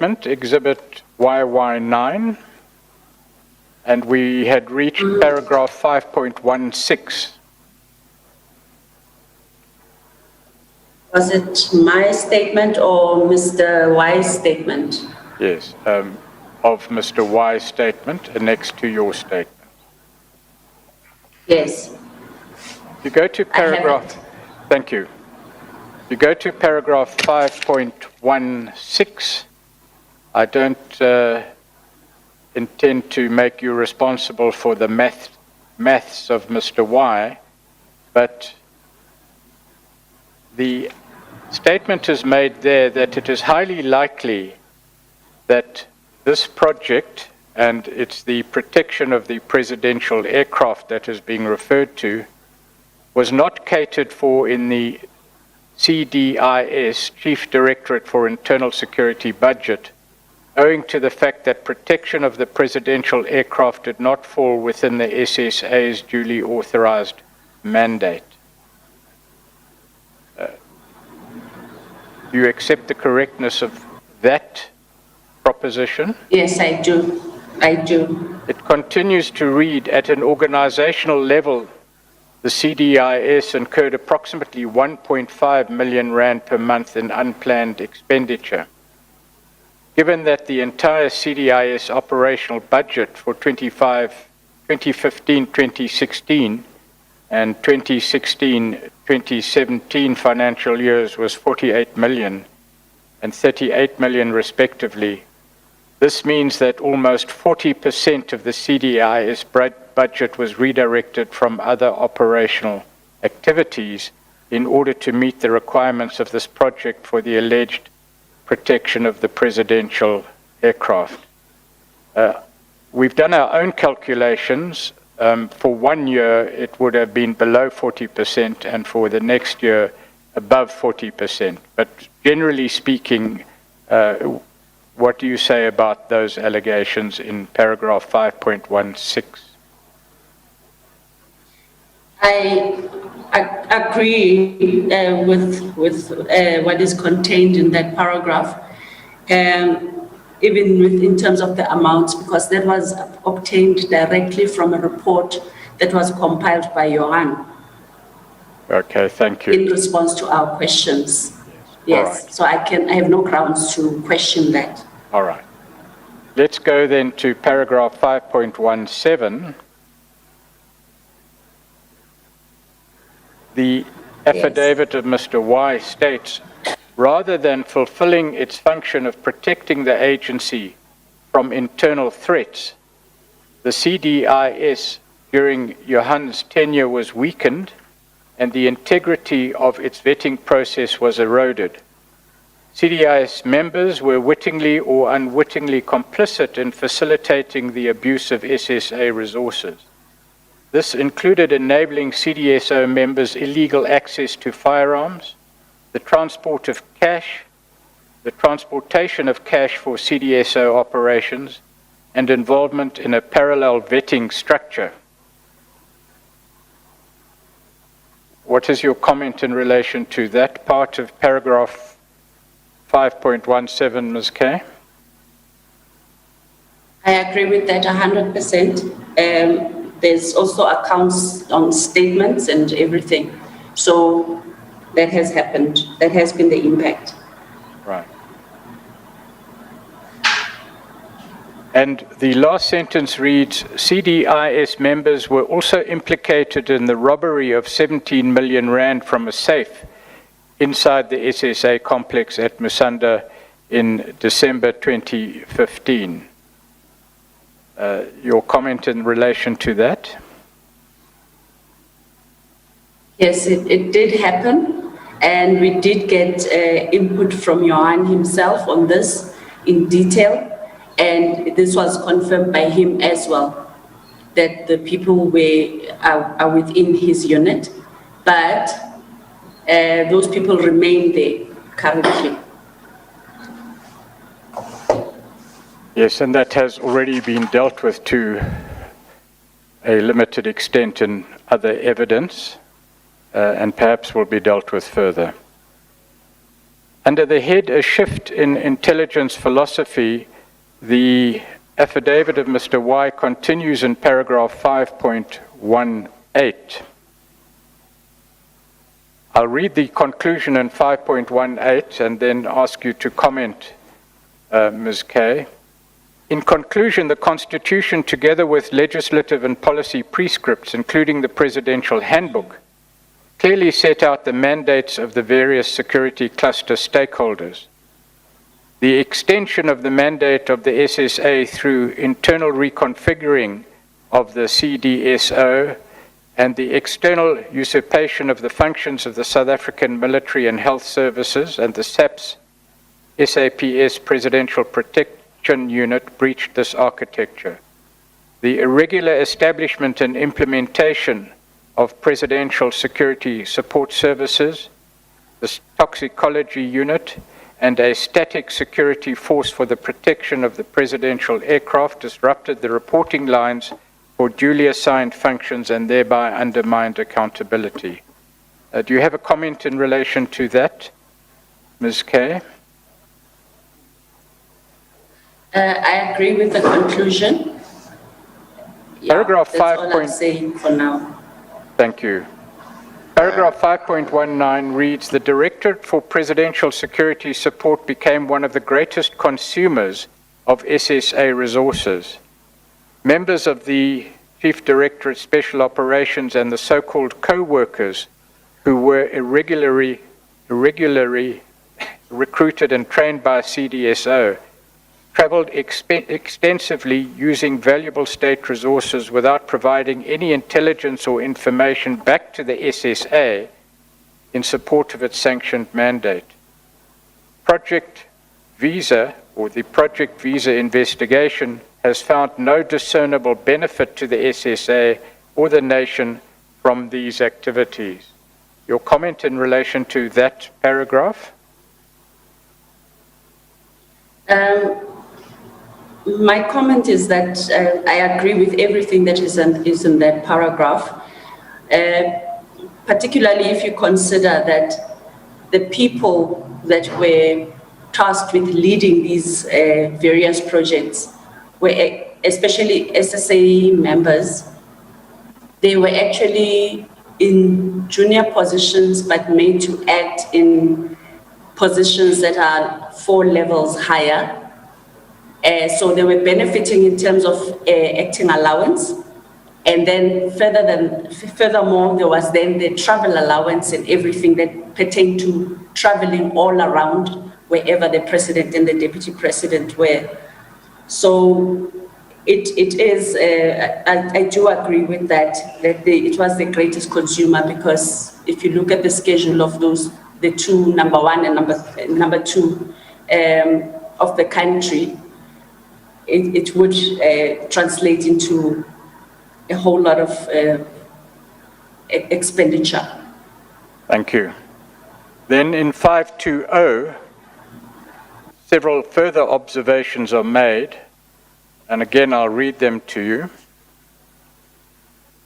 Exhibit YY9, and we had reached paragraph 5.16. Was it my statement or Mr. Y's statement? Yes, of Mr. Y's statement next to your statement. Yes. You go to paragraph, thank you. You go to paragraph 5.16. I don't intend to make you responsible for the maths of Mr. Y, but the statement is made there that it is highly likely that this project, and it's the protection of the presidential aircraft that is being referred to, was not catered for in the CDIS, Chief Directorate for Internal Security budget, owing to the fact that protection of the presidential aircraft did not fall within the SSA's duly authorized mandate. Do you accept the correctness of that proposition? Yes, I do. I do. It continues to read, at an organizational level, the CDIS incurred approximately 1.5 million rand per month in unplanned expenditure. Given that the entire CDIS operational budget for 2015-2016 and 2016-2017 financial years was 48 million and 38 million respectively, this means that almost 40% of the CDIS budget was redirected from other operational activities in order to meet the requirements of this project for the alleged protection of the presidential aircraft. We've done our own calculations. For 1 year, it would have been below 40%, and for the next year, above 40%. But generally speaking, what do you say about those allegations in paragraph 5.16? I agree with what is contained in that paragraph, even in terms of the amounts, because that was obtained directly from a report that was compiled by Johan. Okay, thank you. In response to our questions. Yes, right. So I have no grounds to question that. All right. Let's go then to paragraph 5.17. The affidavit of Mr. Y states, rather than fulfilling its function of protecting the agency from internal threats, the CDIS during Johan's tenure was weakened and the integrity of its vetting process was eroded. CDIS members were wittingly or unwittingly complicit in facilitating the abuse of SSA resources. This included enabling CDSO members illegal access to firearms, the transport of cash, the transportation of cash for CDSO operations, and involvement in a parallel vetting structure. What is your comment in relation to that part of paragraph 5.17, Ms. Kay? I agree with that 100%. There's also accounts on statements and everything. So that has happened. That has been the impact. Right. And the last sentence reads, CDIS members were also implicated in the robbery of 17 million rand from a safe inside the SSA complex at Musanda in December 2015. Your comment in relation to that? Yes, it did happen, and we did get input from Johan himself on this in detail, and this was confirmed by him as well, that the people are within his unit, but those people remain there currently. Yes, and that has already been dealt with to a limited extent in other evidence, and perhaps will be dealt with further. Under the head A Shift in Intelligence Philosophy, the affidavit of Mr. Y continues in paragraph 5.18. I'll read the conclusion in 5.18 and then ask you to comment, Ms. K. In conclusion, the Constitution, together with legislative and policy prescripts, including the Presidential Handbook, clearly set out the mandates of the various security cluster stakeholders. The extension of the mandate of the SSA through internal reconfiguring of the CDSO and the external usurpation of the functions of the South African Military and Health Services and the SAPS Presidential Protection Unit breached this architecture. The irregular establishment and implementation of Presidential Security Support Services, the Toxicology Unit, and a static security force for the protection of the presidential aircraft disrupted the reporting lines for duly assigned functions and thereby undermined accountability. Do you have a comment in relation to that, Ms. Kay? I agree with the conclusion. Paragraph that's 5. all I'm saying for now. Thank you. Paragraph 5.19 reads, the Directorate for Presidential Security Support became one of the greatest consumers of SSA resources. Members of the Chief Directorate Special Operations and the so-called co-workers who were irregularly recruited and trained by CDSO traveled extensively using valuable state resources without providing any intelligence or information back to the SSA in support of its sanctioned mandate. Project Visa, or the Project Visa investigation, has found no discernible benefit to the SSA or the nation from these activities. Your comment in relation to that paragraph? My comment is that I agree with everything that is in that paragraph, particularly if you consider that the people that were tasked with leading these various projects were especially SSA members. They were actually in junior positions but made to act in positions that are 4 levels higher. So they were benefiting in terms of acting allowance. And then furthermore, there was then the travel allowance and everything that pertained to traveling all around wherever the president and the deputy president were. So it is, I do agree with that it was the greatest consumer, because if you look at the schedule of those, the two, number 1 and number 2 of the country, it would translate into a whole lot of expenditure. Thank you. Then in 520, several further observations are made, and again I'll read them to you.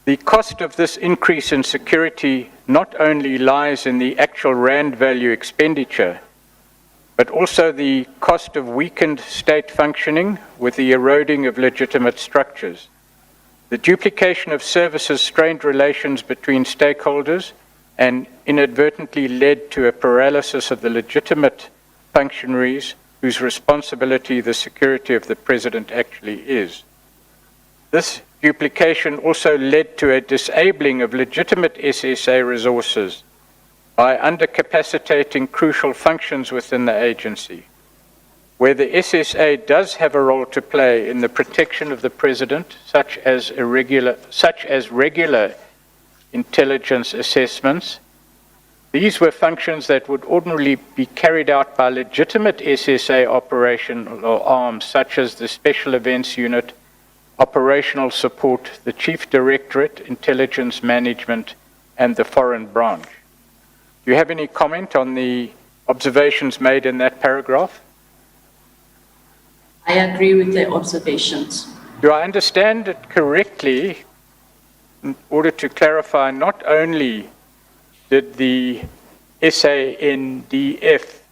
The cost of this increase in security not only lies in the actual rand value expenditure, but also the cost of weakened state functioning with the eroding of legitimate structures. The duplication of services strained relations between stakeholders and inadvertently led to a paralysis of the legitimate functionaries whose responsibility the security of the president actually is. This duplication also led to a disabling of legitimate SSA resources by undercapacitating crucial functions within the agency. Where the SSA does have a role to play in the protection of the president, such as regular intelligence assessments, these were functions that would ordinarily be carried out by legitimate SSA operational arms, such as the Special Events Unit, Operational Support, the Chief Directorate, Intelligence Management, and the Foreign Branch. Do you have any comment on the observations made in that paragraph? I agree with the observations. Do I understand it correctly, in order to clarify, not only did the SANDF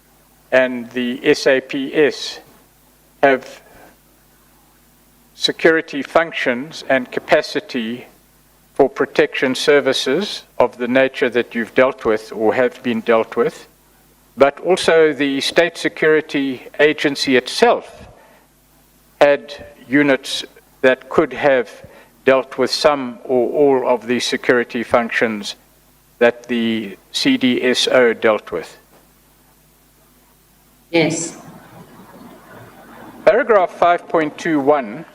and the SAPS have security functions and capacity for protection services of the nature that you've dealt with or have been dealt with, but also the State Security Agency itself had units that could have dealt with some or all of the security functions that the CDSO dealt with. Yes. Paragraph 5.21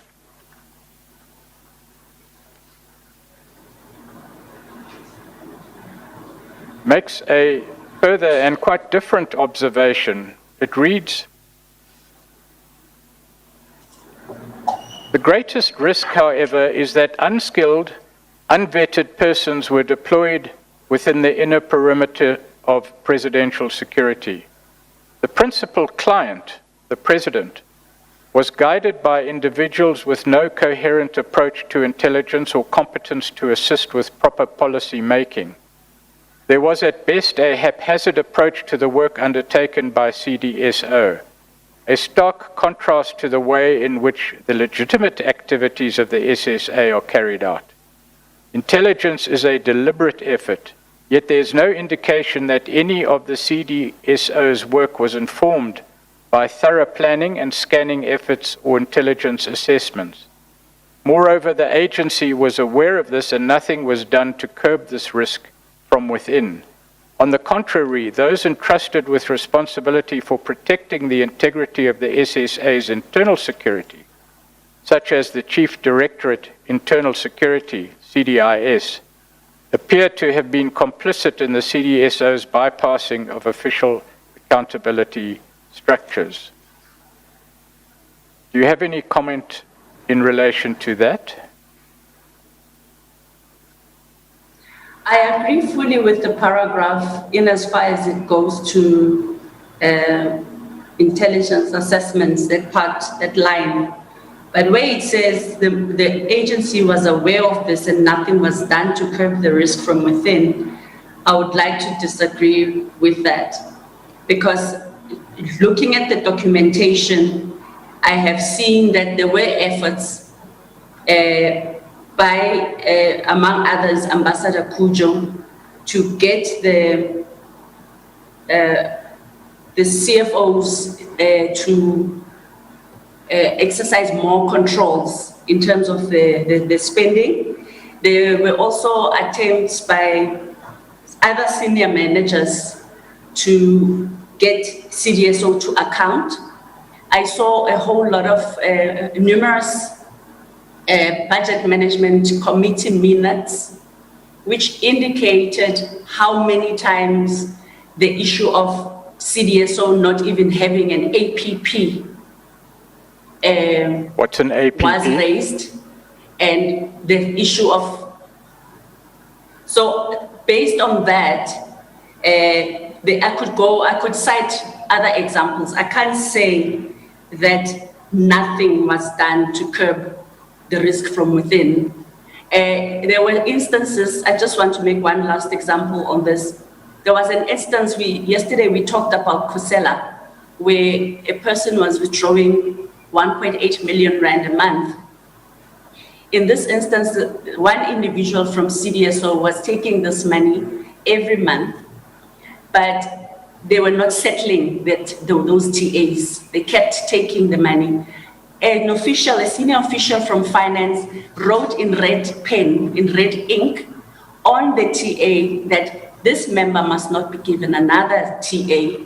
makes a further and quite different observation. It reads, "The greatest risk, however, is that unskilled, unvetted persons were deployed within the inner perimeter of presidential security. The principal client, the president, was guided by individuals with no coherent approach to intelligence or competence to assist with proper policy making. There was at best a haphazard approach to the work undertaken by CDSO, a stark contrast to the way in which the legitimate activities of the SSA are carried out. Intelligence is a deliberate effort, yet there is no indication that any of the CDSO's work was informed by thorough planning and scanning efforts or intelligence assessments. Moreover, the agency was aware of this and nothing was done to curb this risk from within. On the contrary, those entrusted with responsibility for protecting the integrity of the SSA's internal security, such as the Chief Directorate Internal Security, CDIS, appear to have been complicit in the CDSO's bypassing of official accountability structures." Do you have any comment in relation to that? I agree fully with the paragraph in as far as it goes to intelligence assessments, that part, that line. But where it says the agency was aware of this and nothing was done to curb the risk from within, I would like to disagree with that. Because looking at the documentation, I have seen that there were efforts by, among others, Ambassador Kujo, to get the CFOs to exercise more controls in terms of the spending. There were also attempts by other senior managers to get CDSO to account. I saw a whole lot of numerous budget management committee minutes, which indicated how many times the issue of CDSO not even having an APP What's an APP? was raised, and the issue of, so based on that, I could cite other examples. I can't say that nothing was done to curb the risk from within. There were instances, I just want to make one last example on this. There was an instance, yesterday we talked about Kusela, where a person was withdrawing 1.8 million rand a month. In this instance, one individual from CDSO was taking this money every month, but they were not settling those TAs. They kept taking the money. An official, a senior official from finance, wrote in red pen, in red ink, on the TA that this member must not be given another TA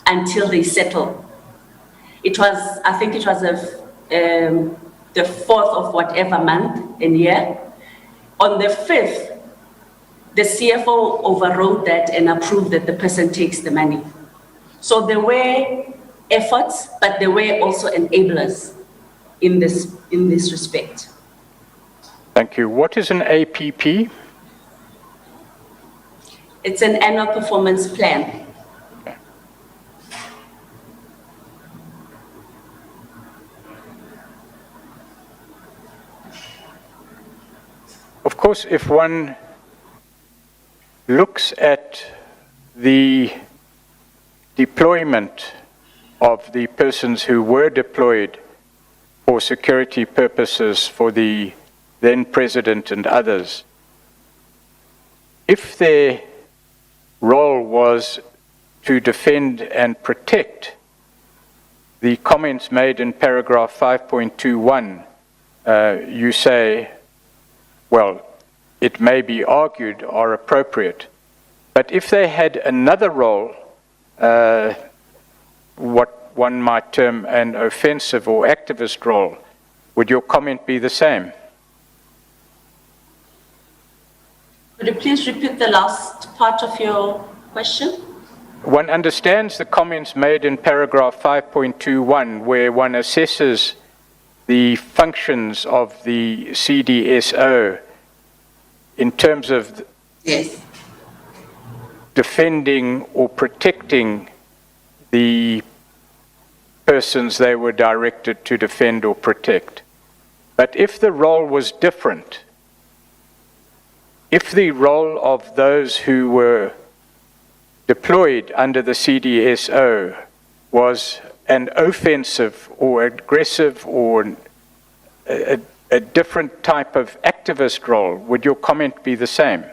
until they settle. It was, I think it was the 4th of whatever month and year. On the 5th, the CFO overrode that and approved that the person takes the money. So there were efforts, but there were also enablers in this respect. Thank you. What is an APP? It's an annual performance plan. Okay. Of course, if one looks at the deployment of the persons who were deployed for security purposes for the then president and others, if their role was to defend and protect, the comments made in paragraph 5.21, you say, well, it may be argued are appropriate. But if they had another role, what one might term an offensive or activist role, would your comment be the same? Could you please repeat the last part of your question? One understands the comments made in paragraph 5.21, where one assesses the functions of the CDSO in terms of Yes. defending or protecting the persons they were directed to defend or protect. But if the role was different, if the role of those who were deployed under the CDSO was an offensive or aggressive or a different type of activist role, would your comment be the same?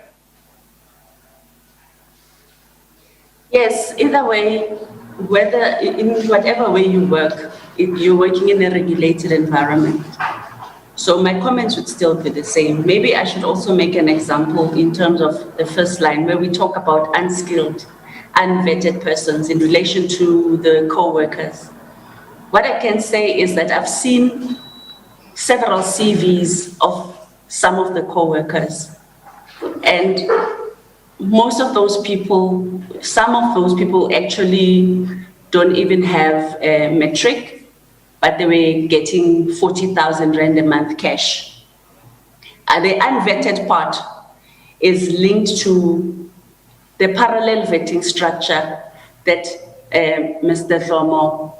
Yes, either way, whether in whatever way you work, you're working in a regulated environment. So my comments would still be the same. Maybe I should also make an example in terms of the first line where we talk about unskilled, unvetted persons in relation to the co-workers. What I can say is that I've seen several CVs of some of the co-workers, and most of those people, some of those people actually don't even have a matric, but they were getting 40,000 Rand a month cash. The unvetted part is linked to the parallel vetting structure that Mr. Dlomo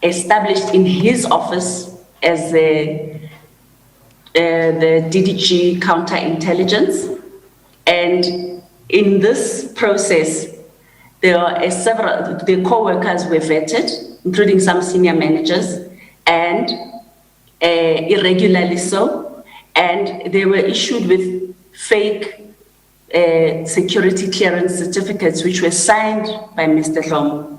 established in his office as the DDG counterintelligence. And in this process, there are the co-workers were vetted, including some senior managers, and irregularly so, and they were issued with fake security clearance certificates, which were signed by Mr. Dlomo.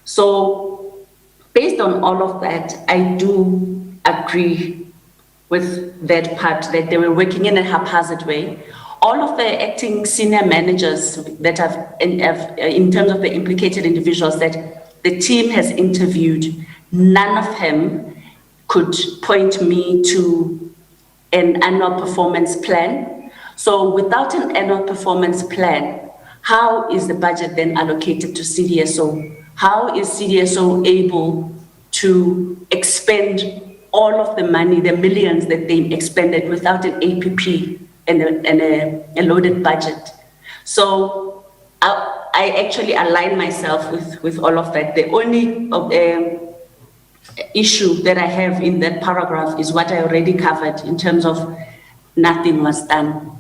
So, based on all of that, I do agree with that part, that they were working in a haphazard way. All of the acting senior managers that have, in terms of the implicated individuals that the team has interviewed, none of them could point me to an annual performance plan. So without an annual performance plan, how is the budget then allocated to CDSO? How is CDSO able to expend all of the money, the millions that they expended without an APP and a loaded budget? So I actually align myself with all of that. The only issue that I have in that paragraph is what I already covered in terms of nothing was done.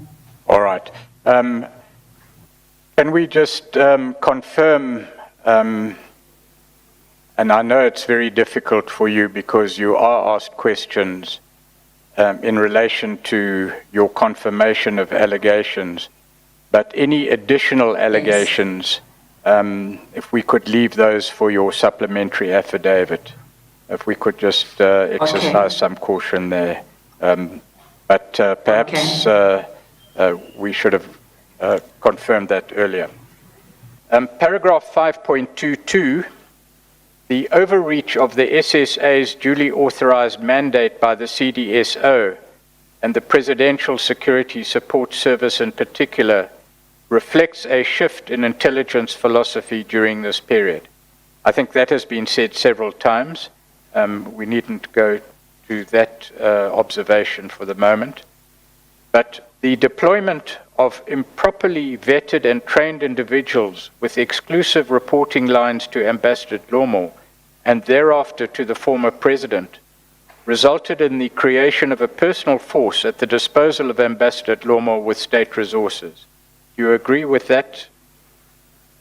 All right. Can we just confirm, and I know it's very difficult for you because you are asked questions in relation to your confirmation of allegations, but any additional allegations, if we could leave those for your supplementary affidavit, if we could just exercise some caution there. But perhaps we should have confirmed that earlier. Paragraph 5.22, the overreach of the SSA's duly authorized mandate by the CDSO and the Presidential Security Support Service in particular reflects a shift in intelligence philosophy during this period. I think that has been said several times. We needn't go to that observation for the moment. But the deployment of improperly vetted and trained individuals with exclusive reporting lines to Ambassador Dlomo and thereafter to the former president resulted in the creation of a personal force at the disposal of Ambassador Dlomo with state resources. Do you agree with that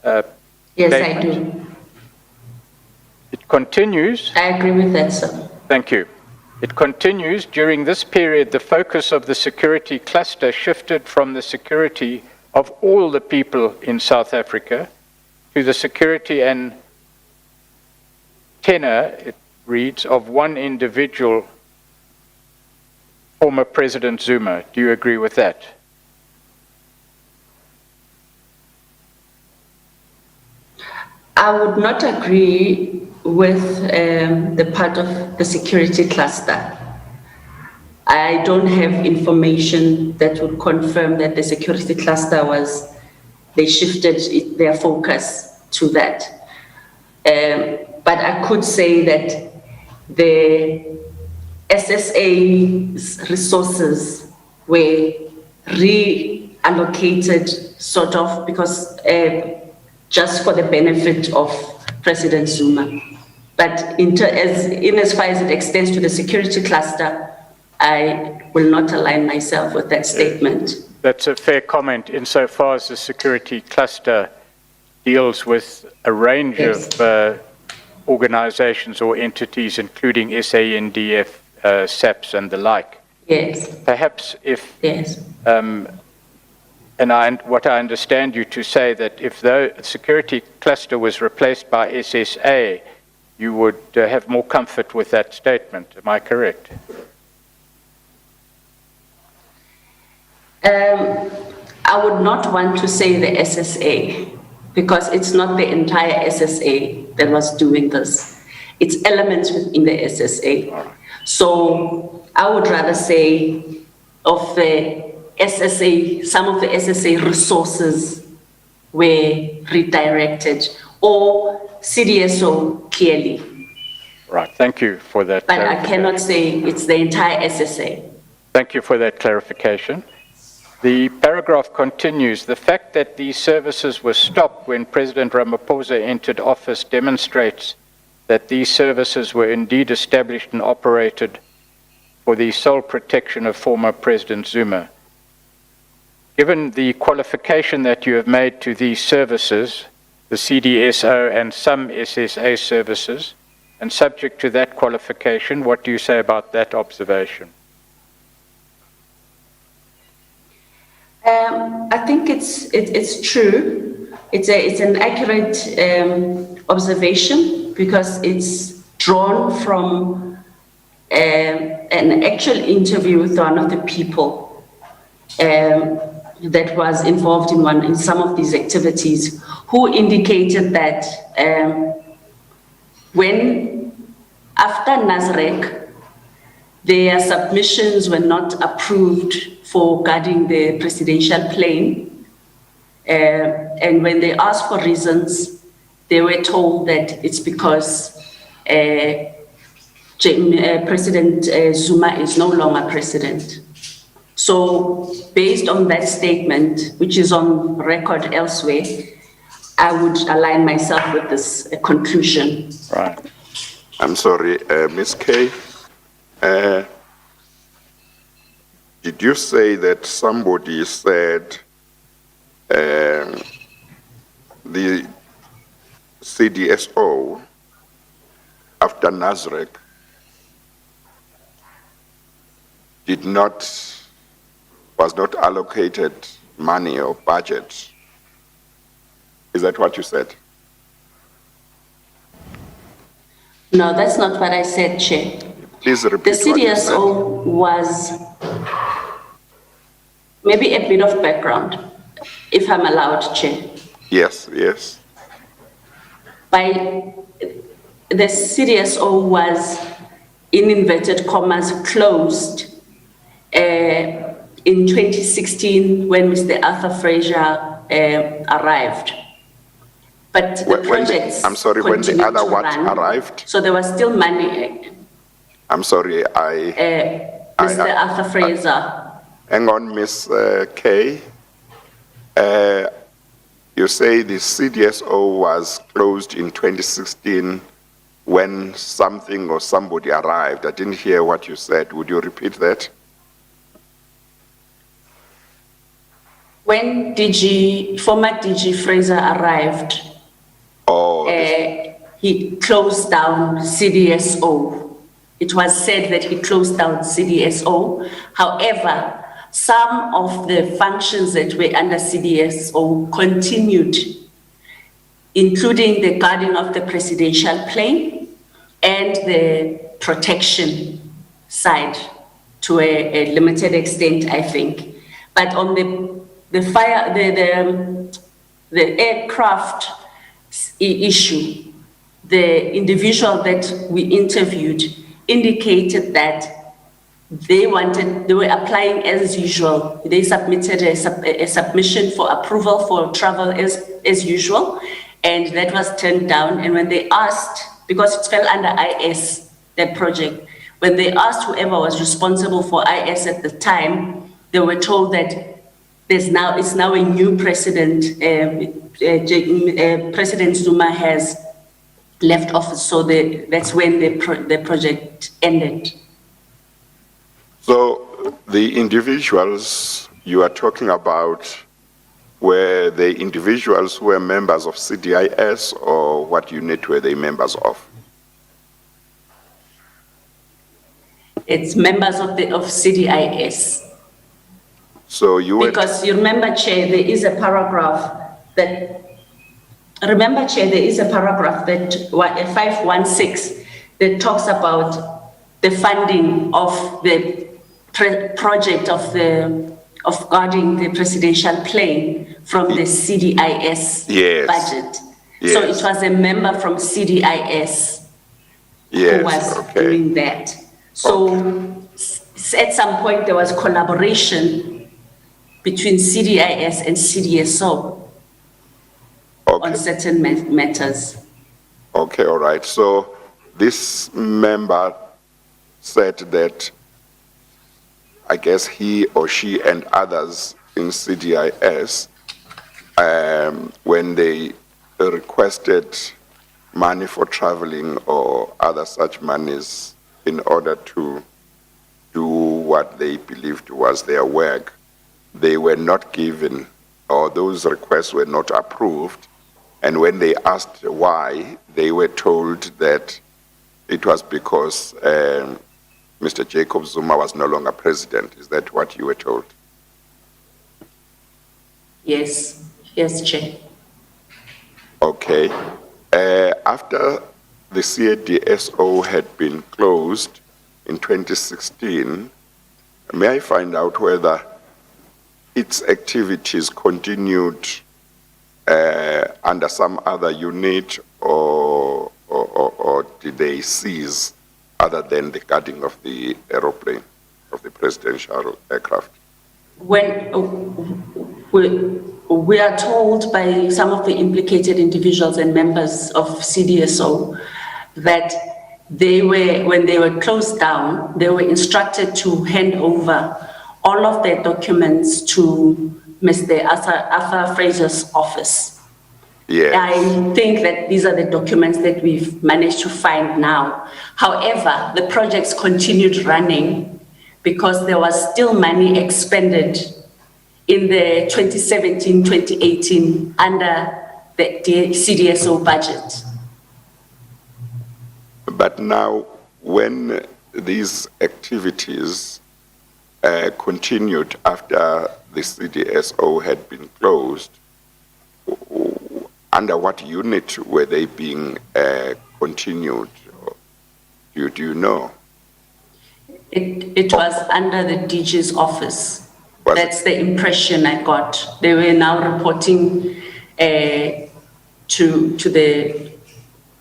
Yes, statement? I do. It continues. I agree with that, sir. Thank you. It continues, during this period, the focus of the security cluster shifted from the security of all the people in South Africa to the security and tenor, it reads, of one individual, former President Zuma. Do you agree with that? I would not agree with the part of the security cluster. I don't have information that would confirm that the security cluster they shifted their focus to that. But I could say that the SSA's resources were reallocated sort of because just for the benefit of President Zuma. But as far as it extends to the security cluster, I will not align myself with that statement. That's a fair comment insofar as the security cluster deals with a range of organizations or entities, including SANDF, SAPS, and the like. Yes. Perhaps if, yes. What I understand you to say, that if the security cluster was replaced by SSA, you would have more comfort with that statement. Am I correct? I would not want to say the SSA, because it's not the entire SSA that was doing this. It's elements within the SSA. So I would rather say of the SSA, some of the SSA resources were redirected, or CDSO clearly. Right, thank you for that. But I cannot say it's the entire SSA. Thank you for that clarification. The paragraph continues, the fact that these services were stopped when President Ramaphosa entered office demonstrates that these services were indeed established and operated for the sole protection of former President Zuma. Given the qualification that you have made to these services, the CDSO and some SSA services, and subject to that qualification, what do you say about that observation? I think it's true. It's an accurate observation, because it's drawn from an actual interview with one of the people that was involved in some of these activities, who indicated that after Nasrec, their submissions were not approved for guarding the presidential plane. And when they asked for reasons, they were told that it's because President Zuma is no longer president. So based on that statement, which is on record elsewhere, I would align myself with this conclusion. Right. I'm sorry, Ms. Kay. Did you say that somebody said the CDSO after Nasrec was not allocated money or budget? Is that what you said? No, that's not what I said, Chair. Please repeat the what you said. CDSO was, maybe a bit of background, if I'm allowed, Chair. Yes, yes. The CDSO was, in inverted commas, closed in 2016 when Mr. Arthur Fraser arrived. But the projects I'm sorry, when the other one arrived? So there was still money. I'm sorry, Mr. Arthur Fraser. Hang on, Ms. Kay. You say the CDSO was closed in 2016 when something or somebody arrived. I didn't hear what you said. Would you repeat that? When former DG Fraser arrived, he closed down CDSO. It was said that he closed down CDSO. However, some of the functions that were under CDSO continued, including the guarding of the presidential plane and the protection side to a limited extent, I think. But on the aircraft issue, the individual that we interviewed indicated that they were applying as usual. They submitted a submission for approval for travel as usual, and that was turned down. And when they asked, because it fell under IS, that project, when they asked whoever was responsible for IS at the time, they were told that it's now a new president. President Zuma has left office, so that's when the project ended. So the individuals you are talking about, were they individuals who were members of CDIS, or what unit were they members of? It's members of CDIS. So you were... Because you remember, Chair, there is a paragraph that 516 that talks about the funding of the project of guarding the presidential plane from the CDIS budget. Yes. So it was a member from CDIS who was doing that. So at some point there was collaboration between CDIS and CDSO on certain matters. Okay, all right. So this member said that, I guess he or she and others in CDIS, when they requested money for traveling or other such monies in order to do what they believed was their work, they were not given, or those requests were not approved. And when they asked why, they were told that it was because Mr. Jacob Zuma was no longer president. Is that what you were told? Yes, Chair. Okay. After the CDSO had been closed in 2016, may I find out whether its activities continued under some other unit, or did they cease other than the guarding of the aeroplane, of the presidential aircraft? When we are told by some of the implicated individuals and members of CDSO that when they were closed down, they were instructed to hand over all of their documents to Mr. Arthur Fraser's office. Yes. I think that these are the documents that we've managed to find now. However, the projects continued running because there was still money expended in the 2017-2018 under the CDSO budget. But now, when these activities continued after the CDSO had been closed, under what unit were they being continued? Do you know? It was under the DG's office. That's the impression I got. They were now reporting to the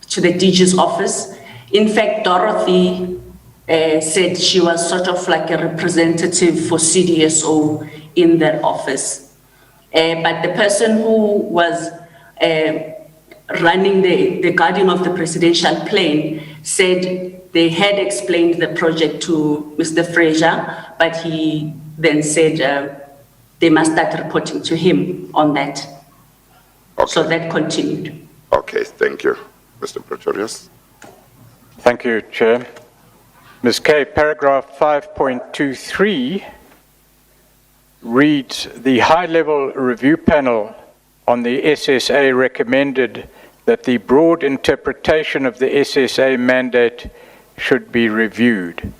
DG's office. In fact, Dorothy said she was sort of like a representative for CDSO in that office. But the person who was running the guarding of the presidential plane said they had explained the project to Mr. Fraser, but he then said they must start reporting to him on that. Okay. So that continued. Okay, thank you. Mr. Pretorius. Thank you, Chair. Ms. Kay, paragraph 5.23 reads, the high-level review panel on the SSA recommended that the broad interpretation of the SSA mandate should be reviewed.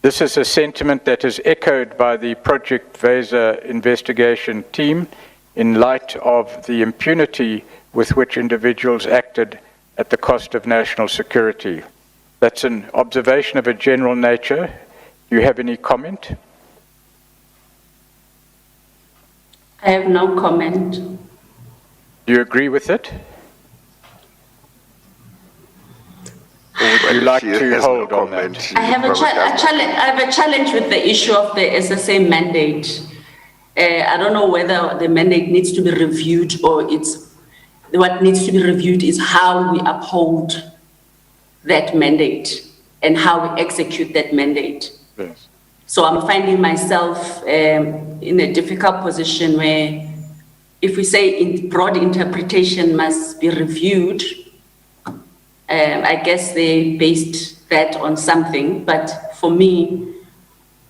This is a sentiment that is echoed by the Project VESA investigation team in light of the impunity with which individuals acted at the cost of national security. That's an observation of a general nature. Do you have any comment? I have no comment. Do you agree with it? Or would you like to hold on that? I have a challenge with the issue of the SSA mandate. I don't know whether the mandate needs to be reviewed or what needs to be reviewed is how we uphold that mandate and how we execute that mandate. Yes. So I'm finding myself in a difficult position where if we say broad interpretation must be reviewed, I guess they based that on something, but for me,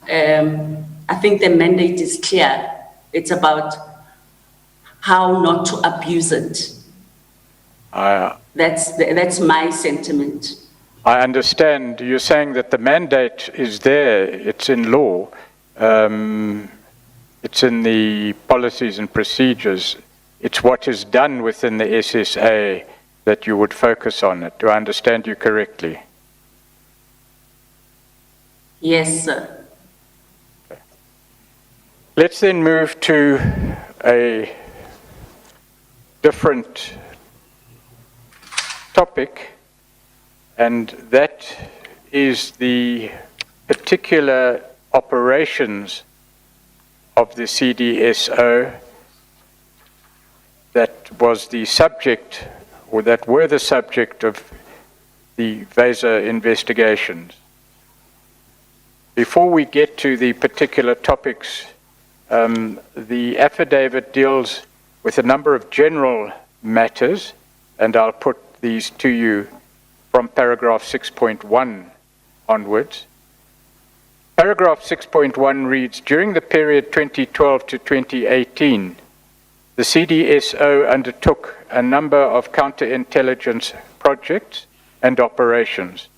I think the mandate is clear. It's about how not to abuse it. That's my sentiment. I understand you're saying that the mandate is there, it's in law, it's in the policies and procedures, it's what is done within the SSA that you would focus on it. Do I understand you correctly? Yes, sir. Okay. Let's then move to a different topic, and that is the particular operations of the CDSO that was the subject, or that were the subject of the VESA investigations. Before we get to the particular topics, the affidavit deals with a number of general matters, and I'll put these to you from paragraph 6.1 onwards. Paragraph 6.1 reads, during the period 2012 to 2018, the CDSO undertook a number of counterintelligence projects and operations.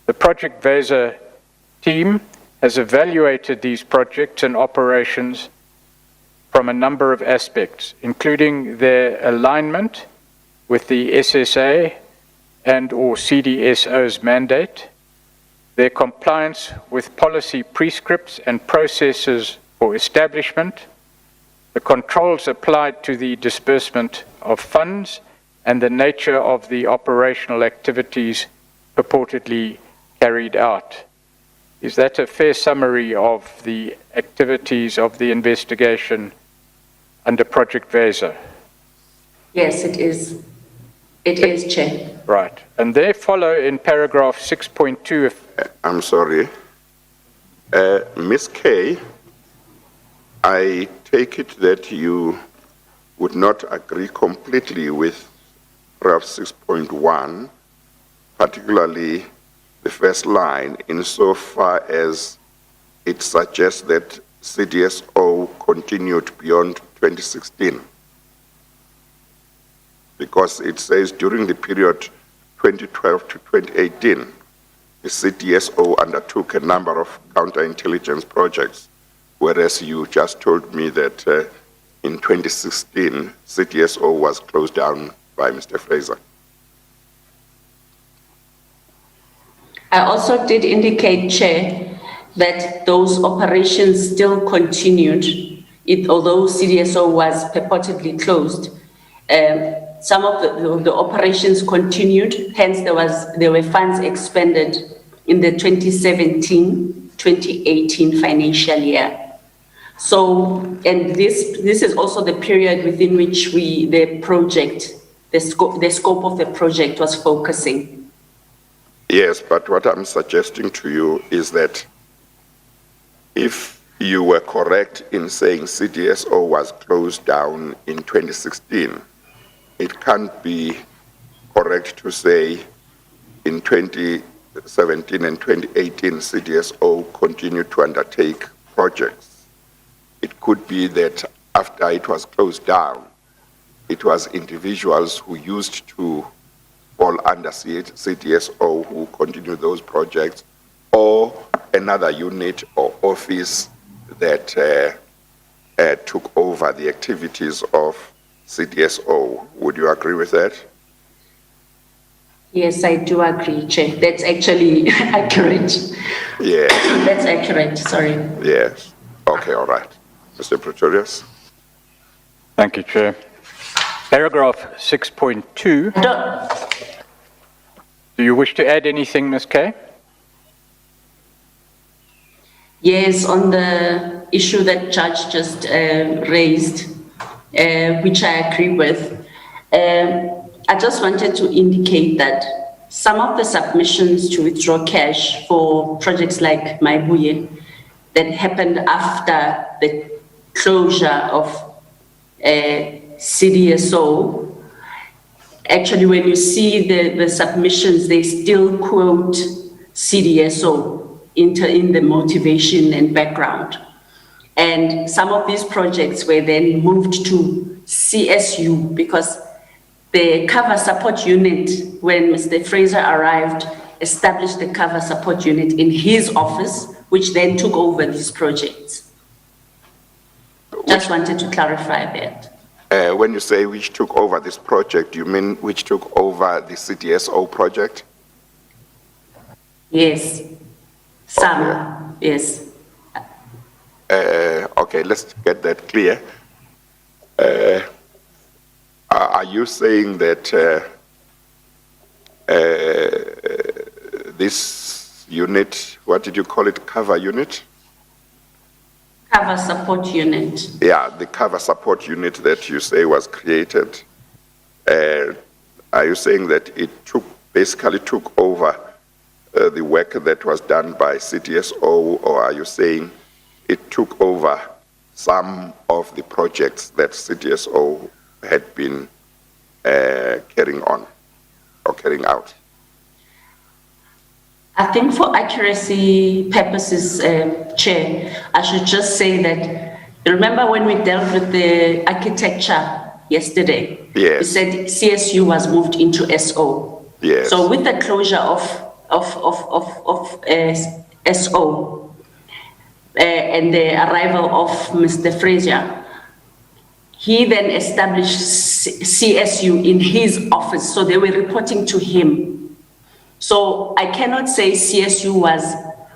The Project VESA team has evaluated these projects and operations from a number of aspects, including their alignment with the SSA and or CDSO's mandate, their compliance with policy prescripts and processes for establishment, the controls applied to the disbursement of funds, and the nature of the operational activities purportedly carried out. Is that a fair summary of the activities of the investigation under Project VESA? Yes, it is. It is, Chair. Right. And there follow in paragraph 6.2. I'm sorry. Ms. Kay, I take it that you would not agree completely with paragraph 6.1, particularly the first line, insofar as it suggests that CDSO continued beyond 2016. Because it says during the period 2012 to 2018, the CDSO undertook a number of counterintelligence projects, whereas you just told me that in 2016, CDSO was closed down by Mr. Fraser. I also did indicate, Chair, that those operations still continued, although CDSO was purportedly closed. Some of the operations continued, hence there were funds expended in the 2017-2018 financial year. So, and this is also the period within which the scope of the project was focusing. Yes, but what I'm suggesting to you is that if you were correct in saying CDSO was closed down in 2016, it can't be correct to say in 2017 and 2018 CDSO continued to undertake projects. It could be that after it was closed down, it was individuals who used to fall under CDSO who continue those projects, or another unit or office that took over the activities of CDSO. Would you agree with that? Yes, I do agree, Chair. That's actually accurate. Yeah. That's accurate, sorry. Yes. Okay, all right. Mr. Pretorius? Thank you, Chair. Paragraph 6.2. Do you wish to add anything, Ms. Kay? Yes, on the issue that Judge just raised, which I agree with, I just wanted to indicate that some of the submissions to withdraw cash for projects like Maibuye that happened after the closure of CDSO, actually when you see the submissions, they still quote CDSO in the motivation and background. And some of these projects were then moved to CSU because the cover support unit, when Mr. Fraser arrived, established the cover support unit in his office, which then took over these projects. Just wanted to clarify that. When you say which took over this project, you mean which took over the CDSO project? Yes, some, Okay. yes. Okay, let's get that clear. Are you saying that this unit, what did you call it, cover unit? Cover support unit. Yeah, the cover support unit that you say was created, are you saying that it basically took over the work that was done by CDSO, or are you saying it took over some of the projects that CDSO had been carrying on or carrying out? I think for accuracy purposes, Chair, I should just say that, remember when we dealt with the architecture yesterday? Yes. We said CSU was moved into SO. Yes. So with the closure of SO and the arrival of Mr. Fraser, he then established CSU in his office, so they were reporting to him. So I cannot say CSU was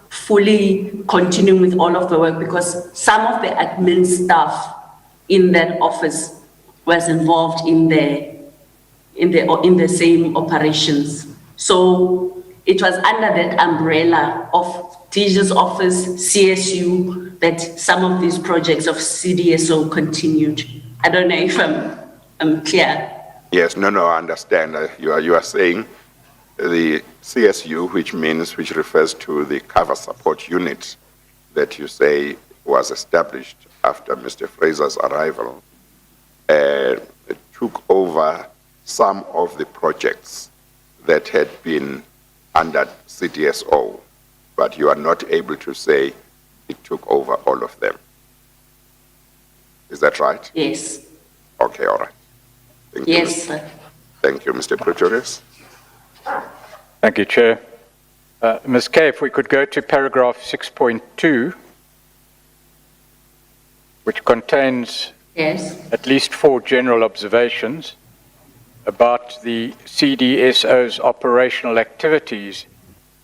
fully continuing with all of the work because some of the admin staff in that office was involved in the same operations. So it was under that umbrella of DG's office, CSU, that some of these projects of CDSO continued. I don't know if I'm clear. Yes, no, I understand. You are saying the CSU, which refers to the cover support unit that you say was established after Mr. Fraser's arrival, took over some of the projects that had been under CDSO, but you are not able to say it took over all of them. Is that right? Yes. Okay, all right. Thank you. Yes, sir. Thank you, Mr. Pretorius. Thank you, Chair. Ms. Kay, if we could go to paragraph 6.2, which contains Yes. at least 4 general observations about the CDSO's operational activities.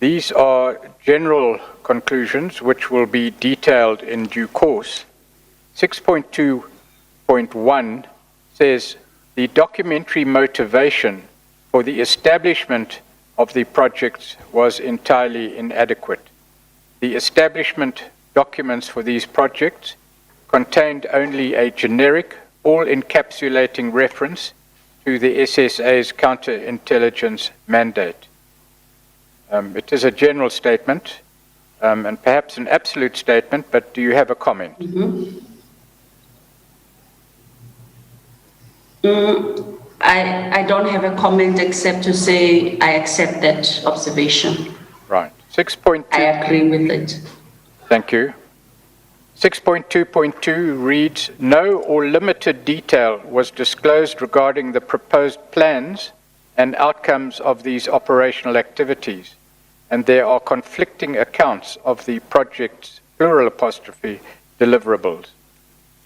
These are general conclusions which will be detailed in due course. 6.2.1 says the documentary motivation for the establishment of the projects was entirely inadequate. The establishment documents for these projects contained only a generic, all-encapsulating reference to the SSA's counterintelligence mandate. It is a general statement, and perhaps an absolute statement, but do you have a comment? I don't have a comment except to say I accept that observation. Right. 6.2. I agree with it. Thank you. 6.2.2 reads, no or limited detail was disclosed regarding the proposed plans and outcomes of these operational activities, and there are conflicting accounts of the project's plural apostrophe deliverables.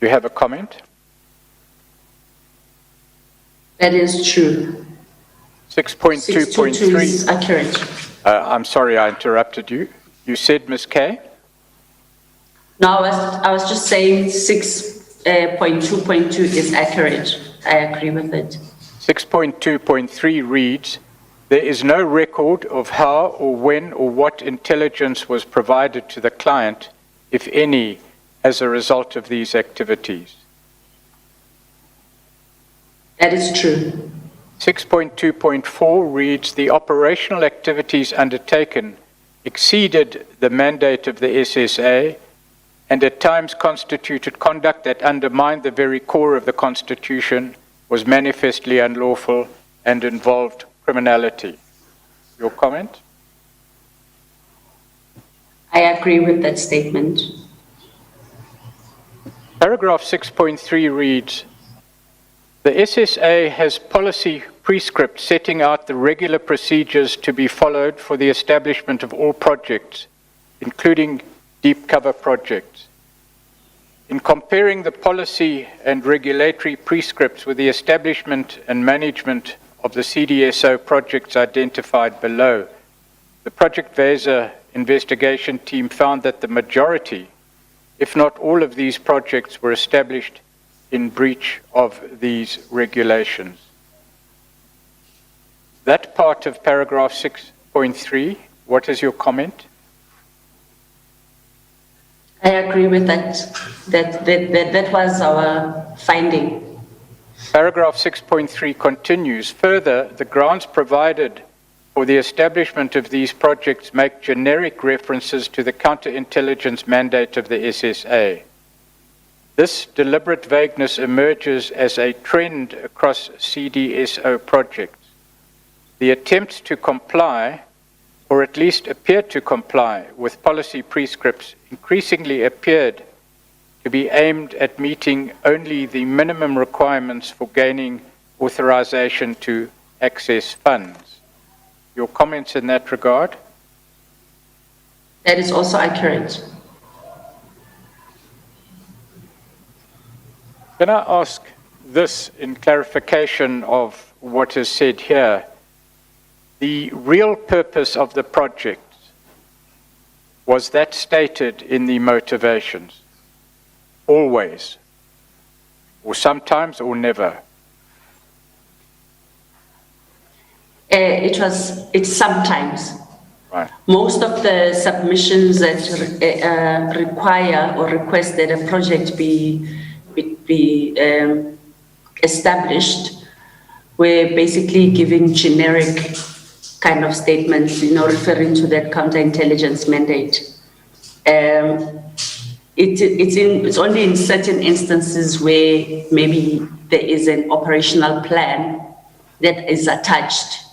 Do you have a comment? That is true. 6.2 is 6.2.3. accurate. I'm sorry I interrupted you. You said, Ms. Kay? No, I was just saying 6.2.2 is accurate. I agree with it. 6.2.3 reads, there is no record of how or when or what intelligence was provided to the client, if any, as a result of these activities. That is true. 6.2.4 reads, the operational activities undertaken exceeded the mandate of the SSA and at times constituted conduct that undermined the very core of the Constitution, was manifestly unlawful, and involved criminality. Your comment? I agree with that statement. Paragraph 6.3 reads, the SSA has policy prescript setting out the regular procedures to be followed for the establishment of all projects, including deep cover projects. In comparing the policy and regulatory prescripts with the establishment and management of the CDSO projects identified below, the Project VESA investigation team found that the majority, if not all of these projects, were established in breach of these regulations. That part of paragraph 6.3, what is your comment? I agree with that. That was our finding. Paragraph 6.3 continues. Further, the grounds provided for the establishment of these projects make generic references to the counterintelligence mandate of the SSA. This deliberate vagueness emerges as a trend across CDSO projects. The attempt to comply, or at least appear to comply, with policy prescripts increasingly appeared to be aimed at meeting only the minimum requirements for gaining authorization to access funds. Your comments in that regard? That is also accurate. Can I ask this in clarification of what is said here? The real purpose of the project, was that stated in the motivations? Always? Or sometimes or never? It's sometimes. Right. Most of the submissions that require or request that a project be established, we're basically giving generic kind of statements, referring to that counterintelligence mandate. It's only in certain instances where maybe there is an operational plan that is attached,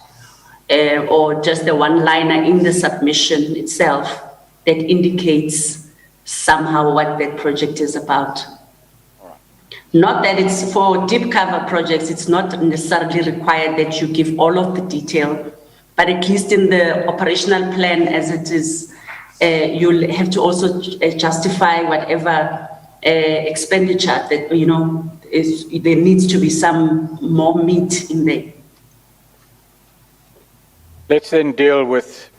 or just a one-liner in the submission itself that indicates somehow what that project is about. Not that it's for deep cover projects, it's not necessarily required that you give all of the detail, but at least in the operational plan as it is, you'll have to also justify whatever expenditure that, there needs to be some more meat in there. Let's then deal with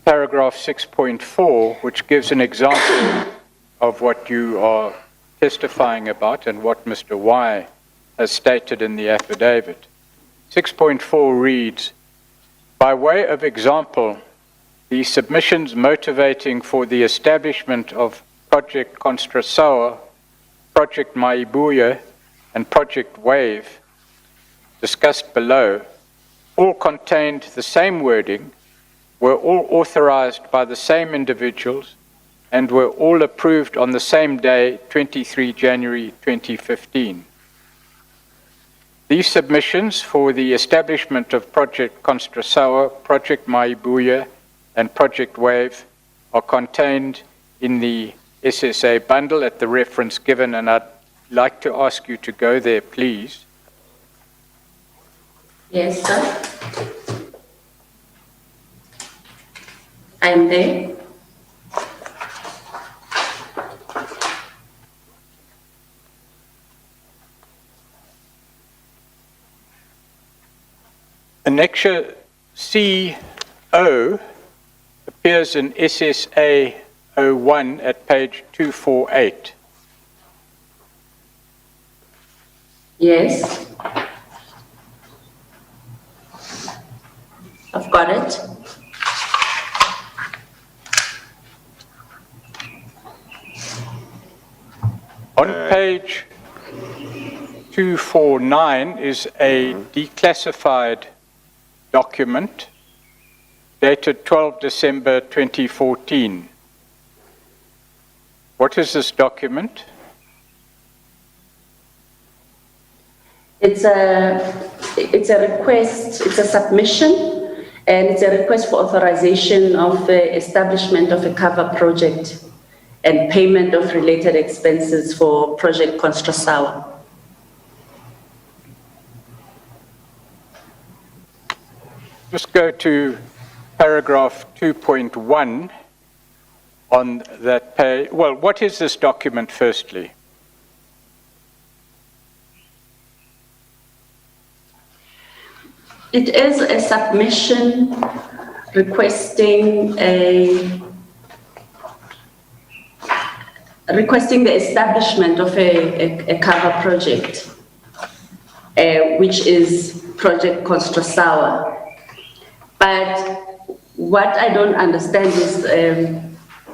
paragraph 6.4, which gives an example of what you are testifying about and what Mr. Y has stated in the affidavit. 6.4 reads, by way of example, the submissions motivating for the establishment of Project Constrasawa, Project Maibuya, and Project Wave, discussed below, all contained the same wording, were all authorized by the same individuals, and were all approved on the same day, 23 January 2015. These submissions for the establishment of Project Constrasawa, Project Maibuya, and Project Wave are contained in the SSA bundle at the reference given, and I'd like to ask you to go there, please. Yes, sir. I'm there. Annexure CO appears in SSA 01 at page 248. Yes. I've got it. On page 249 is a declassified document dated 12 December 2014. What is this document? It's a request, it's a submission, and it's a request for authorization of the establishment of a cover project and payment of related expenses for Project Construsawa. Just go to paragraph 2.1 on that page. Well, what is this document, firstly? It is a submission requesting the establishment of a cover project, which is Project Construsawa. But what I don't understand is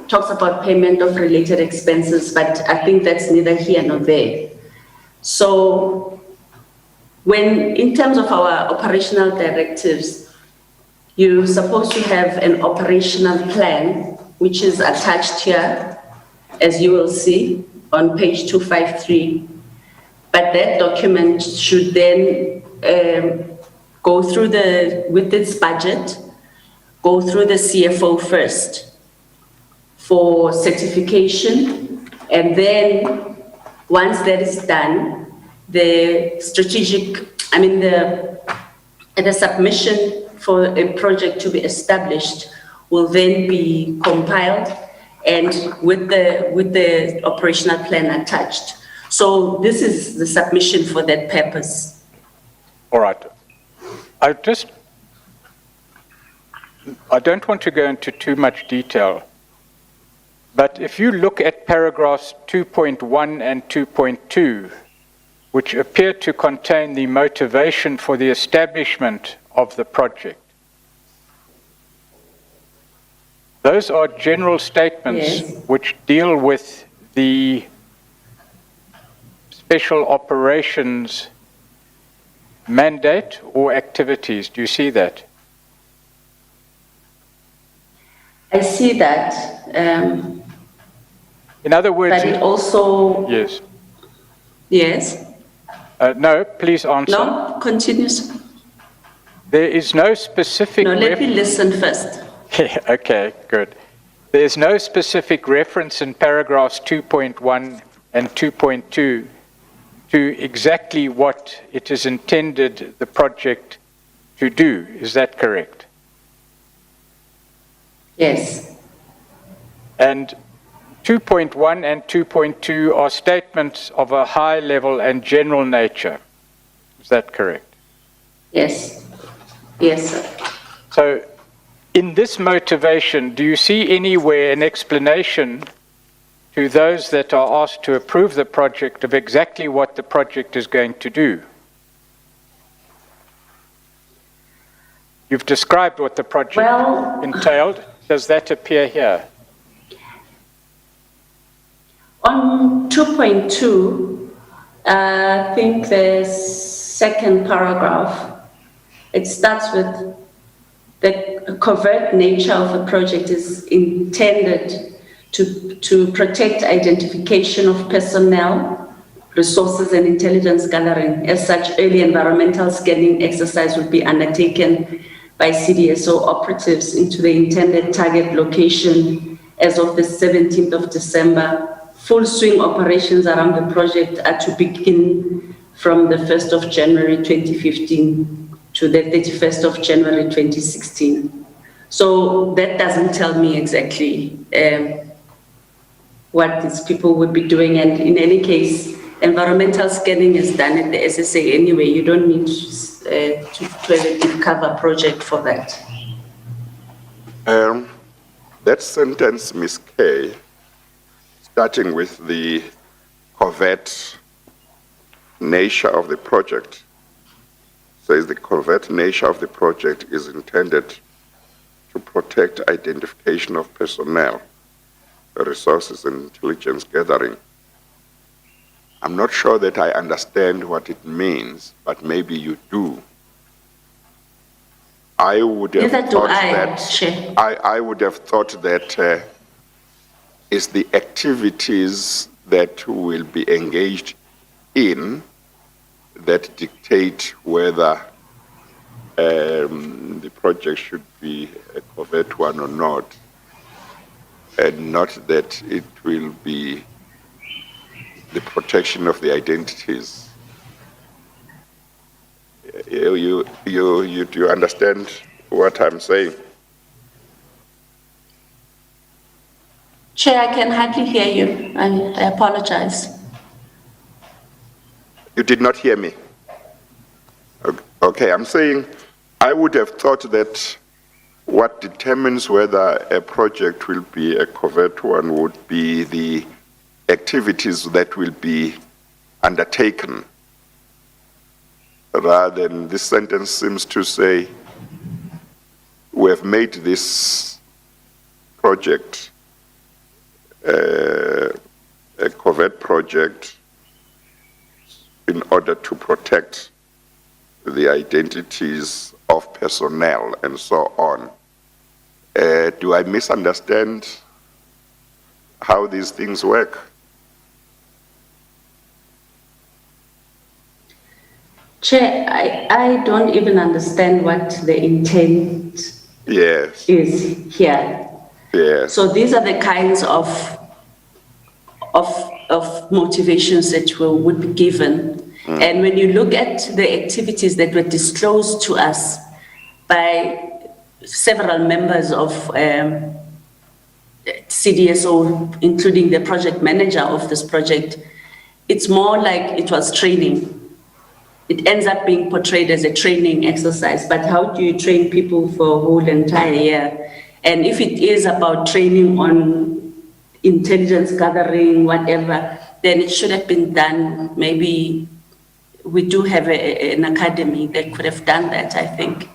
talks about payment of related expenses, but I think that's neither here nor there. So when, in terms of our operational directives, you're supposed to have an operational plan, which is attached here, as you will see on page 253. But that document should then go through with its budget, go through the CFO first for certification, and then once that is done, the submission for a project to be established will then be compiled and with the operational plan attached. So this is the submission for that purpose. All right. I don't want to go into too much detail, but if you look at paragraphs 2.1 and 2.2, which appear to contain the motivation for the establishment of the project, those are general statements which deal with the special operations mandate or activities. Do you see that? I see that. In other words, but it also... Yes. Yes. No, please answer. No, continue. There is no specific... No, let me listen first. Okay, good. There is no specific reference in paragraphs 2.1 and 2.2 to exactly what it is intended the project to do. Is that correct? Yes. And 2.1 and 2.2 are statements of a high level and general nature. Is that correct? Yes. Yes, sir. So, in this motivation, do you see anywhere an explanation to those that are asked to approve the project of exactly what the project is going to do? You've described what the project entailed. Does that appear here? On 2.2, I think the second paragraph, it starts with the covert nature of the project is intended to protect identification of personnel, resources, and intelligence gathering. As such, early environmental scanning exercise will be undertaken by CDSO operatives into the intended target location as of the 17th of December. Full swing operations around the project are to begin from the 1st of January 2015 to the 31st of January 2016. So that doesn't tell me exactly what these people would be doing. And in any case, environmental scanning is done at the SSA anyway. You don't need to have a deep cover project for that. That sentence, Ms. K, starting with the covert nature of the project, says the covert nature of the project is intended to protect identification of personnel, resources, and intelligence gathering. I'm not sure that I understand what it means, but maybe you do. I would have thought that I would have thought that it's the activities that will be engaged in that dictate whether the project should be a covert one or not, and not that it will be the protection of the identities. Do you understand what I'm saying? Chair, I can hardly hear you. I apologize. You did not hear me. Okay, I'm saying I would have thought that what determines whether a project will be a covert one would be the activities that will be undertaken, rather than this sentence seems to say we have made this project a covert project in order to protect the identities of personnel and so on. Do I misunderstand how these things work? Chair, I don't even understand what the intent Yes. is here. Yes. So these are the kinds of motivations that would be given. And when you look at the activities that were disclosed to us by several members of CDSO, including the project manager of this project, it's more like it was training. It ends up being portrayed as a training exercise, but how do you train people for a whole entire year? And if it is about training on intelligence gathering, whatever, then it should have been done. Maybe we do have an academy that could have done that, I think.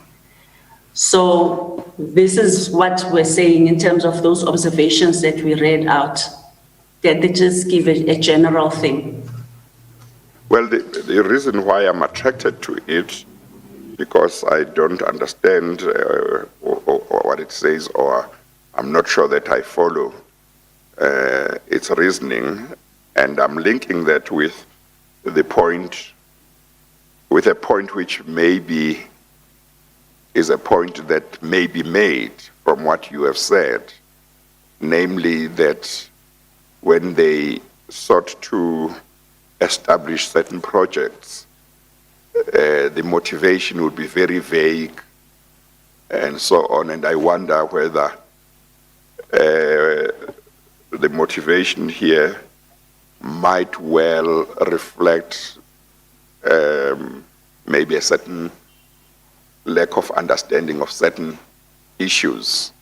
So this is what we're saying in terms of those observations that we read out, that they just give a general thing. Well, the reason why I'm attracted to it, because I don't understand or what it says, or I'm not sure that I follow its reasoning, and I'm linking that with the point, with a point which maybe is a point that may be made from what you have said, namely that when they sought to establish certain projects, the motivation would be very vague and so on. And I wonder whether the motivation here might well reflect maybe a certain lack of understanding of certain issues.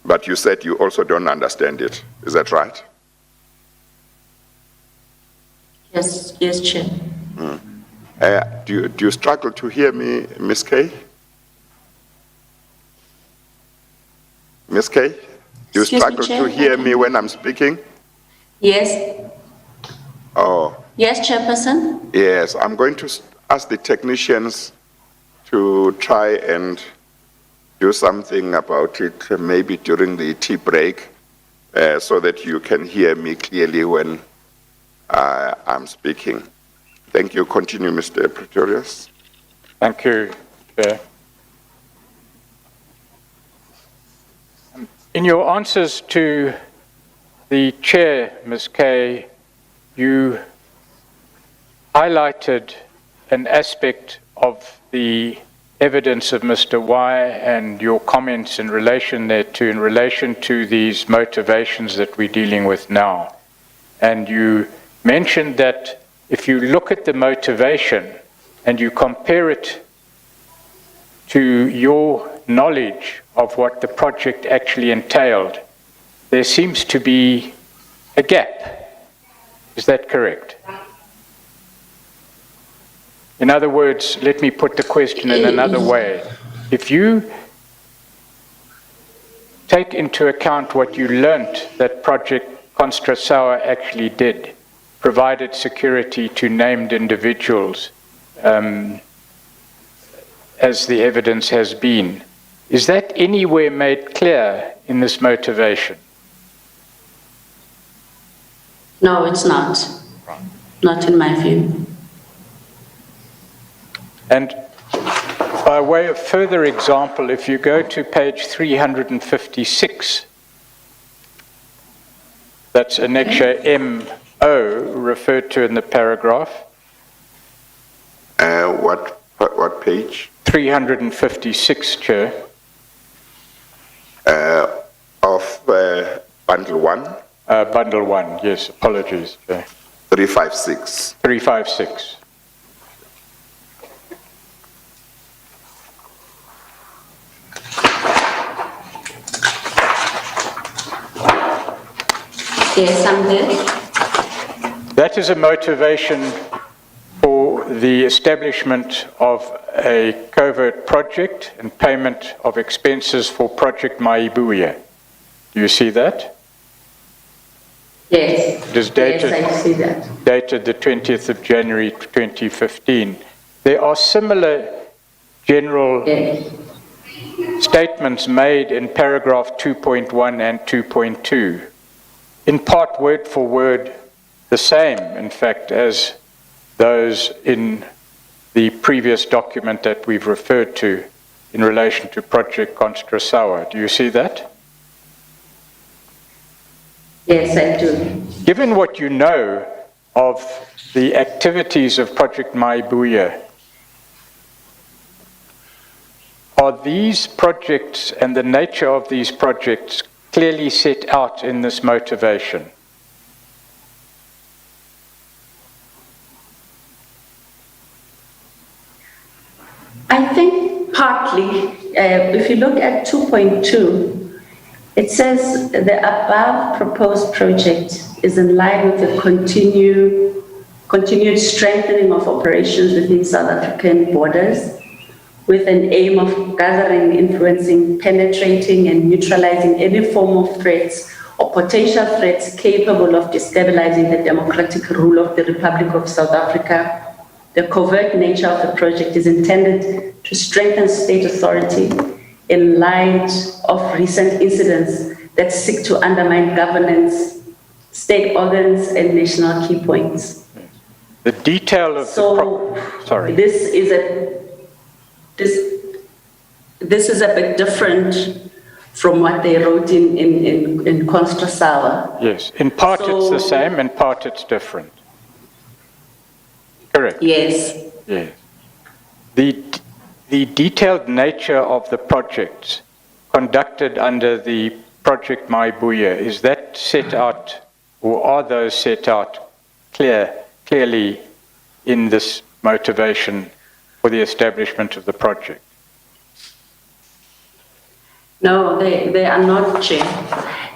But you said you also don't understand it. Is that right? Yes, Chair. Do you struggle to hear me, Ms. K? Ms. K, do you struggle to hear me when I'm speaking? Yes. Oh. Yes, Chairperson? Yes, I'm going to ask the technicians to try and do something about it, maybe during the tea break, so that you can hear me clearly when I'm speaking. Thank you. Continue, Mr. Pretorius. Thank you, Chair. In your answers to the chair, Ms. Kay, you highlighted an aspect of the evidence of Mr. Y and your comments in relation thereto, in relation to these motivations that we're dealing with now. And you mentioned that if you look at the motivation and you compare it to your knowledge of what the project actually entailed, there seems to be a gap. Is that correct? In other words, let me put the question in another way. If you take into account what you learnt that Project Construção actually did, provided security to named individuals, as the evidence has been, is that anywhere made clear in this motivation? No, it's not. Not in my view. And by way of further example, if you go to page 356, that's annexure MO referred to in the paragraph. What page? 356, Chair. Of bundle 1? Bundle 1, yes, apologies, Chair. 356. 356. Yes, I'm there. That is a motivation for the establishment of a covert project and payment of expenses for Project Maibuya. Do you see that? Yes. It is dated, yes, I see that. Dated the 20th of January 2015. There are similar general statements made in paragraph 2.1 and 2.2. In part, word for word, the same, in fact, as those in the previous document that we've referred to in relation to Project Construção. Do you see that? Yes, I do. Given what you know of the activities of Project Maibuya, are these projects and the nature of these projects clearly set out in this motivation? I think partly, if you look at 2.2, it says the above proposed project is in line with the continued strengthening of operations within South African borders, with an aim of gathering, influencing, penetrating, and neutralizing any form of threats or potential threats capable of destabilizing the democratic rule of the Republic of South Africa. The covert nature of the project is intended to strengthen state authority in light of recent incidents that seek to undermine governance, state organs, and national key points. The detail of sorry. This is a bit different from what they wrote in Construção. Yes, in part it's the same, in part it's different. Correct. Yes. Yes. The detailed nature of the projects conducted under the Project Maibuya, is that set out, or are those set out clearly in this motivation for the establishment of the project? No, they are not, Chair.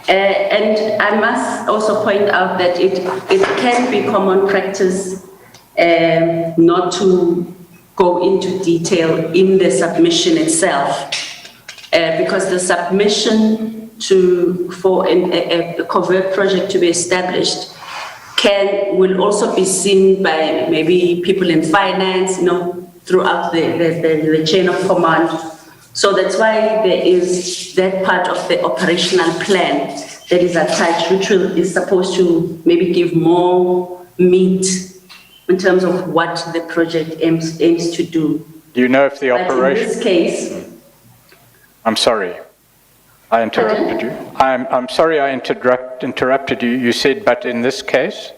And I must also point out that it can be common practice not to go into detail in the submission itself, because the submission for a covert project to be established will also be seen by maybe people in finance, throughout the chain of command. So that's why there is that part of the operational plan that is attached, which is supposed to maybe give more meat in terms of what the project aims to do. Do you know if the operation... But in this case... I'm sorry. I interrupted you. I'm sorry I interrupted you. You said, but in this case?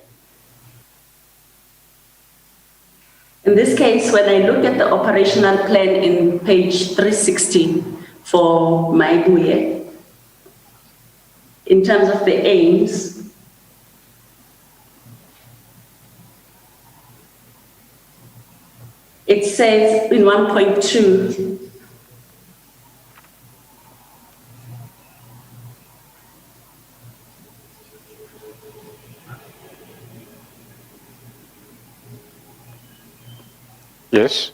In this case, when I look at the operational plan in page 360 for Maibuye, in terms of the aims, it says in 1.2, Yes.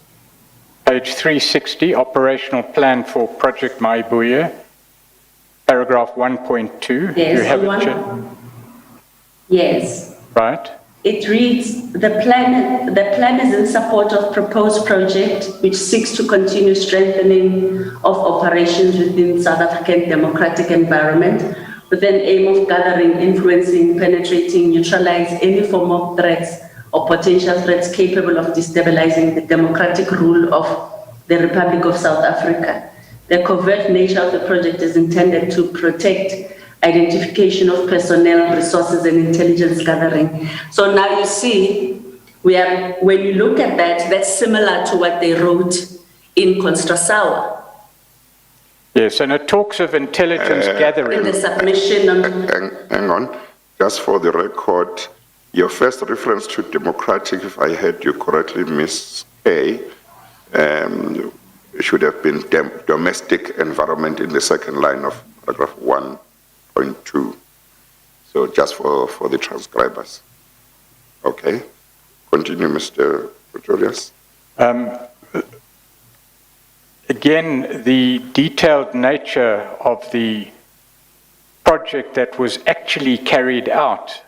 Page 360, operational plan for Project Maibuye, paragraph 1.2. yes, You have on it, one, yes. right? It reads, the plan is in support of proposed project which seeks to continue strengthening of operations within South African democratic environment with an aim of gathering, influencing, penetrating, neutralize any form of threats or potential threats capable of destabilizing the democratic rule of the Republic of South Africa. The covert nature of the project is intended to protect identification of personnel, resources, and intelligence gathering. So now you see, when you look at that, that's similar to what they wrote in Constrasawa. Yes, and it talks of intelligence In gathering. the submission on, Hang on, just for the record, your first reference to democratic, if I heard you correctly, Ms. A, should have been domestic environment in the second line of paragraph 1.2. So just for the transcribers. Okay, continue, Mr. Pretorius. Again, the detailed nature of the project that was actually carried out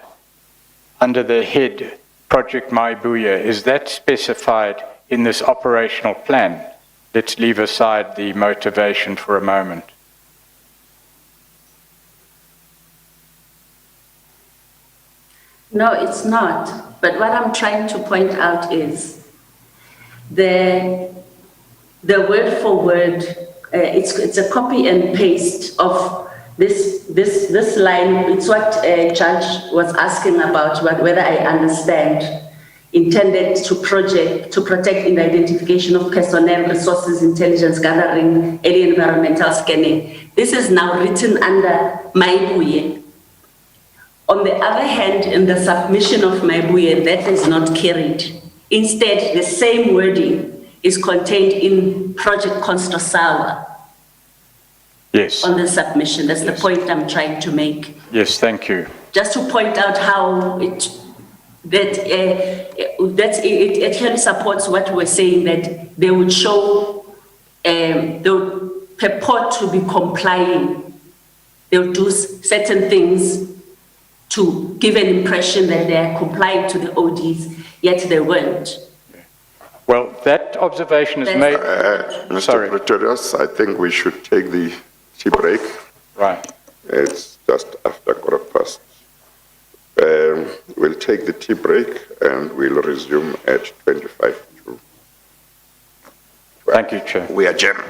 under the head Project Maibuye, is that specified in this operational plan? Let's leave aside the motivation for a moment. no, it's not. But what I'm trying to point out is the word for word, it's a copy and paste of this line. It's what Judge was asking about, whether I understand. Intended to protect in the identification of personnel, resources, intelligence gathering, any environmental scanning. This is now written under Maibuye. On the other hand, in the submission of Maibuye, that is not carried. Instead, the same wording is contained in Project Constrasawa. Yes. On the submission. That's Yes. the point I'm trying to make. Yes, thank you. Just to point out how it actually supports what we're saying, that they would show, they would purport to be complying. They would do certain things to give an impression that they are complying to the ODs, yet they weren't. Well, that observation is made. Mr. Sorry. Pretorius, I think we should take the tea break. Right. It's just after 1:15. We'll take the tea break and we'll resume at 25 to 12. Thank you, Chair. We adjourn.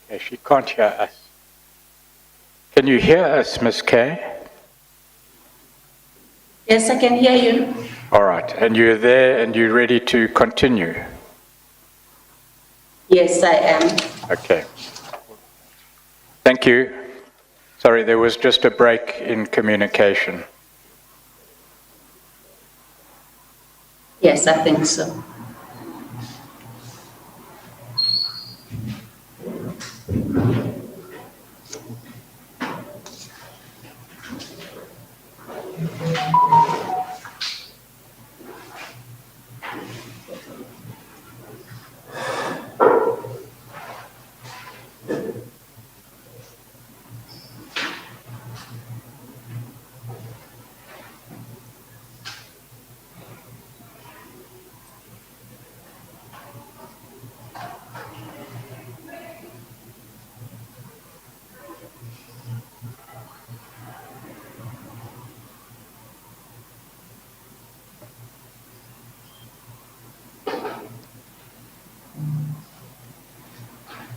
Okay, she can't hear us. Can you hear us, Ms. Kay? Yes, I can hear you. All right, and you're there and you're ready to continue? Yes, I am. Okay. Thank you. Sorry, there was just a break in communication. Yes, I think so.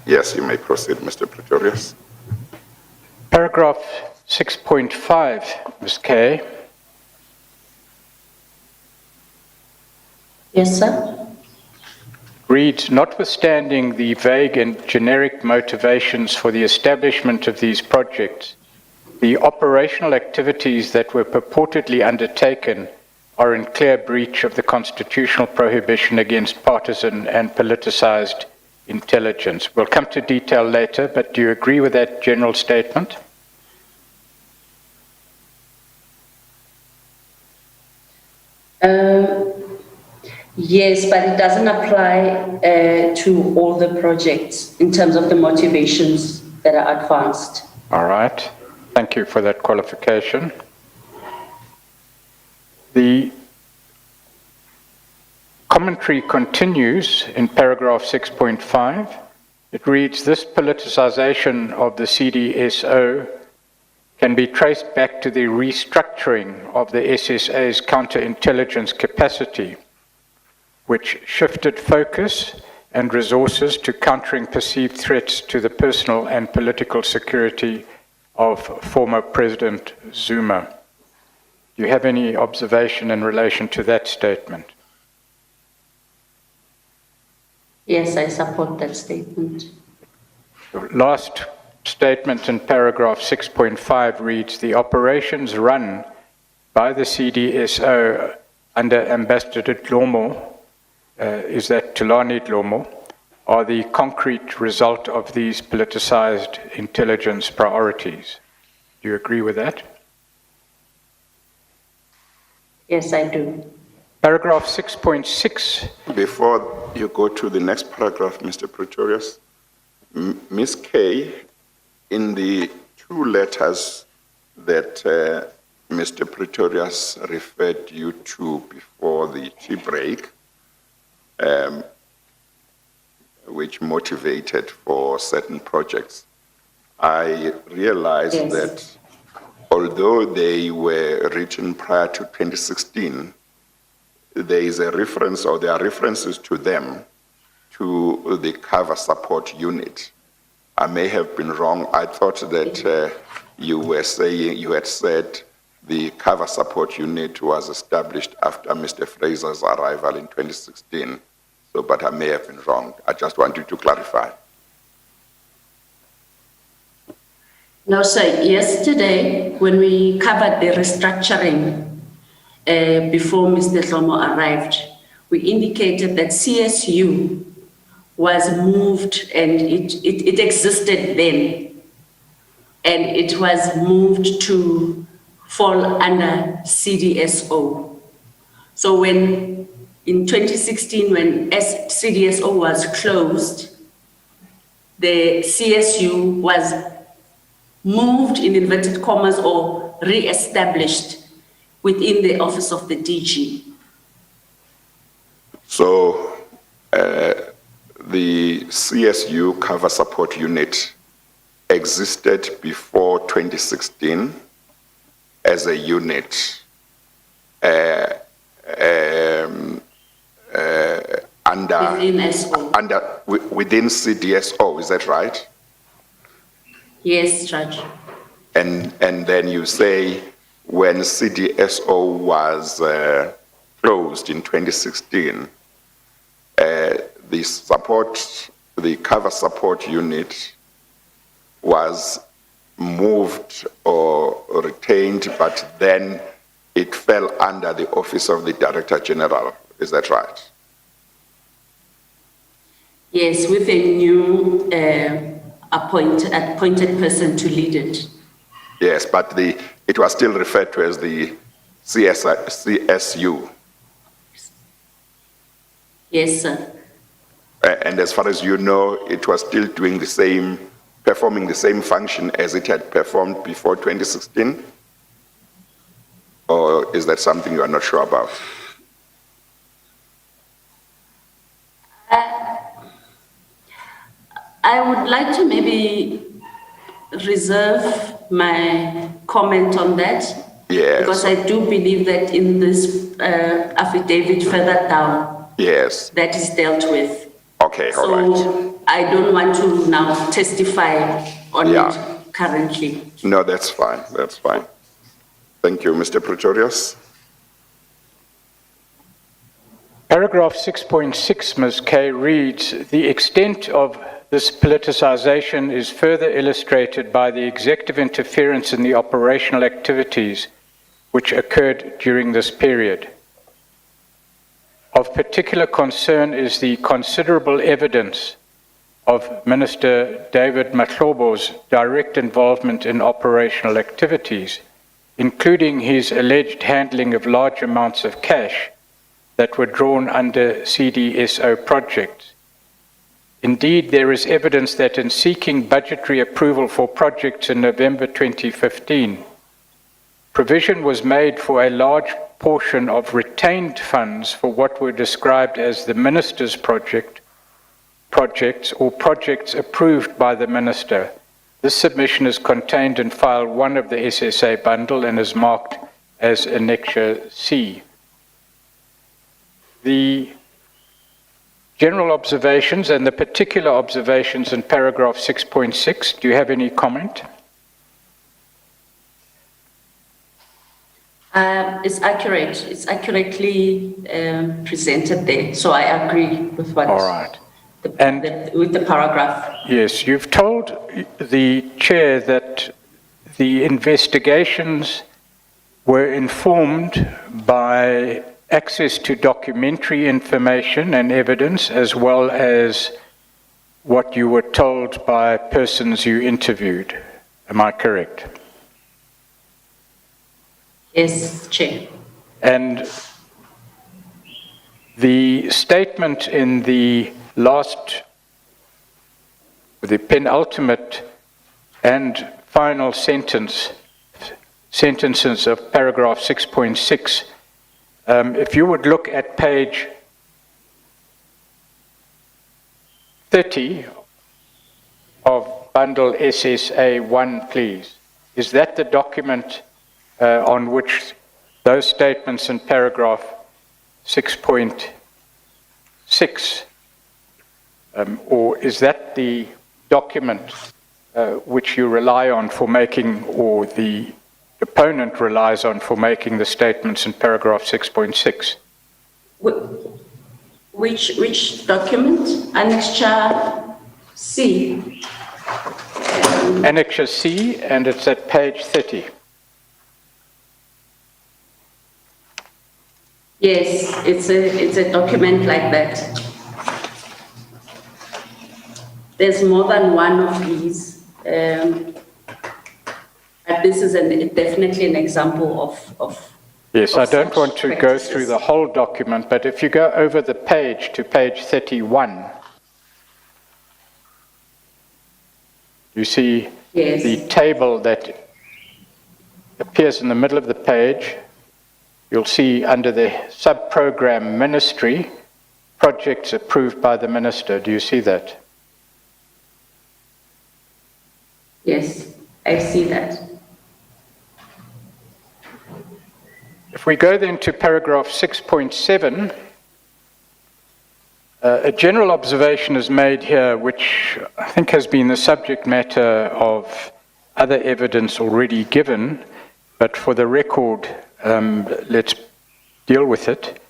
Yes, you may proceed, Mr. Pretorius. Paragraph 6.5, Ms. Kay. Yes, sir. Reads, notwithstanding the vague and generic motivations for the establishment of these projects, the operational activities that were purportedly undertaken are in clear breach of the constitutional prohibition against partisan and politicized intelligence. We'll come to detail later, but do you agree with that general statement? Yes, but it doesn't apply to all the projects in terms of the motivations that are advanced. All right. Thank you for that qualification. The commentary continues in paragraph 6.5. It reads, this politicization of the CDSO can be traced back to the restructuring of the SSA's counterintelligence capacity, which shifted focus and resources to countering perceived threats to the personal and political security of former President Zuma. Do you have any observation in relation to that statement? Yes, I support that statement. The last statement in paragraph 6.5 reads, the operations run by the CDSO under Ambassador Dlomo, is that Tulani Dlomo, are the concrete result of these politicized intelligence priorities. Do you agree with that? Yes, I do. Paragraph 6.6. Before you go to the next paragraph, Mr. Pretorius, Ms. Kay, in the two letters that Mr. Pretorius referred you to before the tea break, which motivated for certain projects, I realized Yes. that although they were written prior to 2016, there is a reference, or there are references to them, to the cover support unit. I may have been wrong. I thought that you had said the cover support unit was established after Mr. Fraser's arrival in 2016. So, but I may have been wrong. I just wanted to clarify. No, sir. Yesterday, when we covered the restructuring before Mr. Dlomo arrived, we indicated that CSU was moved, and it existed then, and it was moved to fall under CDSO. So when in 2016, when CDSO was closed, the CSU was moved in inverted commas or re-established within the office of the DG. So the CSU cover support unit existed before 2016 as a unit Within SO. within CDSO, is that right? Yes, Judge. And then you say when CDSO was closed in 2016, the cover support unit was moved or retained, but then it fell under the Office of the Director General. Is that right? Yes, with a new appointed person to lead it. Yes, but it was still referred to as the CSU. Yes, sir. And as far as you know, it was still performing the same function as it had performed before 2016? Or is that something you are not sure about? I would like to maybe reserve my comment on that. Yes. Because I do believe that in this affidavit further down, Yes. that is dealt with. Okay, all right. So I don't want to now testify on it currently. No, that's fine. That's fine. Thank you, Mr. Pretorius. Paragraph 6.6, Ms. Kay, reads, the extent of this politicization is further illustrated by the executive interference in the operational activities which occurred during this period. Of particular concern is the considerable evidence of Minister David Mahlobo's direct involvement in operational activities, including his alleged handling of large amounts of cash that were drawn under CDSO projects. Indeed, there is evidence that in seeking budgetary approval for projects in November 2015, provision was made for a large portion of retained funds for what were described as the minister's projects or projects approved by the minister. This submission is contained in file 1 of the SSA bundle and is marked as Annexure C. The general observations and the particular observations in paragraph 6.6, do you have any comment? It's accurate. It's accurately presented there. So I agree with what. All right. With the paragraph. Yes, you've told the chair that the investigations were informed by access to documentary information and evidence, as well as what you were told by persons you interviewed. Am I correct? Yes, Chair. And the statement in the penultimate and final sentences of paragraph 6.6, if you would look at page 30 of bundle SSA 1, please. Is that the document on which those statements in paragraph 6.6, or is that the document which you rely on for making, or the opponent relies on for making the statements in paragraph 6.6? Which document? Annexure C. Annexure C, and it's at page 30. Yes, it's a document like that. There's more than one of these. But this is definitely an example of Yes, of I don't want to such go practices. through the whole document, but if you go over the page to page 31, you see Yes. the table that appears in the middle of the page. You'll see under the sub-program ministry, projects approved by the minister. Do you see that? Yes, I see that. If we go then to paragraph 6.7, A general observation is made here, which I think has been the subject matter of other evidence already given, but for the record, let's deal with it.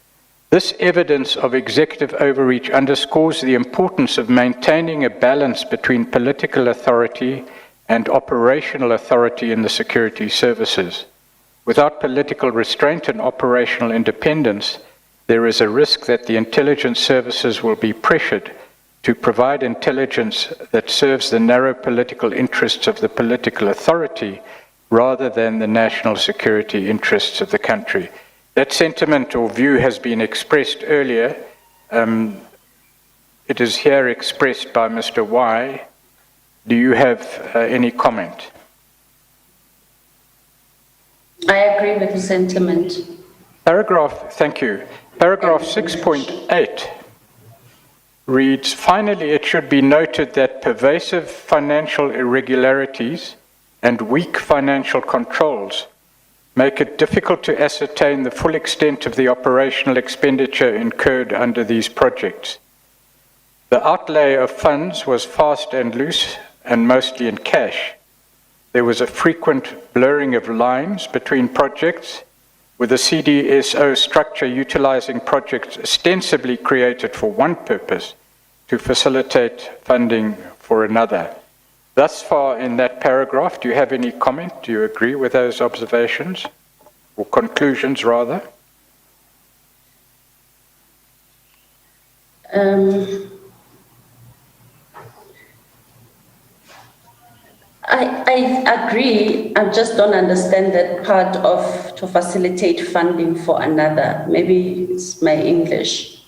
This evidence of executive overreach underscores the importance of maintaining a balance between political authority and operational authority in the security services. Without political restraint and operational independence, there is a risk that the intelligence services will be pressured to provide intelligence that serves the narrow political interests of the political authority rather than the national security interests of the country. That sentiment or view has been expressed earlier. It is here expressed by Mr. Y. Do you have any comment? I agree with the sentiment. Thank you. Paragraph 6.8 reads, finally, it should be noted that pervasive financial irregularities and weak financial controls make it difficult to ascertain the full extent of the operational expenditure incurred under these projects. The outlay of funds was fast and loose and mostly in cash. There was a frequent blurring of lines between projects, with the CDSO structure utilizing projects ostensibly created for one purpose to facilitate funding for another. Thus far in that paragraph, do you have any comment? Do you agree with those observations, or conclusions rather? I agree. I just don't understand that part of to facilitate funding for another. Maybe it's my English.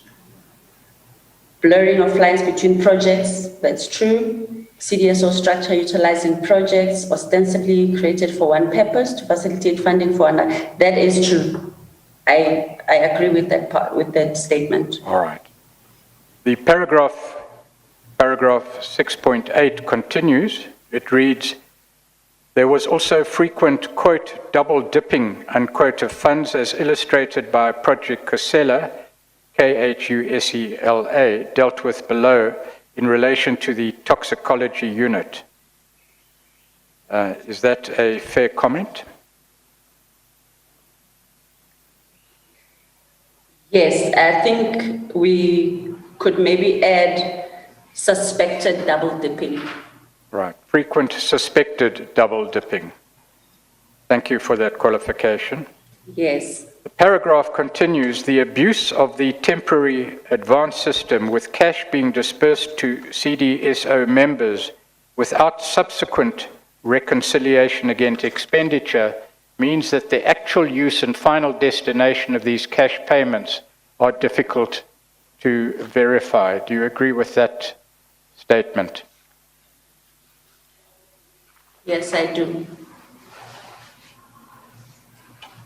Blurring of lines between projects, that's true. CDSO structure utilizing projects ostensibly created for one purpose to facilitate funding for another. That is true. I agree with that part, with that statement. All right. The paragraph 6.8 continues. It reads, there was also frequent, quote, double dipping, unquote, of funds as illustrated by Project Khusela, KHUSELA, dealt with below in relation to the toxicology unit. Is that a fair comment? Yes, I think we could maybe add suspected double dipping. Right, frequent suspected double dipping. Thank you for that qualification. Yes. The paragraph continues, the abuse of the temporary advance system with cash being dispersed to CDSO members without subsequent reconciliation against expenditure means that the actual use and final destination of these cash payments are difficult to verify. Do you agree with that statement? Yes, I do.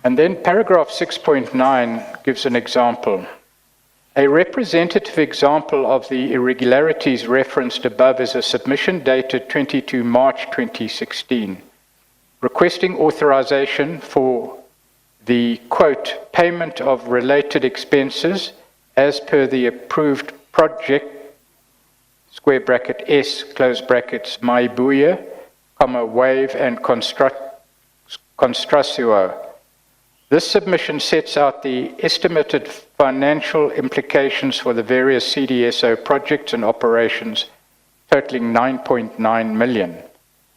And then paragraph 6.9 gives an example. A representative example of the irregularities referenced above is a submission dated 22 March 2016, requesting authorization for the, quote, payment of related expenses as per the approved project, square bracket S, close brackets, Maibuya, comma, wave and constructio. This submission sets out the estimated financial implications for the various CDSO projects and operations, totaling 9.9 million.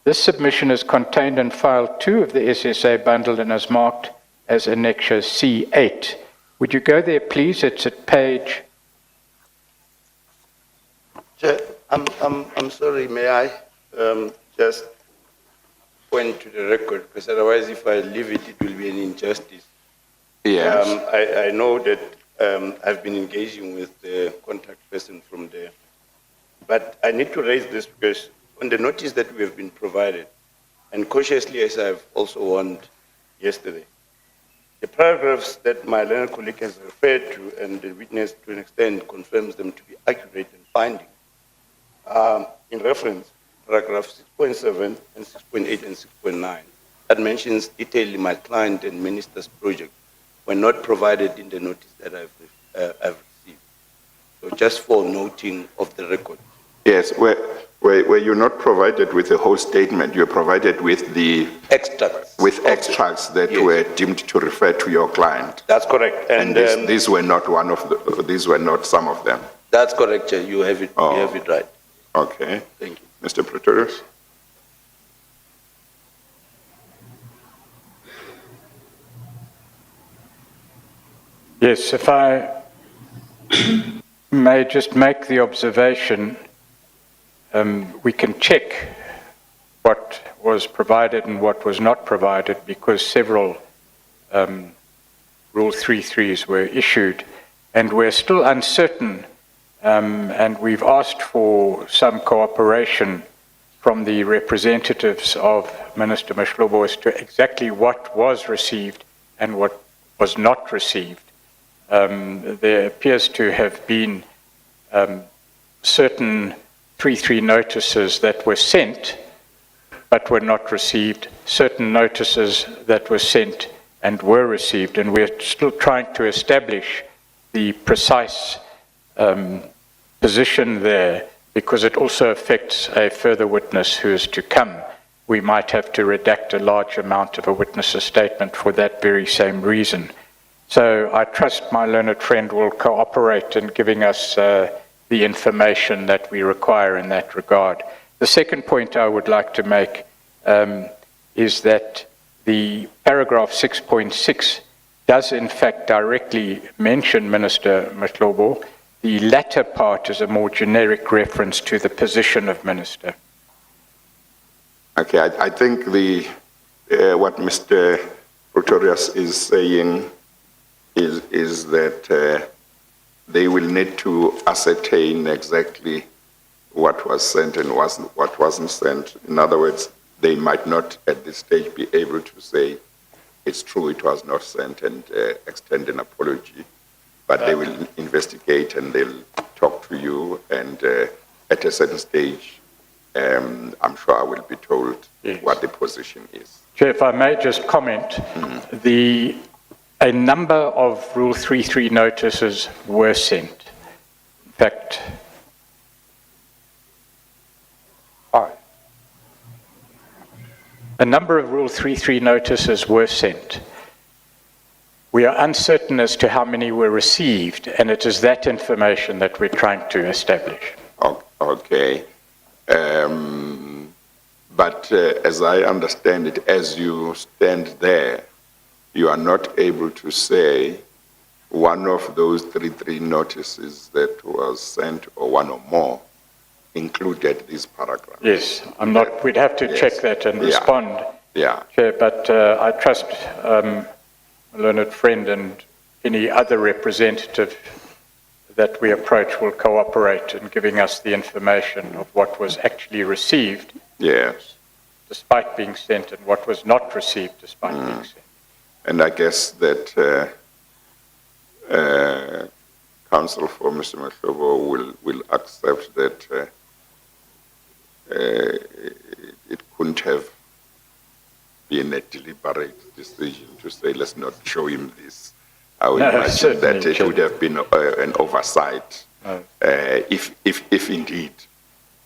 This submission is contained in file 2 of the SSA bundle and is marked as Annexure C8. Would you go there, please? It's at page... Chair, I'm sorry, may I just point to the record, because otherwise if I leave it, it will be an injustice. Yes. I know that I've been engaging with the contact person from there, but I need to raise this because on the notice that we have been provided, and cautiously as I've also warned yesterday, the paragraphs that my learned colleague has referred to and the witness to an extent confirms them to be accurate and binding. In reference, paragraph 6.7 and 6.8 and 6.9, that mentions detailing my client and minister's project were not provided in the notice that I've received. So just for noting of the record. Yes, were you not provided with the whole statement? You were provided with the Extracts. extracts that Yes. were deemed to refer to your client. That's correct. And these were not these were not some of them. That's correct, Chair. You have it, Oh. you have it right. Okay. Thank you. Mr. Pretorius? Yes, if I may just make the observation, we can check what was provided and what was not provided because several Rule 33s were issued, and we're still uncertain, and we've asked for some cooperation from the representatives of Minister Mashlobo as to exactly what was received and what was not received. There appears to have been certain 3-3 notices that were sent but were not received, certain notices that were sent and were received, and we're still trying to establish the precise position there because it also affects a further witness who is to come. We might have to redact a large amount of a witness's statement for that very same reason. So I trust my learned friend will cooperate in giving us the information that we require in that regard. The second point I would like to make is that the paragraph 6.6 does in fact directly mention Minister Mashlobo. The latter part is a more generic reference to the position of Minister. Okay, I think what Mr. Pretorius is saying is that they will need to ascertain exactly what was sent and what wasn't sent. In other words, they might not at this stage be able to say it's true it was not sent and extend an apology, but they will investigate and they'll talk to you, and at a certain stage, I'm sure I will be told what the position is. Chair, if I may just comment, a number of Rule 33 notices were sent. In fact, a number of Rule 33 notices were sent. We are uncertain as to how many were received, and it is that information that we're trying to establish. Okay. But as I understand it, as you stand there, you are not able to say one of those 33 notices that was sent, or one or more, included this paragraph. Yes, I'm not. We'd have to check that and respond, Chair, but I trust a learned friend and any other representative that we approach will cooperate in giving us the information of what was actually received, despite being sent, and what was not received despite being sent. And I guess that counsel for Mr. Mashlobo will accept that it couldn't have been a deliberate decision to say, let's not show him this. I would imagine that it would have been an oversight if indeed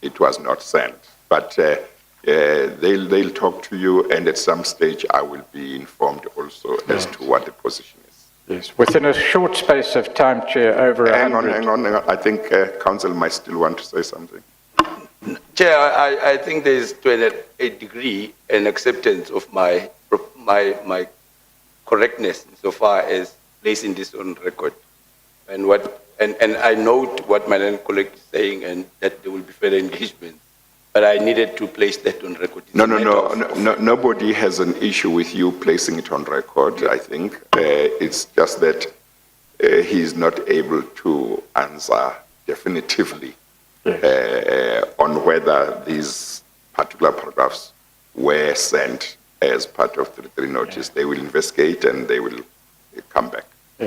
it was not sent. But they'll talk to you, and at some stage I will be informed also as to what the position is. Yes, within a short space of time, Chair, over 100. Hang on. I think counsel might still want to say something. Chair, I think there is to a degree an acceptance of my correctness insofar as placing this on record, and I note what my colleague is saying, and that there will be further engagement. But I needed to place that on record. No. Nobody has an issue with you placing it on record. I think it's just that he is not able to answer definitively on whether these particular paragraphs were sent as part of the 3 notice. They will investigate and they will come back.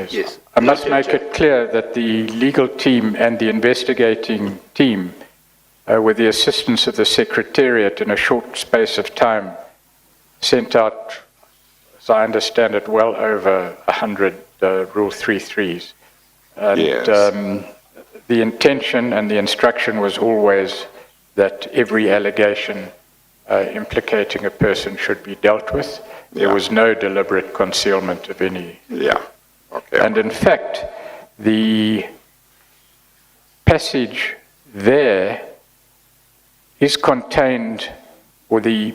Yes. I must make it clear that the legal team and the investigating team, with the assistance of the Secretariat, in a short space of time, sent out, as I understand it, well over 100 Rule 33s. And the intention and the instruction was always that every allegation implicating a person should be dealt with. There was no deliberate concealment of any. Yeah, okay. And in fact, the passage there is contained, or the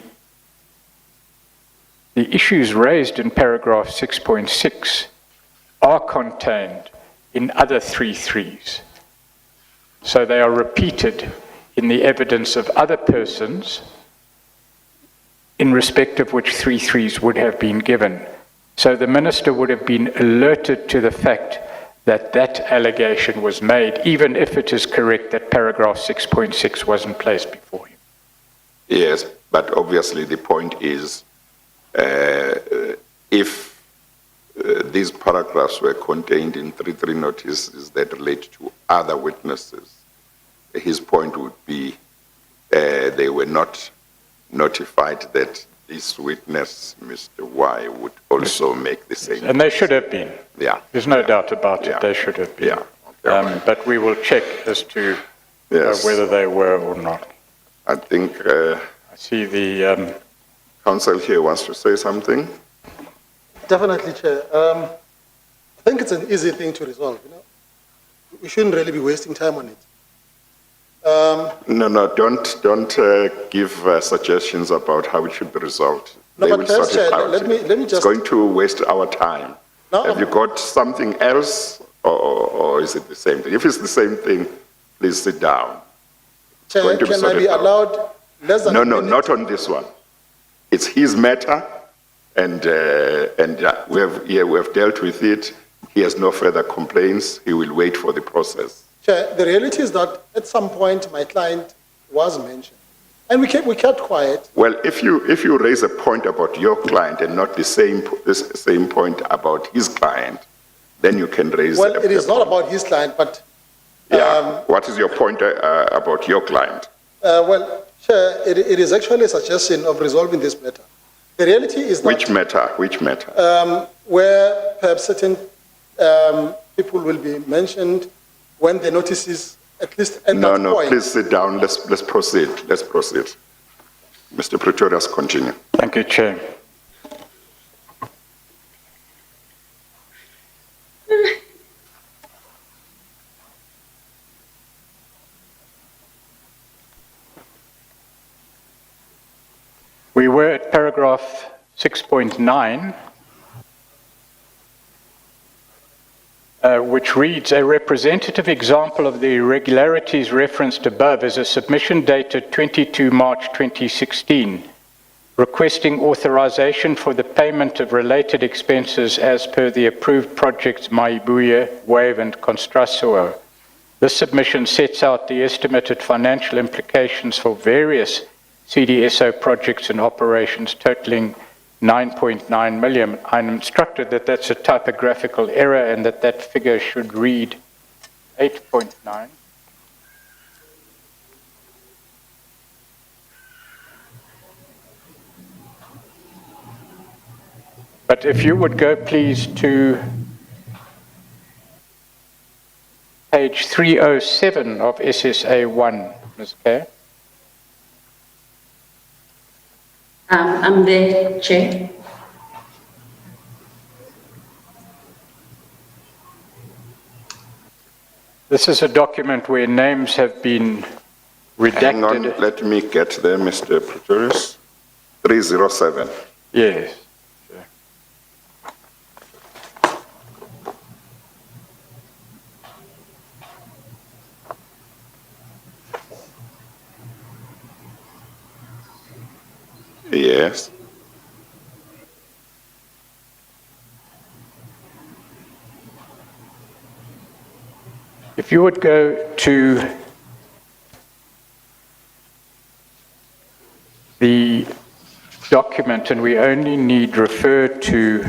issues raised in paragraph 6.6 are contained in other 3.3s. So they are repeated in the evidence of other persons in respect of which 3.3s would have been given. So the minister would have been alerted to the fact that that allegation was made, even if it is correct that paragraph 6.6 wasn't placed before him. Yes, but obviously the point is, if these paragraphs were contained in 3.3 notices that relate to other witnesses, his point would be they were not notified that this witness, Mr. Y, would also make the same. And they should have been. Yeah. There's no doubt about it, Yeah. they should have been. Yeah. Okay. But we will check as to Yes. whether they were or not. I think I see the counsel here wants to say something. Definitely, Chair. I think it's an easy thing to resolve. We shouldn't really be wasting time on it. No, don't give suggestions about how it should be resolved. No, They but will first, sort it Chair, out. let me It's just. going to waste our time. No, Have you got something else, or is it the same thing? If it's the same thing, please sit down. Chair, going to be can I sorted be out. allowed less than No, a no, minute? not on this one. It's his matter, and we have dealt with it. He has no further complaints. He will wait for the process. Chair, the reality is that at some point my client was mentioned, and we kept quiet. Well, if you raise a point about your client and not the same point about his client, then you can raise. Well, a it is not point. about his client, but Yeah. What is your point about your client? well, Chair, it is actually a suggestion of resolving this matter. The reality is that Which matter? Which matter? where perhaps certain people will be mentioned when the notice is at least at No, that no. point. Please sit down. Let's proceed. Let's proceed. Mr. Pretorius, continue. Thank you, Chair. We were at paragraph 6.9, which reads, a representative example of the irregularities referenced above is a submission dated 22 March 2016, requesting authorization for the payment of related expenses as per the approved projects Maibuye, Wave and Construsuo. This submission sets out the estimated financial implications for various CDSO projects and operations totaling 9.9 million. I'm instructed that that's a typographical error and that that figure should read 8.9. But if you would go please to page 307 of SSA 1, Ms. Kay. I'm there, Chair. This is a document where names have been redacted. Hang on. Let me get there, Mr. Pretorius. 307. Yes. Yes. If you would go to the document, and we only need refer to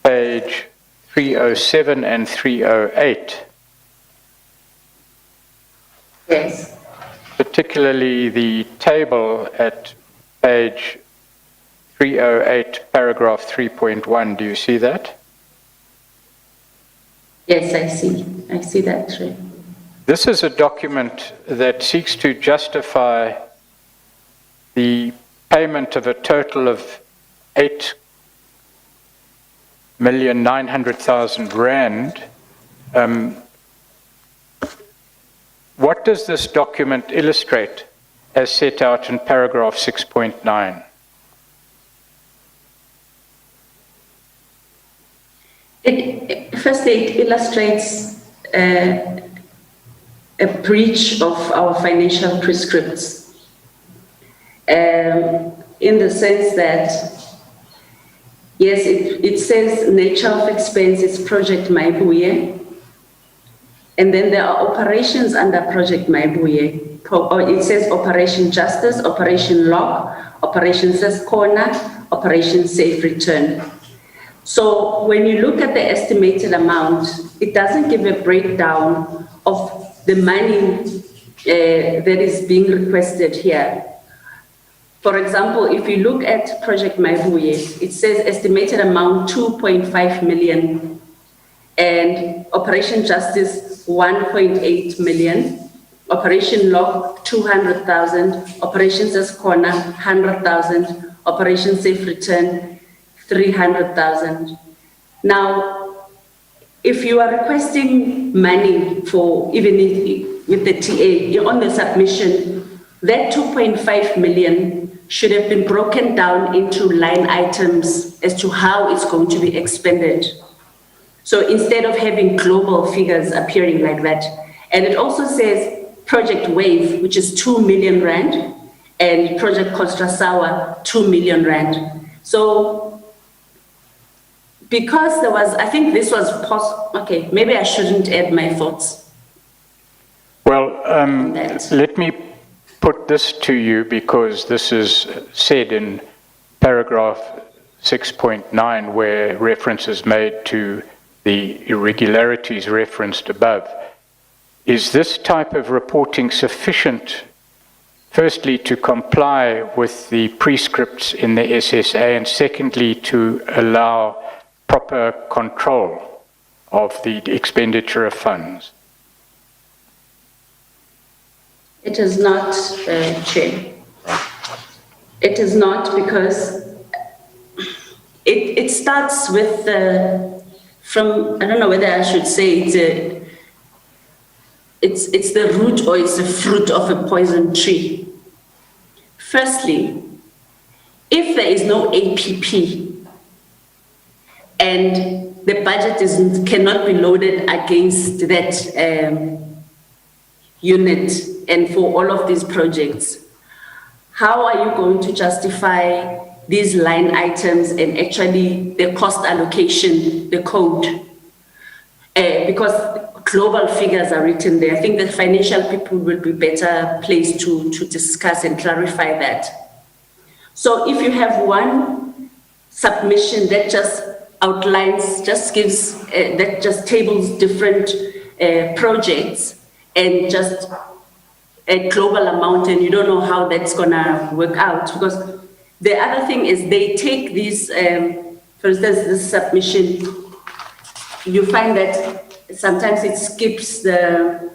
page 307 and 308, Yes. particularly the table at page 308, paragraph 3.1. Do you see that? Yes, I see that, Chair. This is a document that seeks to justify the payment of a total of 8,900,000 rand. What does this document illustrate as set out in paragraph 6.9? Firstly, it illustrates a breach of our financial prescripts, in the sense that, yes, it says nature of expense is Project Maibuye, and then there are operations under Project Maibuye. It says Operation Justice, Operation Lock, Operation Safe Corner, Operation Safe Return. So when you look at the estimated amount, it doesn't give a breakdown of the money that is being requested here. For example, if you look at Project Maibuye, it says estimated amount 2.5 million, and Operation Justice 1.8 million, Operation Lock 200,000, Operation Safe Corner 100,000, Operation Safe Return 300,000. Now, if you are requesting money for, even with the TA, on the submission, that 2.5 million should have been broken down into line items as to how it's going to be expended. So instead of having global figures appearing like that. And it also says Project Wave, which is 2 million rand, and Project Constrasawa, 2 million rand. So, because there was, I think this was okay, maybe I shouldn't add my thoughts. Well, let me put this to you, because this is said in paragraph 6.9, where reference is made to the irregularities referenced above. Is this type of reporting sufficient, firstly, to comply with the prescripts in the SSA, and secondly, to allow proper control of the expenditure of funds? It is not, Chair. It is not, because it starts with from, I don't know whether I should say it's the root or it's the fruit of a poison tree. Firstly, if there is no APP and the budget cannot be loaded against that unit and for all of these projects, how are you going to justify these line items and actually the cost allocation, the code? Because global figures are written there. I think the financial people will be better placed to discuss and clarify that. So if you have one submission that just outlines, just gives, that just tables different projects and just a global amount, and you don't know how that's gonna work out. Because the other thing is they take these, for instance, this submission, you find that sometimes it skips the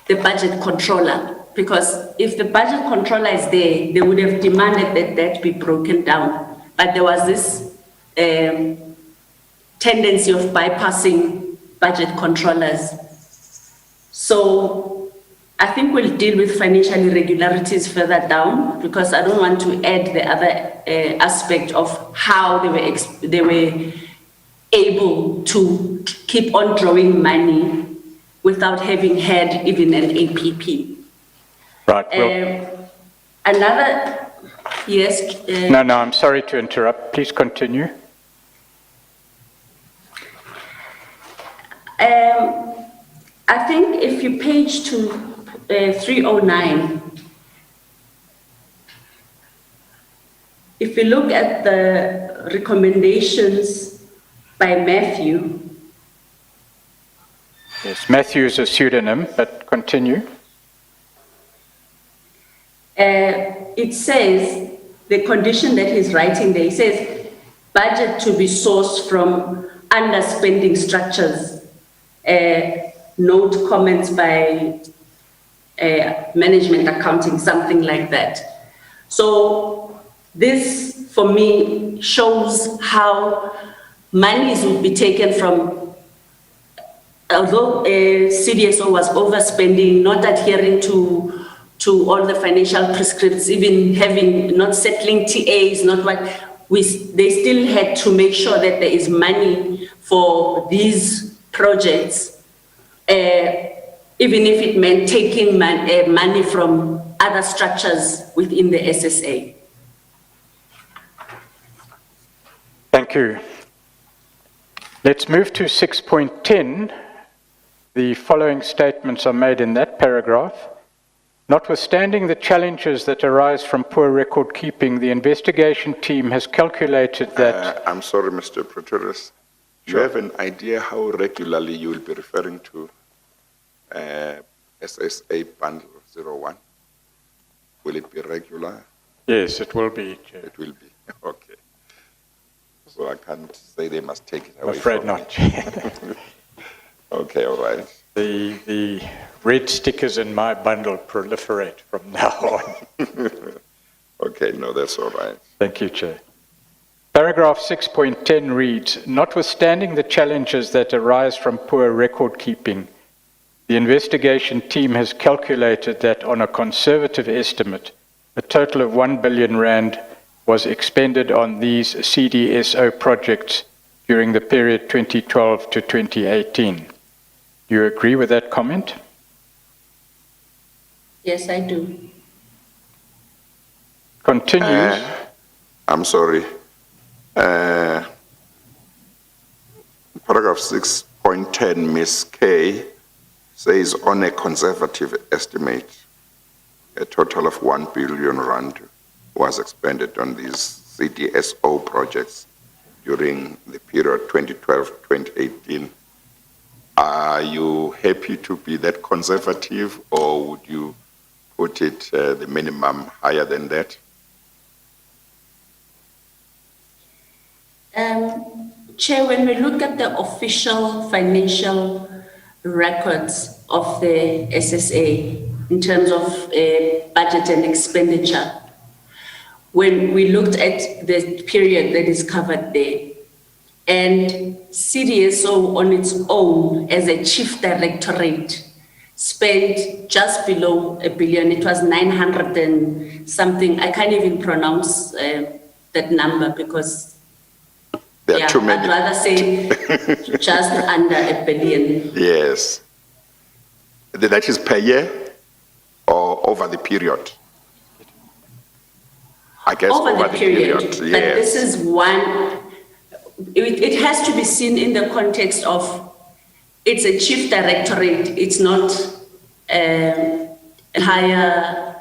budget controller, because if the budget controller is there, they would have demanded that that be broken down. But there was this tendency of bypassing budget controllers. So I think we'll deal with financial irregularities further down, because I don't want to add the other aspect of how they were able to keep on drawing money without having had even an APP. Right. Well, another, yes. No, I'm sorry to interrupt. Please continue. I think if you page to 309, if you look at the recommendations by Matthew. Yes, Matthew is a pseudonym, but continue. It says, the condition that he's writing there, he says, budget to be sourced from underspending structures. Note comments by management accounting, something like that. So this, for me, shows how monies would be taken from, although CDSO was overspending, not adhering to all the financial prescripts, even not settling TAs, not what, they still had to make sure that there is money for these projects, even if it meant taking money from other structures within the SSA. Thank you. Let's move to 6.10. The following statements are made in that paragraph. Notwithstanding the challenges that arise from poor record keeping, the investigation team has calculated that... I'm sorry, Mr. Pretorius. Do you have an idea how regularly you will be referring to SSA Bundle 01? Will it be regular? Yes, it will be, Chair. It will be, okay. So I can't say they must take it away. I'm afraid from not. me. Okay, all right. The red stickers in my bundle proliferate from now on. Okay, no, that's all right. Thank you, Chair. Paragraph 6.10 reads, notwithstanding the challenges that arise from poor record keeping, the investigation team has calculated that on a conservative estimate, a total of 1 billion rand was expended on these CDSO projects during the period 2012 to 2018. Do you agree with that comment? Yes, I do. Continues. I'm sorry. Paragraph 6.10, Ms. K says on a conservative estimate, a total of 1 billion rand was expended on these CDSO projects during the period 2012-2018. Are you happy to be that conservative, or would you put it the minimum higher than that? Chair, when we look at the official financial records of the SSA in terms of budget and expenditure, when we looked at the period that is covered there, and CDSO on its own as a chief directorate spent just below 1 billion. It was 900 and something. I can't even pronounce that number because There are too many. I'd rather say just under 1 billion. Yes. That is per year or over the period? I guess Over the period. yes. But this is one, it has to be seen in the context of, it's a chief directorate, it's not a higher,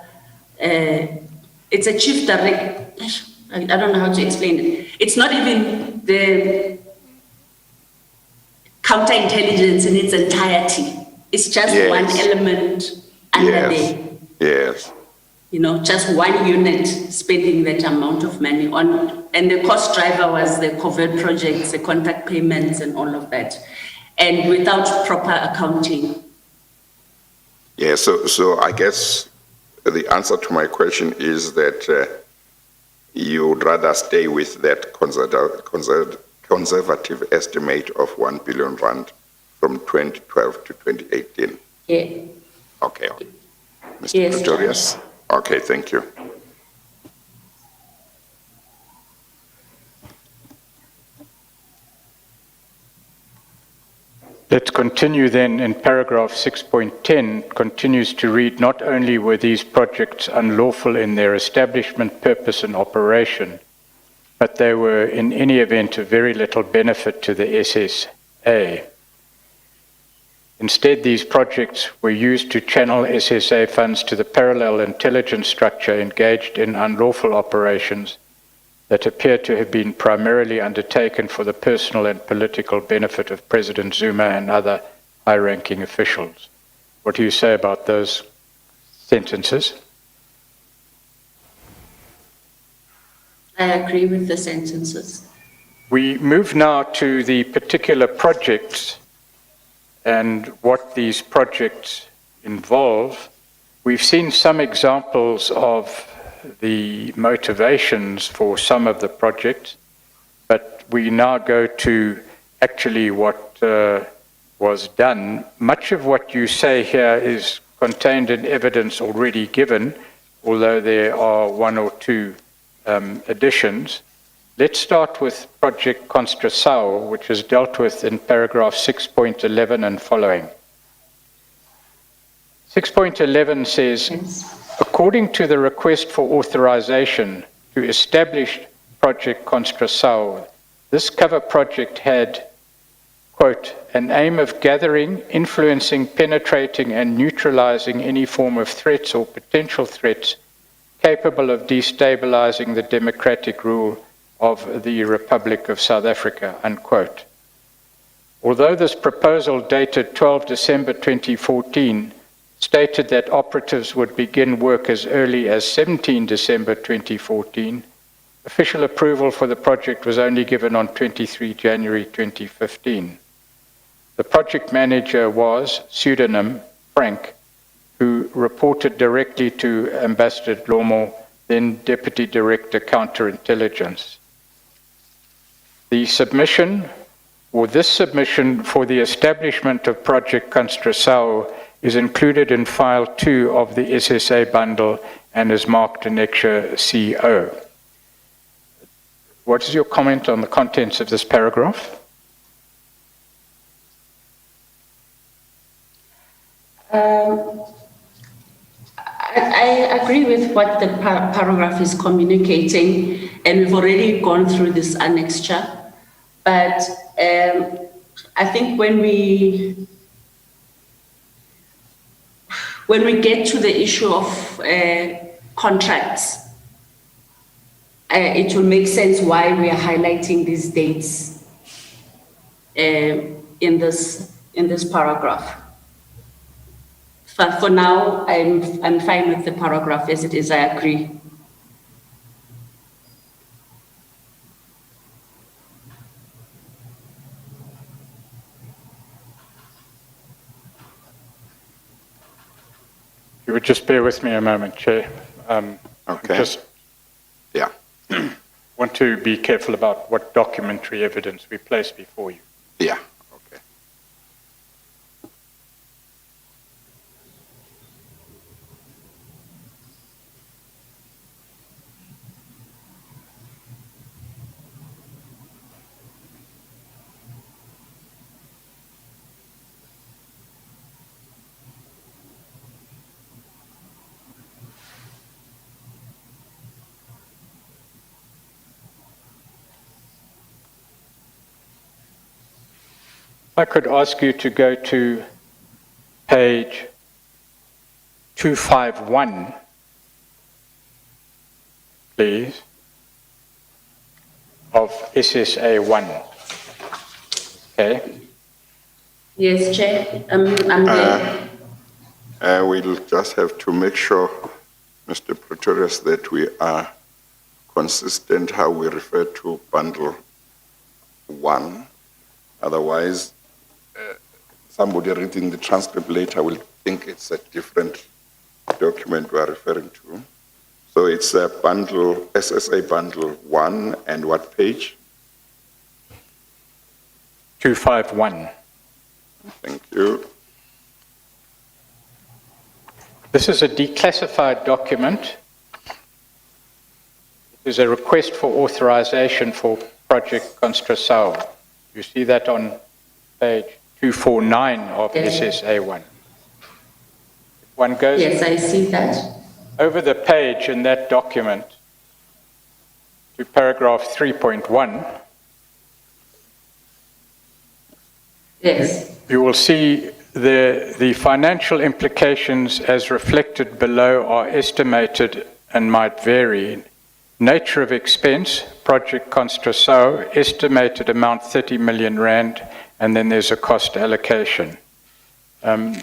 it's a chief direct, I don't know how to explain it. It's not even the counterintelligence in its entirety. It's just one element under there. Yes. You know, just one unit spending that amount of money on, and the cost driver was the covert projects, the contact payments and all of that, and without proper accounting. Yeah, so I guess the answer to my question is that you would rather stay with that conservative estimate of 1 billion rand from 2012 to 2018. Yeah. Okay. Mr. Yes, Pretorius? Okay, thank you. Let's continue then in paragraph 6.10, continues to read, not only were these projects unlawful in their establishment, purpose and operation, but they were in any event of very little benefit to the SSA. Instead, these projects were used to channel SSA funds to the parallel intelligence structure engaged in unlawful operations that appear to have been primarily undertaken for the personal and political benefit of President Zuma and other high-ranking officials. What do you say about those sentences? I agree with the sentences. We move now to the particular projects and what these projects involve. We've seen some examples of the motivations for some of the projects, but we now go to actually what was done. Much of what you say here is contained in evidence already given, although there are one or two additions. Let's start with Project Construção, which is dealt with in paragraph 6.11 and following. 6.11 says, according to the request for authorization to establish Project Construção, this cover project had, quote, an aim of gathering, influencing, penetrating, and neutralizing any form of threats or potential threats capable of destabilizing the democratic rule of the Republic of South Africa, unquote. Although this proposal dated 12 December 2014 stated that operatives would begin work as early as 17 December 2014, official approval for the project was only given on 23 January 2015. The project manager was, pseudonym, Frank, who reported directly to Ambassador Dlomo, then Deputy Director Counterintelligence. The submission, or this submission for the establishment of Project Construção is included in file 2 of the SSA bundle and is marked Annexure CO. What is your comment on the contents of this paragraph? I agree with what the paragraph is communicating, and we've already gone through this annexure. But I think when we get to the issue of contracts, it will make sense why we are highlighting these dates in this paragraph. But for now, I'm fine with the paragraph as it is. I agree. You would just bear with me a moment, Chair. Okay. Just Yeah. want to be careful about what documentary evidence we place before you. Yeah. Okay. I could ask you to go to page 251, please, of SSA 1. Okay? Yes, Chair. I'm there. We'll just have to make sure, Mr. Pretorius, that we are consistent how we refer to bundle 1. Otherwise, somebody reading the transcript later will think it's a different document we are referring to. So it's a bundle, SSA bundle 1, and what page? 251. Thank you. This is a declassified document. It is a request for authorization for Project Construção. You see that on page 249 of SSA 1. One goes Yes, I see that. over the page in that document to paragraph 3.1. Yes. You will see the financial implications as reflected below are estimated and might vary. Nature of expense, Project Construção, estimated amount 30 million rand, and then there's a cost allocation. Do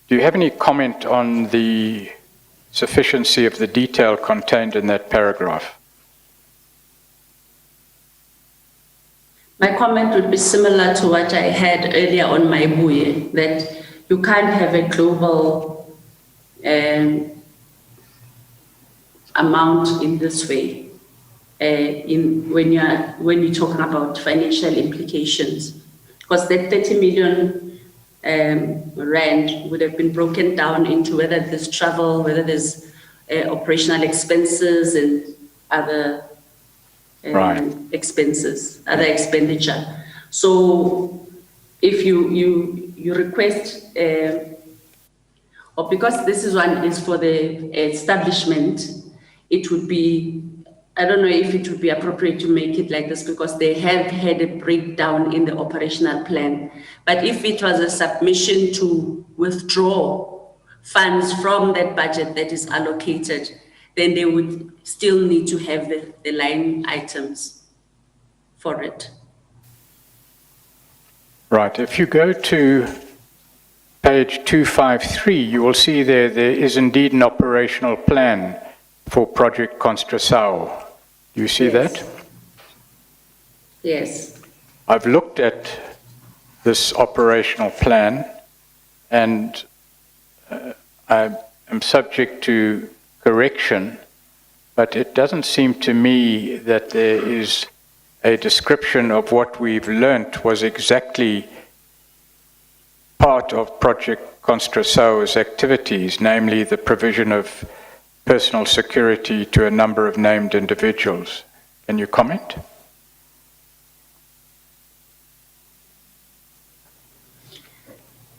you have any comment on the sufficiency of the detail contained in that paragraph? My comment would be similar to what I had earlier on my buye, that you can't have a global amount in this way when you're talking about financial implications, because that 30 million rand would have been broken down into whether there's travel, whether there's operational expenses and other expenses, other expenditure. So if you request, or because this is one is for the establishment, it would be, I don't know if it would be appropriate to make it like this because they have had a breakdown in the operational plan. But if it was a submission to withdraw funds from that budget that is allocated, then they would still need to have the line items for it. Right. If you go to page 253, you will see there is indeed an operational plan for Project Constração. Do you see that? Yes. I've looked at this operational plan, and I am subject to correction, but it doesn't seem to me that there is a description of what we've learnt was exactly part of Project Constração's activities, namely the provision of personal security to a number of named individuals. Can you comment?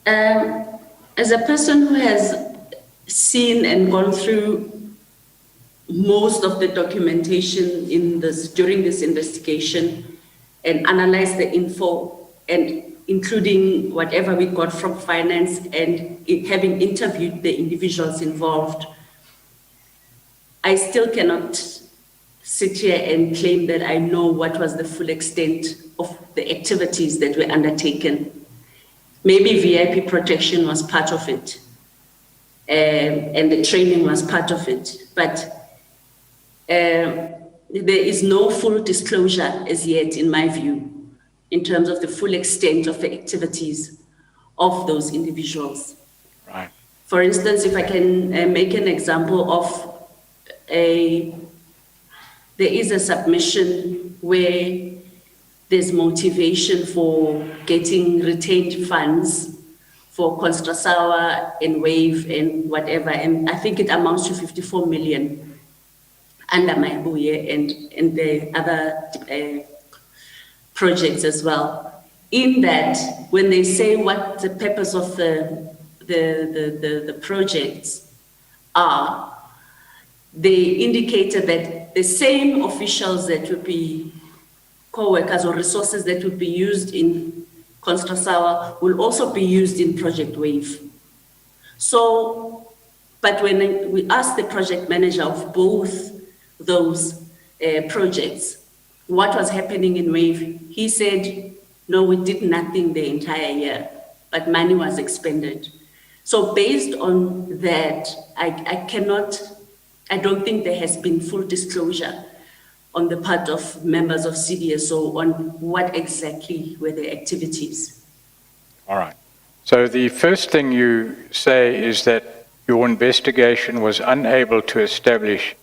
As a person who has seen and gone through most of the documentation during this investigation and analyzed the info, and including whatever we got from finance and having interviewed the individuals involved, I still cannot sit here and claim that I know what was the full extent of the activities that were undertaken. Maybe VIP protection was part of it, and the training was part of it, but there is no full disclosure as yet, in my view, in terms of the full extent of the activities of those individuals. Right. For instance, if I can make an example of there is a submission where there's motivation for getting retained funds for Constração and WAVE and whatever, and I think it amounts to 54 million under my buye and the other projects as well. In that, when they say what the purpose of the projects are, they indicated that the same officials that would be co-workers or resources that would be used in Constração will also be used in Project WAVE. So, but when we asked the project manager of both those projects what was happening in WAVE, he said, no, we did nothing the entire year, but money was expended. So based on that, I don't think there has been full disclosure on the part of members of CDSO on what exactly were the activities. All right. So the first thing you say is that your investigation was unable to establish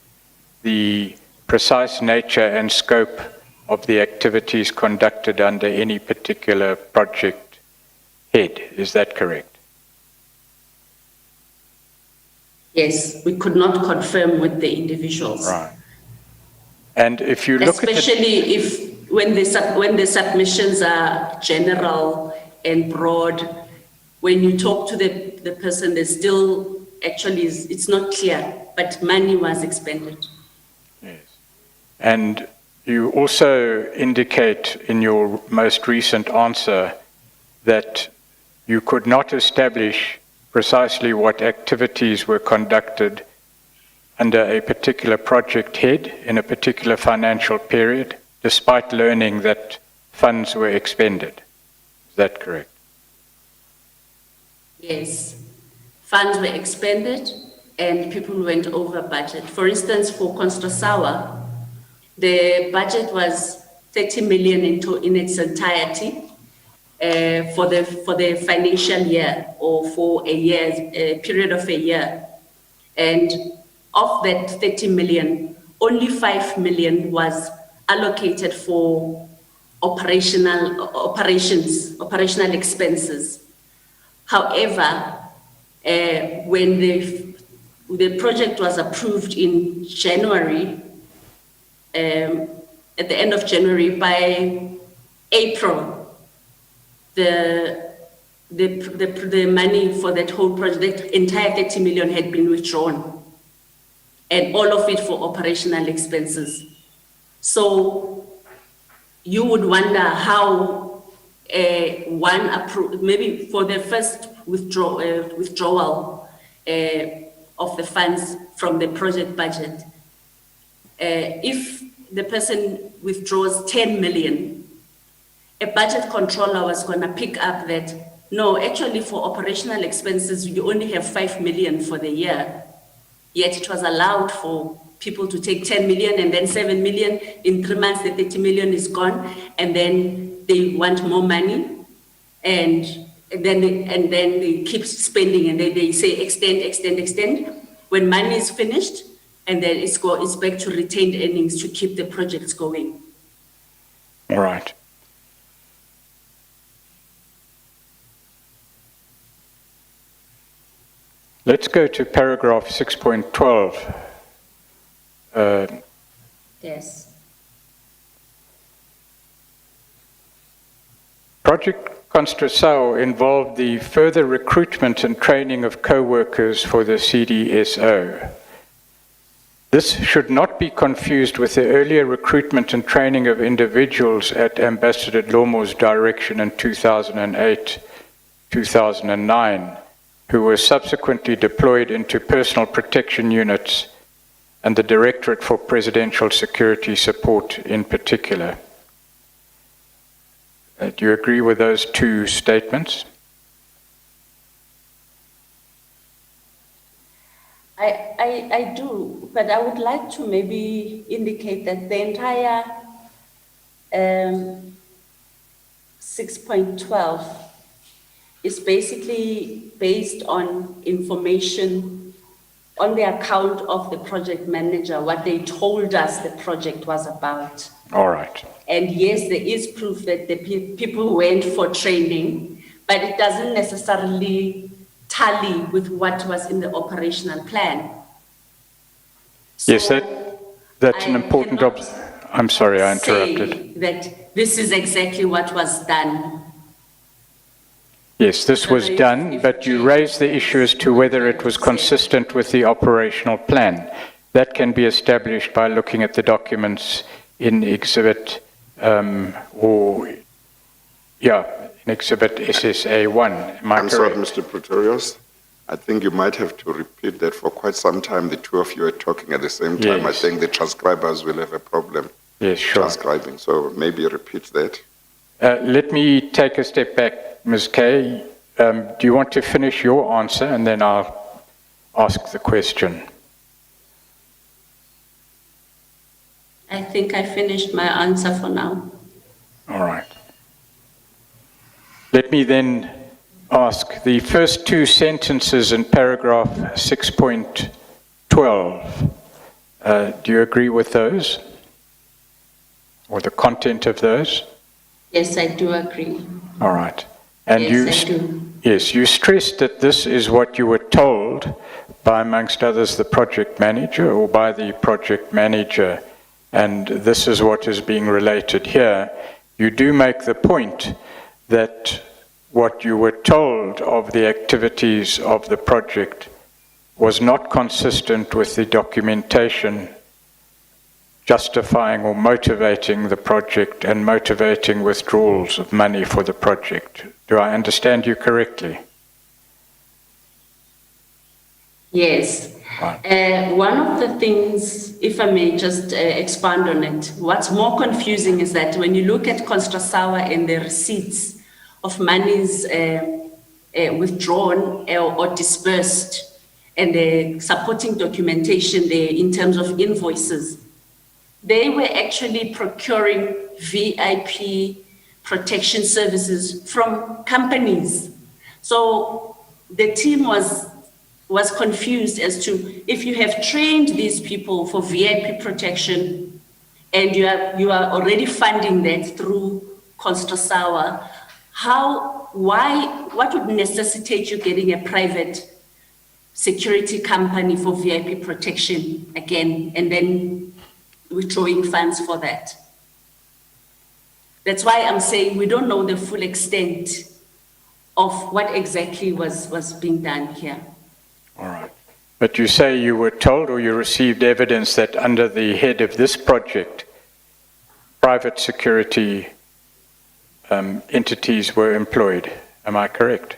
the precise nature and scope of the activities conducted under any particular project head. Is that correct? Yes, we could not confirm with the individuals. Right. And if you look especially if when the submissions are general and broad, when you talk to the person, there's still actually it's not clear, but money was expended. Yes. And you also indicate in your most recent answer that you could not establish precisely what activities were conducted under a particular project head in a particular financial period, despite learning that funds were expended. Is that correct? Yes. Funds were expended and people went over budget. For instance, for Constração, the budget was 30 million in its entirety for the financial year or for a period of a1 year. And of that 30 million, only 5 million was allocated for operational expenses. However, when the project was approved in January, at the end of January, by April, the money for that whole project, the entire 30 million had been withdrawn, and all of it for operational expenses. So you would wonder how maybe for the first withdrawal of the funds from the project budget, if the person withdraws 10 million, a budget controller was going to pick up that, no, actually for operational expenses, you only have 5 million for the year. Yet it was allowed for people to take 10 million and then 7 million. In 3 months, the 30 million is gone, and then they want more money. And then they keep spending, and they say extend. When money is finished, and then it's back to retained earnings to keep the projects going. All right. Let's go to paragraph 6.12. Yes. Project Construção involved the further recruitment and training of co-workers for the CDSO. This should not be confused with the earlier recruitment and training of individuals at Ambassador Dlomo's direction in 2008-2009, who were subsequently deployed into personal protection units and the Directorate for Presidential Security Support in particular. Do you agree with those two statements? I do, but I would like to maybe indicate that the entire 6.12 is basically based on information on the account of the project manager, what they told us the project was about. All right. And yes, there is proof that the people went for training, but it doesn't necessarily tally with what was in the operational plan. So yes, that's an important I'm sorry, I interrupted. Say that this is exactly what was done. Yes, this was done, but you raised the issue as to whether it was consistent with the operational plan. That can be established by looking at the documents in Exhibit, in Exhibit SSA1. I'm sorry, Mr. Pretorius. I think you might have to repeat that. For quite some time, the two of you are talking at the same time. Yes. I think the transcribers will have a problem transcribing, so maybe repeat that. Let me take a step back, Ms. Kay. Do you want to finish your answer, and then I'll ask the question? I think I finished my answer for now. All right. Let me then ask the first two sentences in paragraph 6.12. Do you agree with those? Or the content of those? Yes, I do agree. All right. And yes, I do. Yes, you stressed that this is what you were told by, amongst others, the project manager or by the project manager, and this is what is being related here. You do make the point that what you were told of the activities of the project was not consistent with the documentation justifying or motivating the project and motivating withdrawals of money for the project. Do I understand you correctly? Yes. Right. One of the things, if I may just expand on it, what's more confusing is that when you look at Construção and the receipts of monies withdrawn or dispersed and the supporting documentation there in terms of invoices, they were actually procuring VIP protection services from companies. So the team was confused as to, if you have trained these people for VIP protection and you are already funding that through Constrasawa, what would necessitate you getting a private security company for VIP protection again, and then withdrawing funds for that? That's why I'm saying we don't know the full extent of what exactly was being done here. All right. But you say you were told or you received evidence that under the head of this project, private security entities were employed. Am I correct?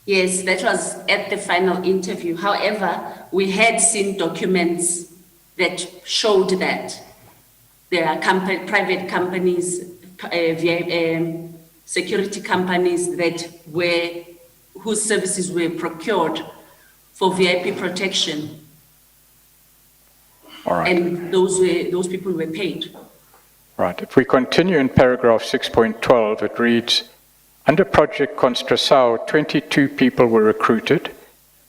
Yes, that was at the final interview. However, we had seen documents that showed that there are private companies, security companies whose services were procured for VIP protection. All right. And those people were paid. Right. If we continue in paragraph 6.12, it reads, under Project Constração, 22 people were recruited,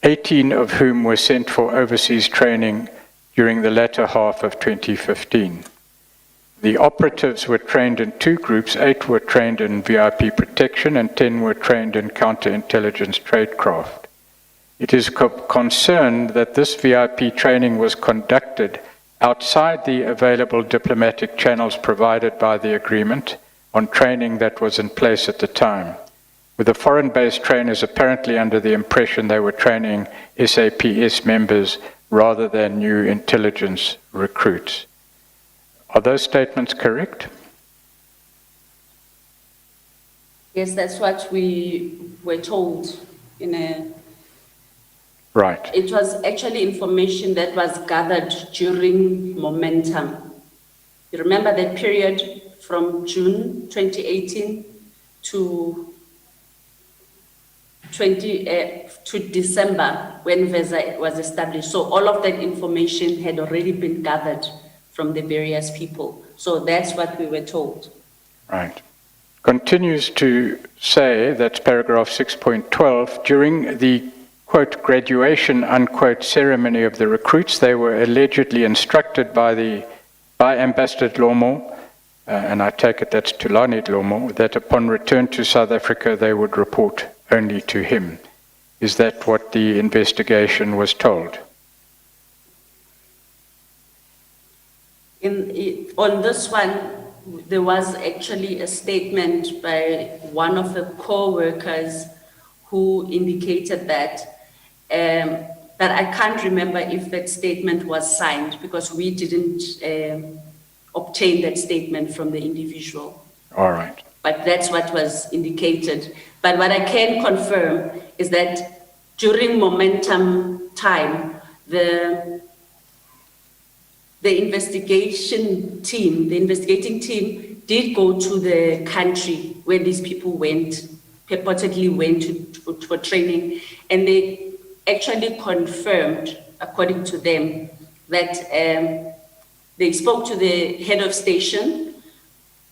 18 of whom were sent for overseas training during the latter half of 2015. The operatives were trained in 2 groups, 8 were trained in VIP protection and 10 were trained in counterintelligence tradecraft. It is concerned that this VIP training was conducted outside the available diplomatic channels provided by the agreement on training that was in place at the time, with the foreign-based trainers apparently under the impression they were training SAPS members rather than new intelligence recruits. Are those statements correct? Yes, that's what we were told in a... Right. It was actually information that was gathered during Momentum. You remember that period from June 2018 to December when VESA was established. So all of that information had already been gathered from the various people. So that's what we were told. Right. Continues to say, that's paragraph 6.12, during the quote, graduation, unquote, ceremony of the recruits, they were allegedly instructed by Ambassador Dlomo, and I take it that's Tulani Dlomo, that upon return to South Africa, they would report only to him. Is that what the investigation was told? On this one, there was actually a statement by one of the co-workers who indicated that, but I can't remember if that statement was signed because we didn't obtain that statement from the individual. All right. But that's what was indicated. But what I can confirm is that during Momentum time, the investigating team did go to the country where these people purportedly went for training, and they actually confirmed, according to them, that they spoke to the head of station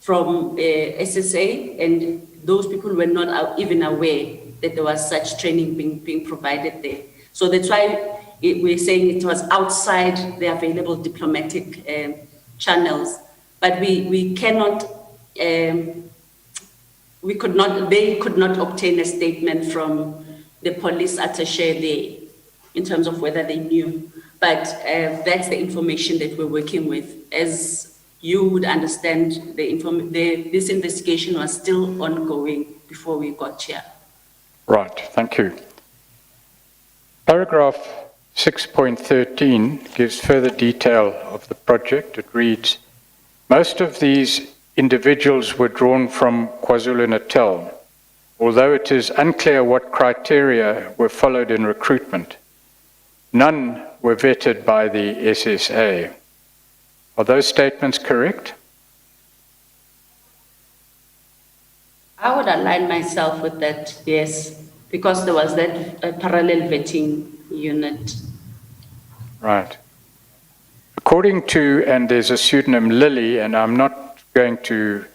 from SSA, and those people were not even aware that there was such training being provided there. So that's why we're saying it was outside the available diplomatic channels, but they could not obtain a statement from the police attaché there in terms of whether they knew. But that's the information that we're working with. As you would understand, this investigation was still ongoing before we got here. Right, thank you. Paragraph 6.13 gives further detail of the project. It reads, most of these individuals were drawn from KwaZulu-Natal, although it is unclear what criteria were followed in recruitment. None were vetted by the SSA. Are those statements correct? I would align myself with that, yes, because there was that parallel vetting unit. Right. According to, and there's a pseudonym Lily, and I'm not going to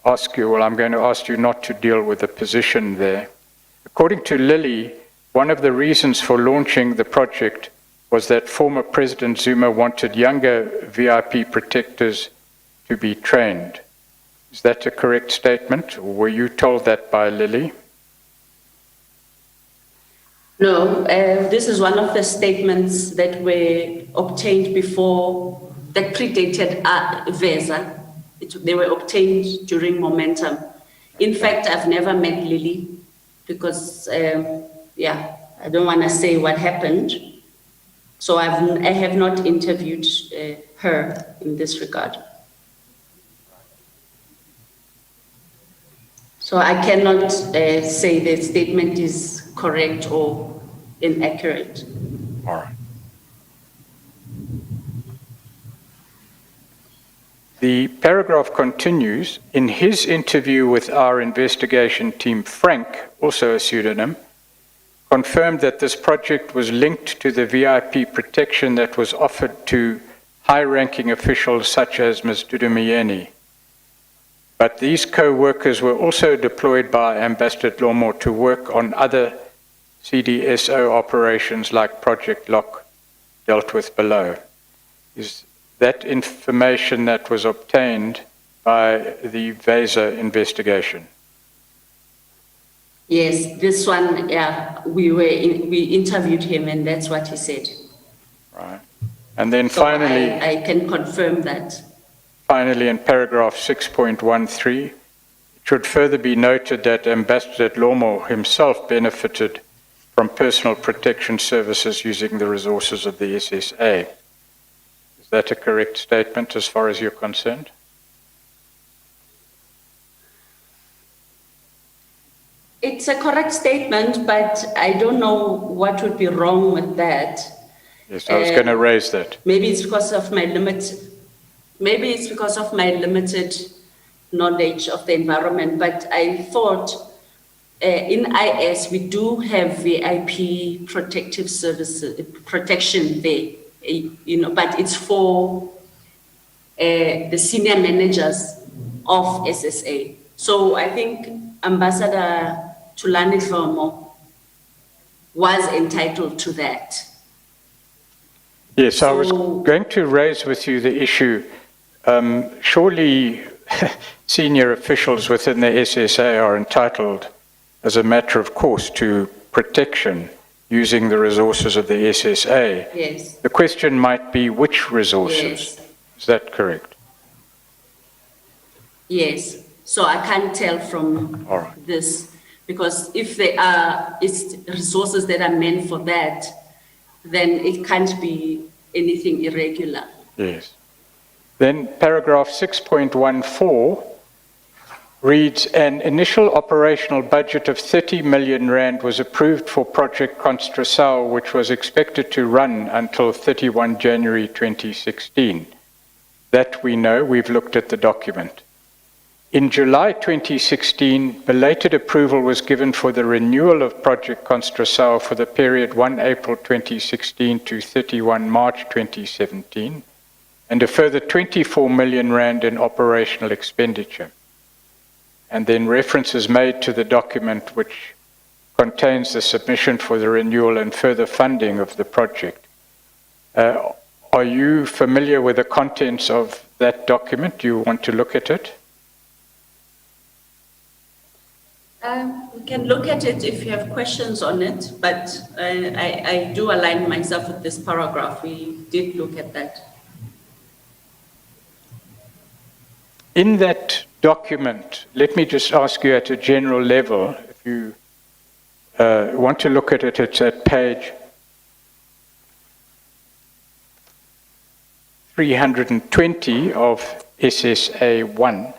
ask you, well, I'm going to ask you not to deal with the position there. According to Lily, one of the reasons for launching the project was that former President Zuma wanted younger VIP protectors to be trained. Is that a correct statement, or were you told that by Lily? No, this is one of the statements that were obtained before, that predated VESA. They were obtained during Momentum. In fact, I've never met Lily because, I don't want to say what happened. So I have not interviewed her in this regard. So I cannot say the statement is correct or inaccurate. All right. The paragraph continues, in his interview with our investigation team, Frank, also a pseudonym, confirmed that this project was linked to the VIP protection that was offered to high-ranking officials such as Ms. Dudumiyeni. But these co-workers were also deployed by Ambassador Dlomo to work on other CDSO operations like Project Lock dealt with below. Is that information that was obtained by the VESA investigation? Yes, this one, we interviewed him and that's what he said. Right. And then So finally, I can confirm that. finally in paragraph 6.13, it should further be noted that Ambassador Dlomo himself benefited from personal protection services using the resources of the SSA. Is that a correct statement as far as you're concerned? It's a correct statement, but I don't know what would be wrong with that. Yes, I was going to raise that. Maybe it's because of my limited knowledge of the environment, but I thought in IS we do have VIP protective services, protection there, but it's for the senior managers of SSA. So I think Ambassador Thulani Dlomo was entitled to that. Yes, I was going to raise with you the issue. Surely senior officials within the SSA are entitled, as a matter of course, to protection using the resources of the SSA. Yes. The question might be which resources. Yes. Is that correct? Yes. So I can't tell from All right. this, because if they are resources that are meant for that, then it can't be anything irregular. Yes. Then paragraph 6.14 reads, an initial operational budget of 30 million rand was approved for Project Constrasal, which was expected to run until 31 January 2016. That we know, we've looked at the document. In July 2016, belated approval was given for the renewal of Project Constrasal for the period 1 April 2016 to 31 March 2017, and a further 24 million rand in operational expenditure. And then reference is made to the document which contains the submission for the renewal and further funding of the project. Are you familiar with the contents of that document? Do you want to look at it? We can look at it if you have questions on it, but I do align myself with this paragraph. We did look at that. In that document, let me just ask you at a general level, if you want to look at it, it's at page 320 of SSA 1.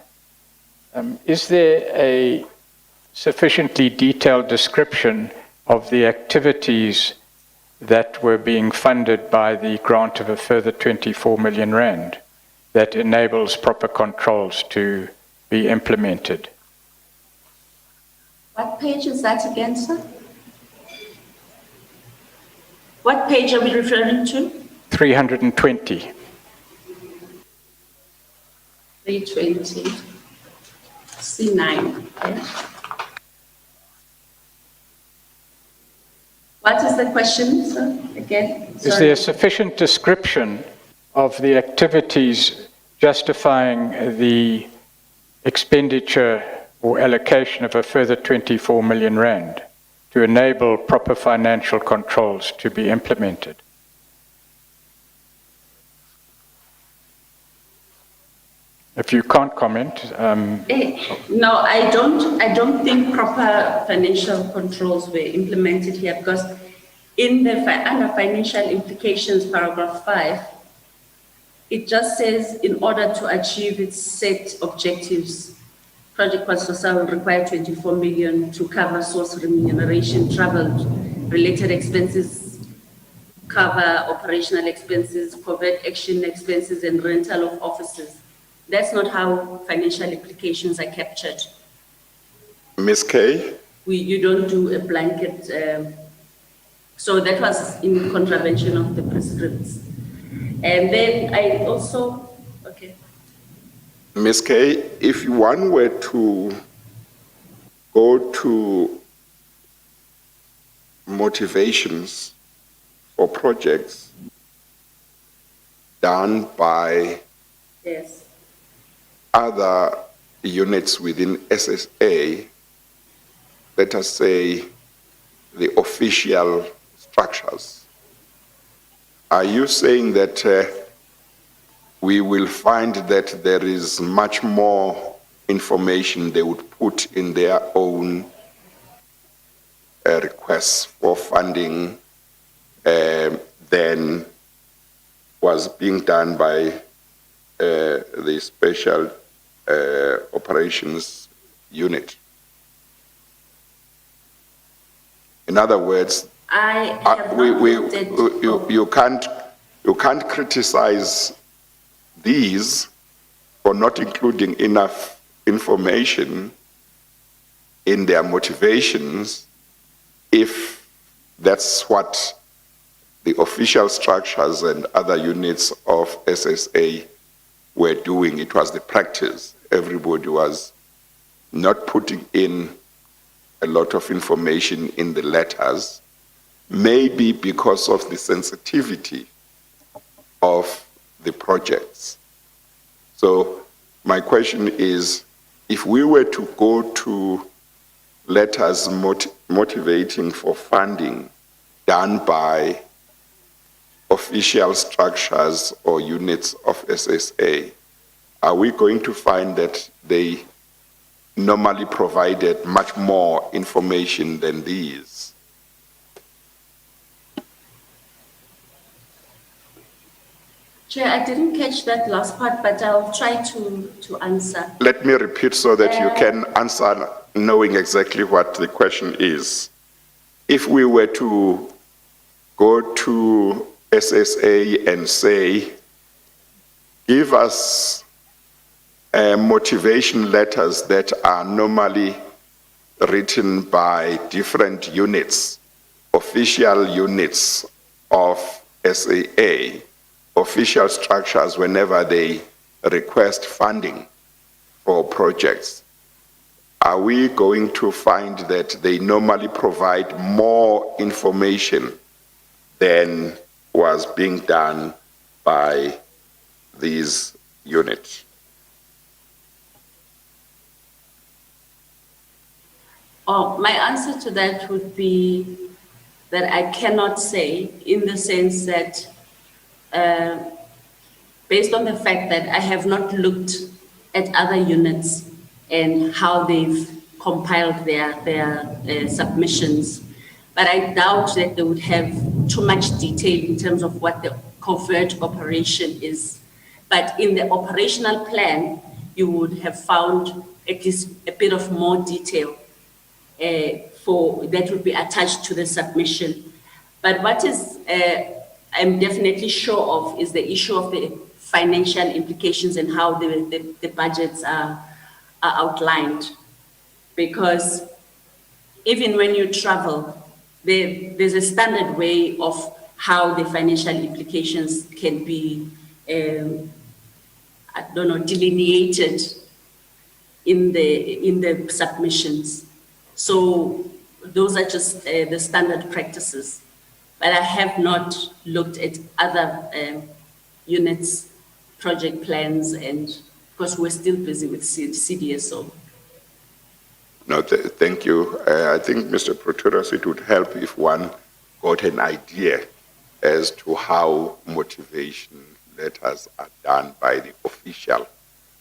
Is there a sufficiently detailed description of the activities that were being funded by the grant of a further 24 million rand that enables proper controls to be implemented? What page is that again, sir? What page are we referring to? 320. 320. C9. Okay. What is the question, sir? Again? Is Sorry. there sufficient description of the activities justifying the expenditure or allocation of a further 24 million rand to enable proper financial controls to be implemented? If you can't comment, No, I don't think proper financial controls were implemented here, because in the under financial implications, paragraph 5, it just says in order to achieve its set objectives, Project Passosa will require 24 million to cover source remuneration, travel related expenses, cover operational expenses, covert action expenses, and rental of offices. That's not how financial implications are captured. Ms. Kay? You don't do a blanket, so that was in contravention of the prescripts. And then I also, okay. Ms. Kay, if one were to go to motivations for projects done by Yes. other units within SSA, let us say the official structures, are you saying that we will find that there is much more information they would put in their own requests for funding than was being done by the special operations unit? In other words, I have not looked at- you can't criticize these for not including enough information in their motivations if that's what the official structures and other units of SSA were doing. It was the practice. Everybody was not putting in a lot of information in the letters, maybe because of the sensitivity of the projects. So my question is, if we were to go to letters motivating for funding done by official structures or units of SSA, are we going to find that they normally provided much more information than these? Chair, I didn't catch that last part, but I'll try to answer. Let me repeat so that you can answer knowing exactly what the question is. If we were to go to SSA and say, give us motivation letters that are normally written by different units, official units of SAA, official structures whenever they request funding for projects, are we going to find that they normally provide more information than was being done by these units? Oh, my answer to that would be that I cannot say, in the sense that based on the fact that I have not looked at other units and how they've compiled their submissions, but I doubt that they would have too much detail in terms of what the covert operation is. But in the operational plan, you would have found at least a bit of more detail that would be attached to the submission. But what is I'm definitely sure of is the issue of the financial implications and how the budgets are outlined. Because even when you travel, there's a standard way of how the financial implications can be, delineated in the submissions. So those are just the standard practices. But I have not looked at other units, project plans, and because we're still busy with CDSO. No, thank you. I think, Mr. Proteros, it would help if one got an idea as to how motivation letters are done by the official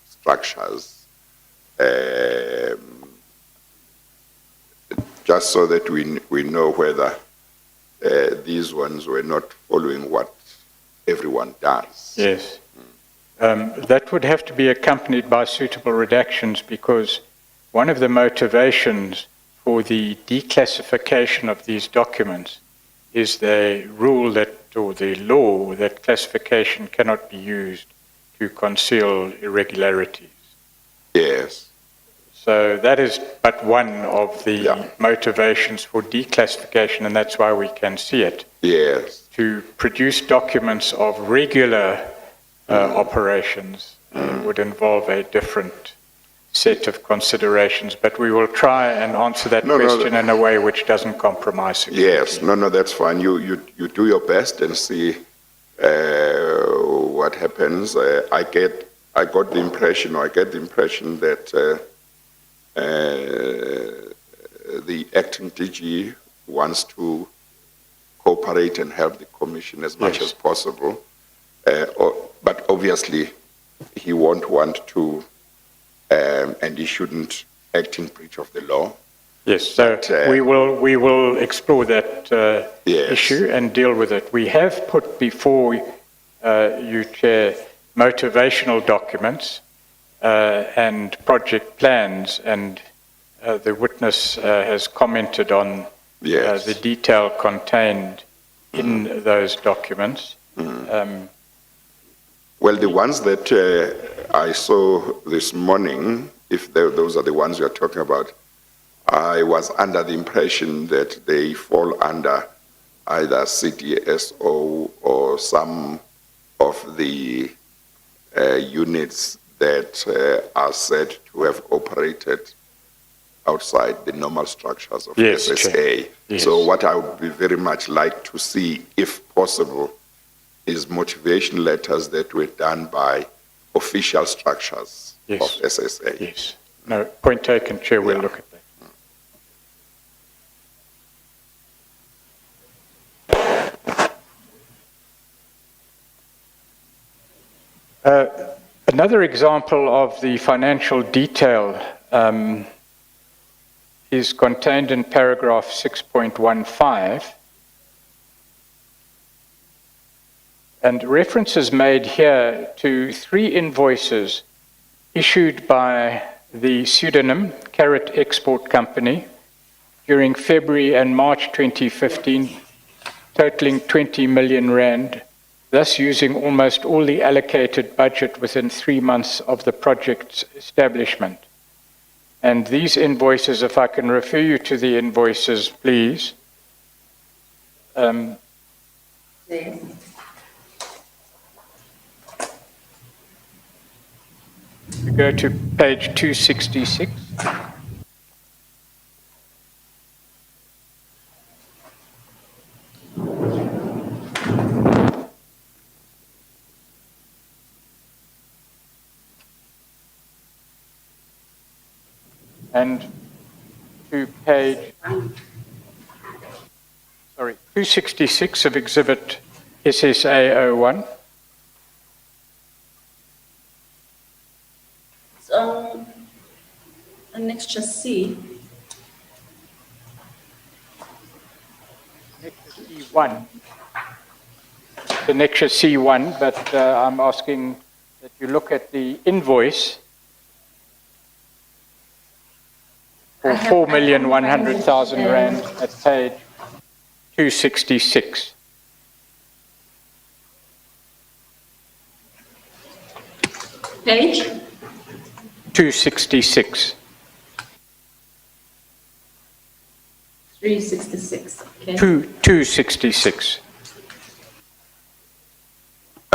structures, just so that we know whether these ones were not following what everyone does. Yes. That would have to be accompanied by suitable redactions, because one of the motivations for the declassification of these documents is the rule that, or the law, that classification cannot be used to conceal irregularities. Yes. So that is but one of the motivations for declassification, and that's why we can see it. Yes. To produce documents of regular operations would involve a different set of considerations, but we will try and answer that question in a way which doesn't compromise security. Yes, no, that's fine. You do your best and see what happens. I get the impression that the acting DG wants to cooperate and help the Commission as much as possible, but obviously he won't want to, and he shouldn't act in breach of the law. Yes, so we will explore that issue and deal with it. We have put before you, Chair, motivational documents and project plans, and the witness has commented on the detail contained in those documents. Well, the ones that I saw this morning, if those are the ones you're talking about, I was under the impression that they fall under either CDSO or some of the units that are said to have operated outside the normal structures of SSA. Yes. So what I would be very much like to see, if possible, is motivation letters that were done by official structures of SSA. Yes. No, point taken, Chair. We'll look at that. Another example of the financial detail is contained in paragraph 6.15, and references made here to 3 invoices issued by the pseudonym Carrot Export Company during February and March 2015, totaling 20 million rand, thus using almost all the allocated budget within 3 months of the project's establishment. And these invoices, if I can refer you to the invoices, please. We go to page 266. And to page 266 of exhibit SSA01. So, annexure C. Annexure C1. The annexure C1, but I'm asking that you look at the invoice for 4,100,000 rand at page 266. Page? 266. 366, okay. 266.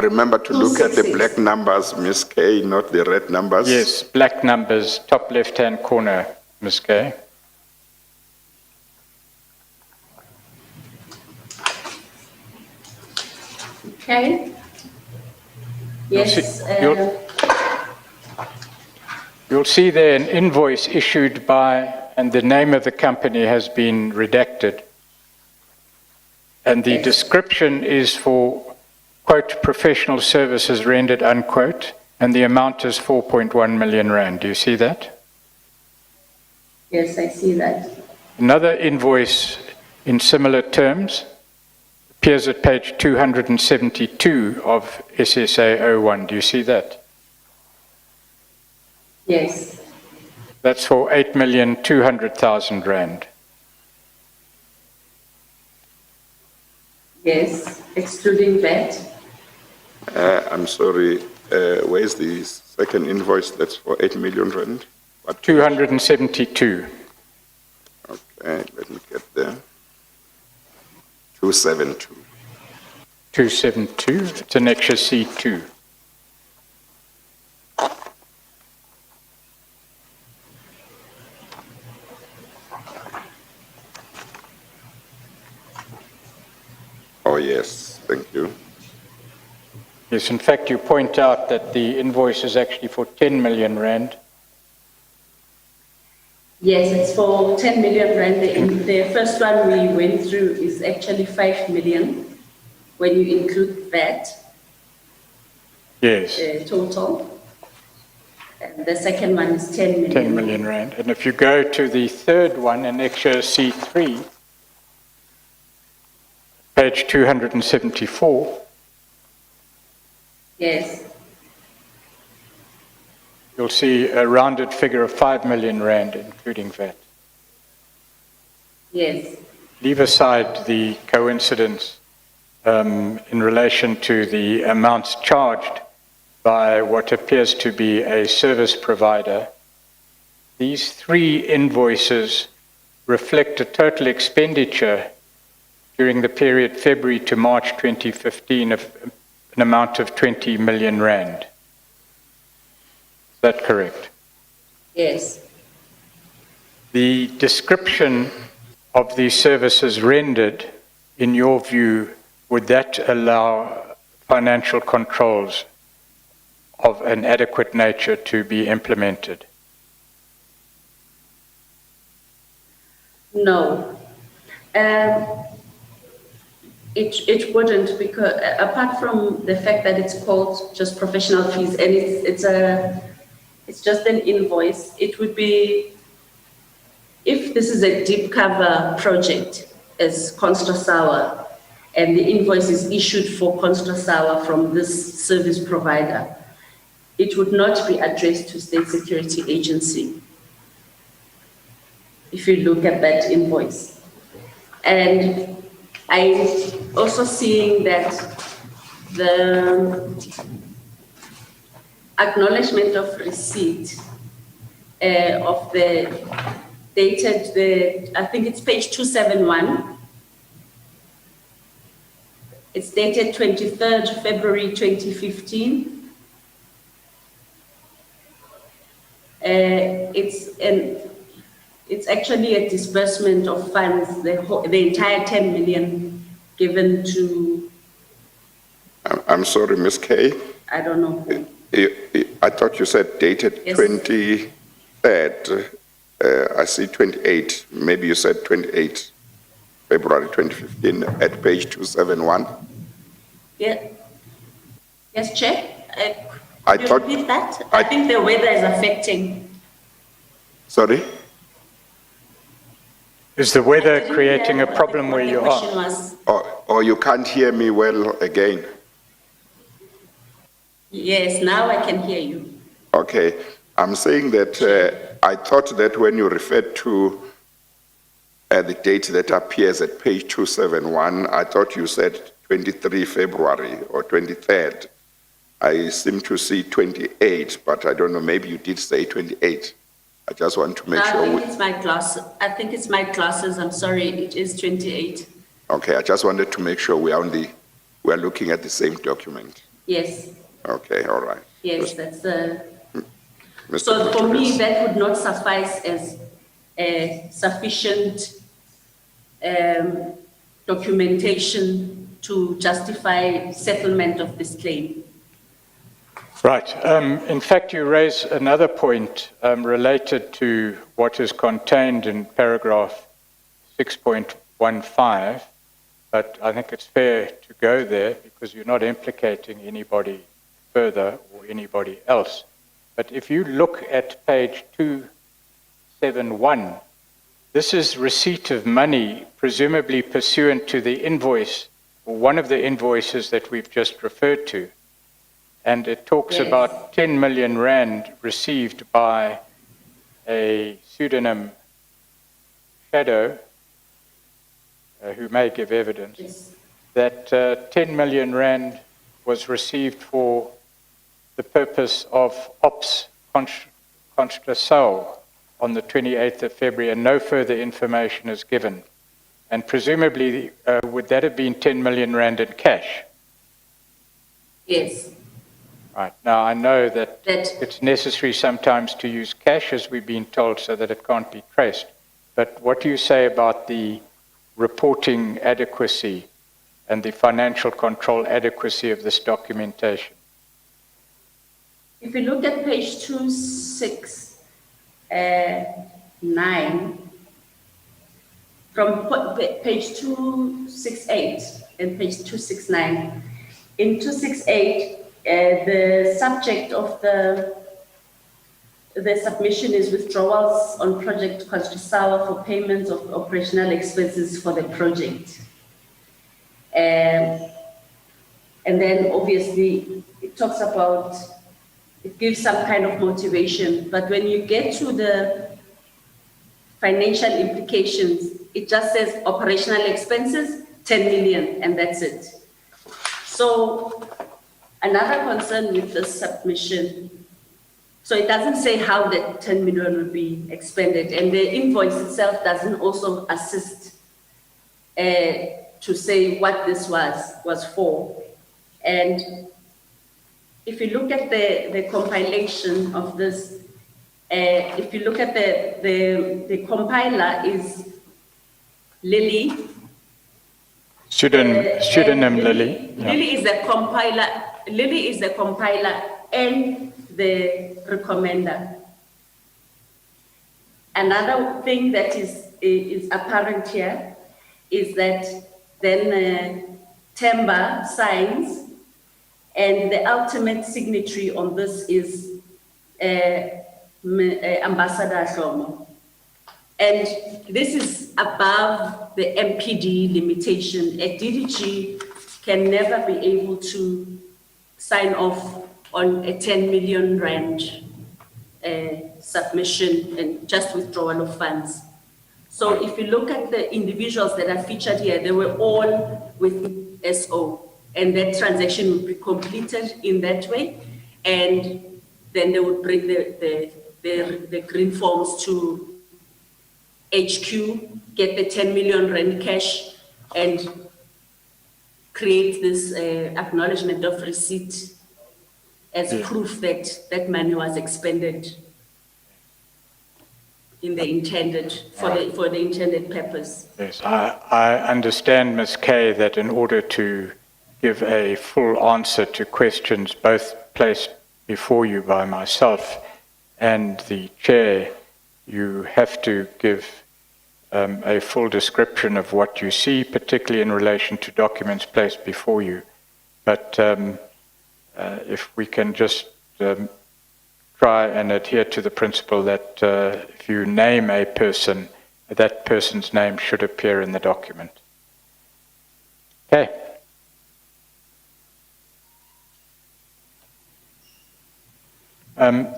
Remember to look at the 266. black numbers, Ms. K, not the red numbers. Yes, black numbers, top left-hand corner, Ms. Kay. Okay. Yes. You'll see there an invoice issued by, and the name of the company has been redacted. And the Yes. description is for, quote, professional services rendered, unquote, and the amount is 4.1 million rand. Do you see that? Yes, I see that. Another invoice in similar terms appears at page 272 of SSA 01. Do you see that? Yes. That's for 8,200,000 rand. Yes, excluding that. I'm sorry, where's the second invoice that's for 8 million rand? What? 272. Okay, let me get there. 272. 272. It's annexure C2. Oh, yes, thank you. Yes, in fact, you point out that the invoice is actually for 10 million rand. Yes, it's for 10 million rand. The first one we went through is actually 5 million when you include that Yes, total. And the second one is 10 million. 10 million rand. And if you go to the third one, annexure C3, page 274, Yes, you'll see a rounded figure of 5 million rand, including VAT. yes, Leave aside the coincidence in relation to the amounts charged by what appears to be a service provider. These three invoices reflect a total expenditure during the period February to March 2015 of an amount of 20 million rand. Is that correct? yes. The description of the services rendered, in your view, would that allow financial controls of an adequate nature to be implemented? No. It wouldn't, because apart from the fact that it's called just professional fees and it's just an invoice, it would be, if this is a deep cover project as Constrasawa and the invoice is issued for Constrasawa from this service provider, it would not be addressed to State Security Agency if you look at that invoice. And I'm also seeing that the acknowledgement of receipt of the dated, I think it's page 271. It's dated 23rd February 2015. It's actually a disbursement of funds, the entire 10 million given to, I'm sorry, Ms. K. I don't know who. I thought you said dated Yes. 23rd. I see 28. Maybe you said 28 February 2015 at page 271. Yeah. Yes, Chair? I Could you thought- repeat that? I think the weather is affecting. Sorry? Is the weather I didn't creating hear a problem what where the you question are? was. Or you can't hear me well again? Yes, now I can hear you. Okay. I'm saying that I thought that when you referred to the date that appears at page 271, I thought you said 23 February or 23rd. I seem to see 28, but I don't know, maybe you did say 28. I just want to make I sure. think it's my class. I think it's my classes. I'm sorry, it is 28. Okay, I just wanted to make sure we are looking at the same document. Yes, Okay, all right. yes, that's the. Mr. So for me, Pretorius. that would not suffice as sufficient documentation to justify settlement of this claim. Right. In fact, you raise another point related to what is contained in paragraph 6.15, but I think it's fair to go there because you're not implicating anybody further or anybody else. But if you look at page 271, this is receipt of money, presumably pursuant to the invoice, or one of the invoices that we've just referred to. And it talks Yes. about 10 million rand received by a pseudonym Shadow, who may give evidence, Yes. that 10 million rand was received for the purpose of ops contra Sal on the 28th of February, and no further information is given. And presumably, would that have been 10 million rand in cash? Yes. Right. Now, I know that That- it's necessary sometimes to use cash, as we've been told, so that it can't be traced. But what do you say about the reporting adequacy and the financial control adequacy of this documentation? If you look at page 269, from page 268 and page 269, in 268, the subject of the submission is withdrawals on project Constrisawa for payments of operational expenses for the project. And then obviously it talks about, it gives some kind of motivation, but when you get to the financial implications, it just says operational expenses, 10 million, and that's it. So another concern with the submission, so it doesn't say how the 10 million will be expended, and the invoice itself doesn't also assist to say what this was for. And if you look at the compilation of this, if you look at the compiler is Lily. Pseudonym Lily. Yeah. Lily is the compiler. Lily is the compiler and the recommender. Another thing that is apparent here is that then Temba signs, and the ultimate signatory on this is Ambassador Shlomo. And this is above the MPD limitation. A DDG can never be able to sign off on a 10 million rand submission and just withdrawal of funds. So if you look at the individuals that are featured here, they were all with SO, and that transaction would be completed in that way, and then they would bring the green forms to HQ, get the 10 million rand cash, and create this acknowledgement of receipt as proof that that money was expended in the intended, for the intended purpose. Yes, I understand, Ms. Kay, that in order to give a full answer to questions both placed before you by myself and the chair, you have to give a full description of what you see, particularly in relation to documents placed before you. But if we can just try and adhere to the principle that if you name a person, that person's name should appear in the document. Okay.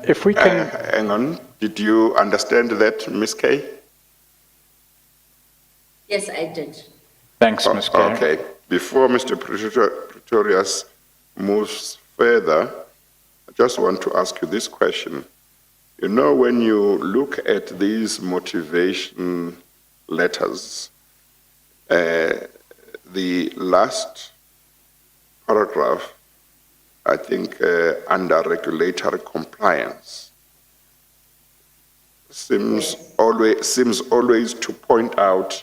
If we can... Hang on. Did you understand that, Ms. Kay? Yes, I did. Thanks, Ms. Kay. Okay. Before Mr. Pretorius moves further, I just want to ask you this question. You know, when you look at these motivation letters, the last paragraph I think under regulatory compliance, seems always to point out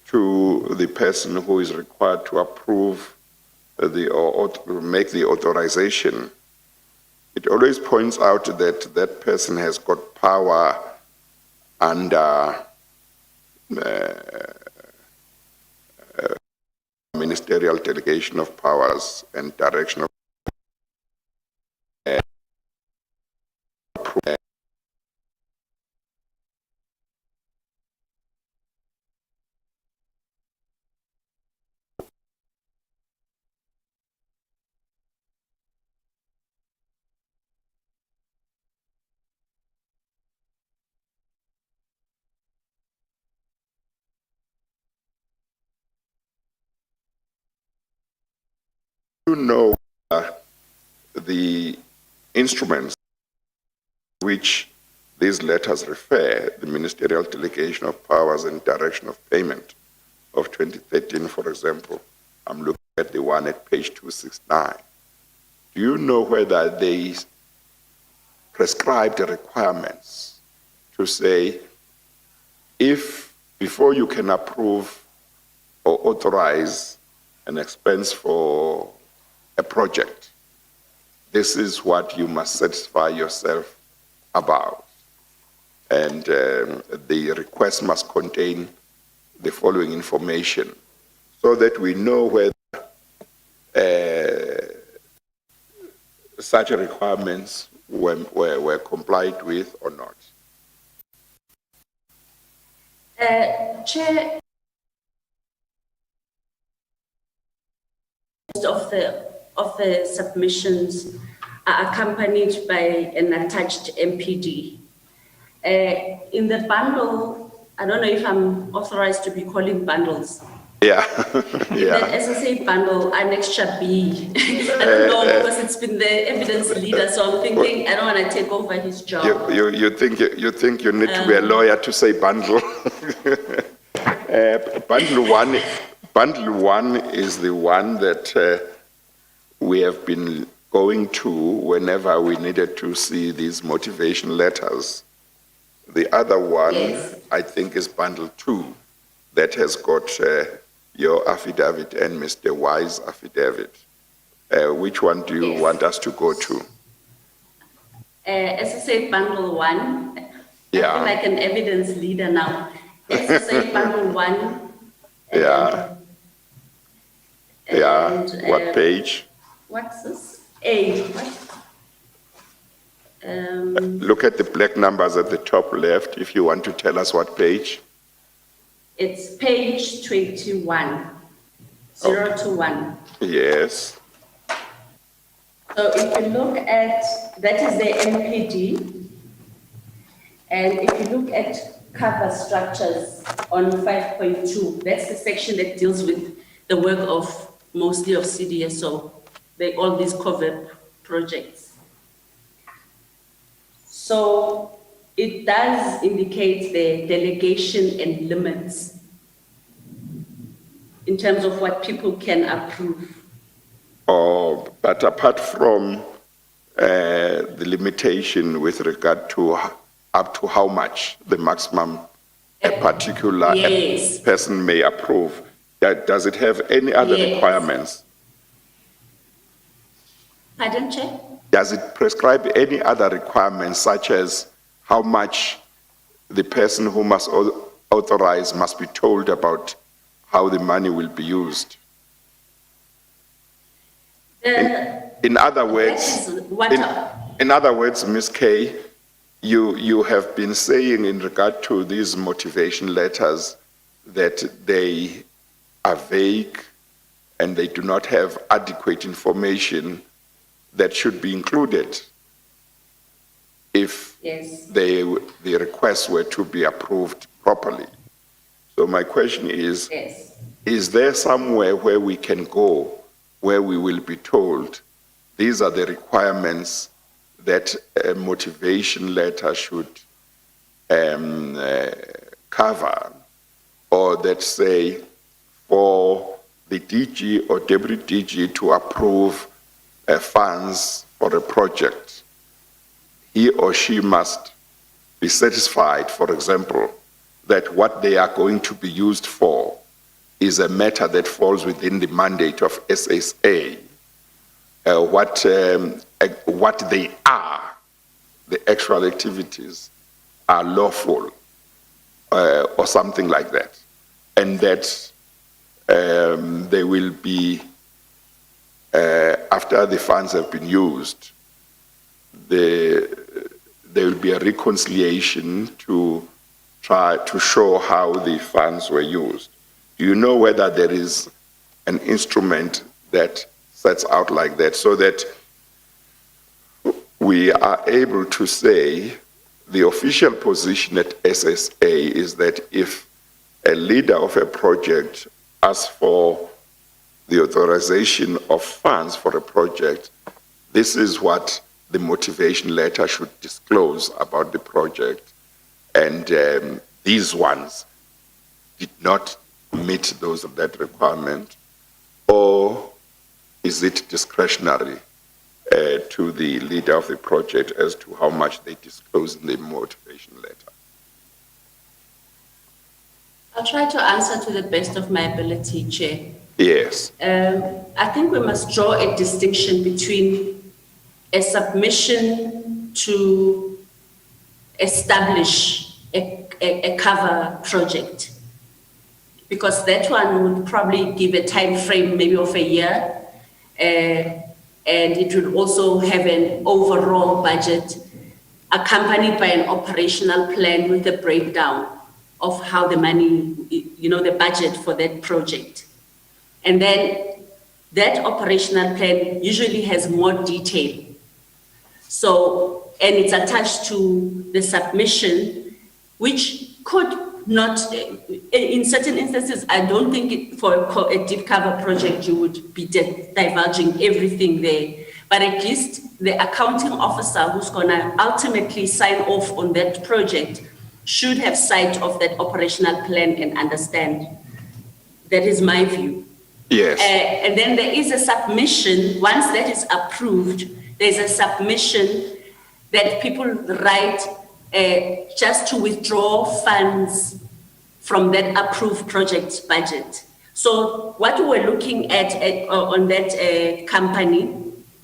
to the person who is required to approve or to make the authorization. It always points out that that person has got power under ministerial delegation of powers and direction of the instruments which these letters refer, the ministerial delegation of powers and direction of payment of 2013, for example. I'm looking at the one at page 269. Do you know whether they prescribe the requirements to say, if before you can approve or authorize an expense for a project, this is what you must satisfy yourself about. And the request must contain the following information so that we know whether such requirements were complied with or not. Chair, of the submissions are accompanied by an attached MPD. In the bundle, I don't know if I'm authorized to be calling bundles. Yeah, Yeah. The SSA bundle, Annexure B. I don't know because it's been the evidence leader, so I'm thinking I don't want to take over his job. You think you need to be a lawyer to say bundle? Bundle one is the one that we have been going to whenever we needed to see these motivation letters. The other one, yes, I think, is bundle 2, that has got your affidavit and Mr. Y's affidavit. Which one do you want us to go to? SSA bundle 1. Yeah. I feel like an evidence leader now. SSA bundle 1. Yeah. And, what page? What's this? A. What? Look at the black numbers at the top left if you want to tell us what page. It's page 21, 0 to 1. Yes. So if you look at, that is the MPD, and if you look at cover structures on 5.2, that's the section that deals with the work of mostly of CDSO, all these cover projects. So it does indicate the delegation and limits in terms of what people can approve. Oh, but apart from the limitation with regard to up to how much the maximum a particular yes, person may approve, does it have any other yes, requirements? Pardon, Chair? Does it prescribe any other requirements, such as how much the person who must authorize must be told about how the money will be used? In other words, Ms. Kay, you have been saying in regard to these motivation letters that they are vague and they do not have adequate information that should be included if yes, the requests were to be approved properly. So my question is, yes, is there somewhere where we can go where we will be told these are the requirements that a motivation letter should cover, or that say for the DG or deputy DG to approve funds for a project, he or she must be satisfied, for example, that what they are going to be used for is a matter that falls within the mandate of SSA, what they are, the actual activities are lawful, or something like that, and that they will be, after the funds have been used, there will be a reconciliation to try to show how the funds were used. Do you know whether there is an instrument that sets out like that, so that we are able to say the official position at SSA is that if a leader of a project asks for the authorization of funds for a project, this is what the motivation letter should disclose about the project, and these ones did not meet that requirement, or is it discretionary to the leader of the project as to how much they disclose in the motivation letter? I'll try to answer to the best of my ability, Chair. Yes. I think we must draw a distinction between a submission to establish a cover project, because that one would probably give a time frame maybe of a year, and it will also have an overall budget accompanied by an operational plan with a breakdown of how the money, the budget for that project. And then that operational plan usually has more detail. So, and it's attached to the submission, which could not, in certain instances, I don't think for a deep cover project, you would be divulging everything there. But at least the accounting officer who's gonna ultimately sign off on that project should have sight of that operational plan and understand. That is my view. Yes. And then there is a submission. Once that is approved, there's a submission that people write just to withdraw funds from that approved project budget. So what we were looking at on that company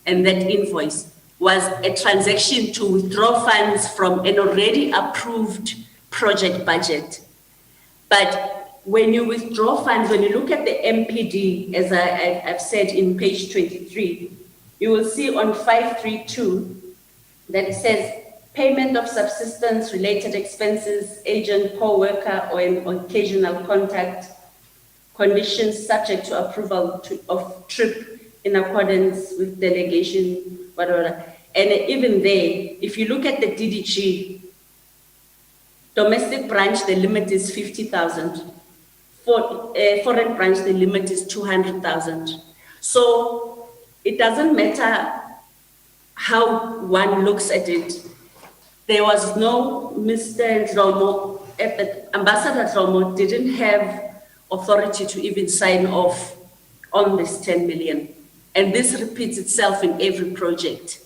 and that invoice was a transaction to withdraw funds from an already approved project budget. But when you withdraw funds, when you look at the MPD, as I've said in page 23, you will see on 532 that it says payment of subsistence related expenses, agent, co-worker, or an occasional contact, conditions subject to approval of trip in accordance with delegation, whatever. And even there, if you look at the DDG, domestic branch, the limit is 50,000. For foreign branch, the limit is 200,000. So it doesn't matter how one looks at it. There was no Mr. Ndlomo, Ambassador Ndlomo didn't have authority to even sign off on this 10 million. And this repeats itself in every project.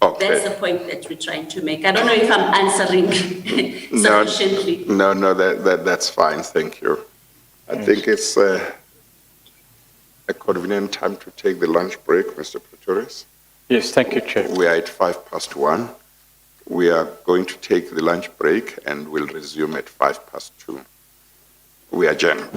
Okay. That's the point that we're trying to make. I don't know if I'm answering sufficiently. No, that's fine. Thank you. I think it's a convenient time to take the lunch break, Mr. Pretorius. Yes, thank you, Chair. We are at 1:05. We are going to take the lunch break and we'll resume at 2:05. We adjourn.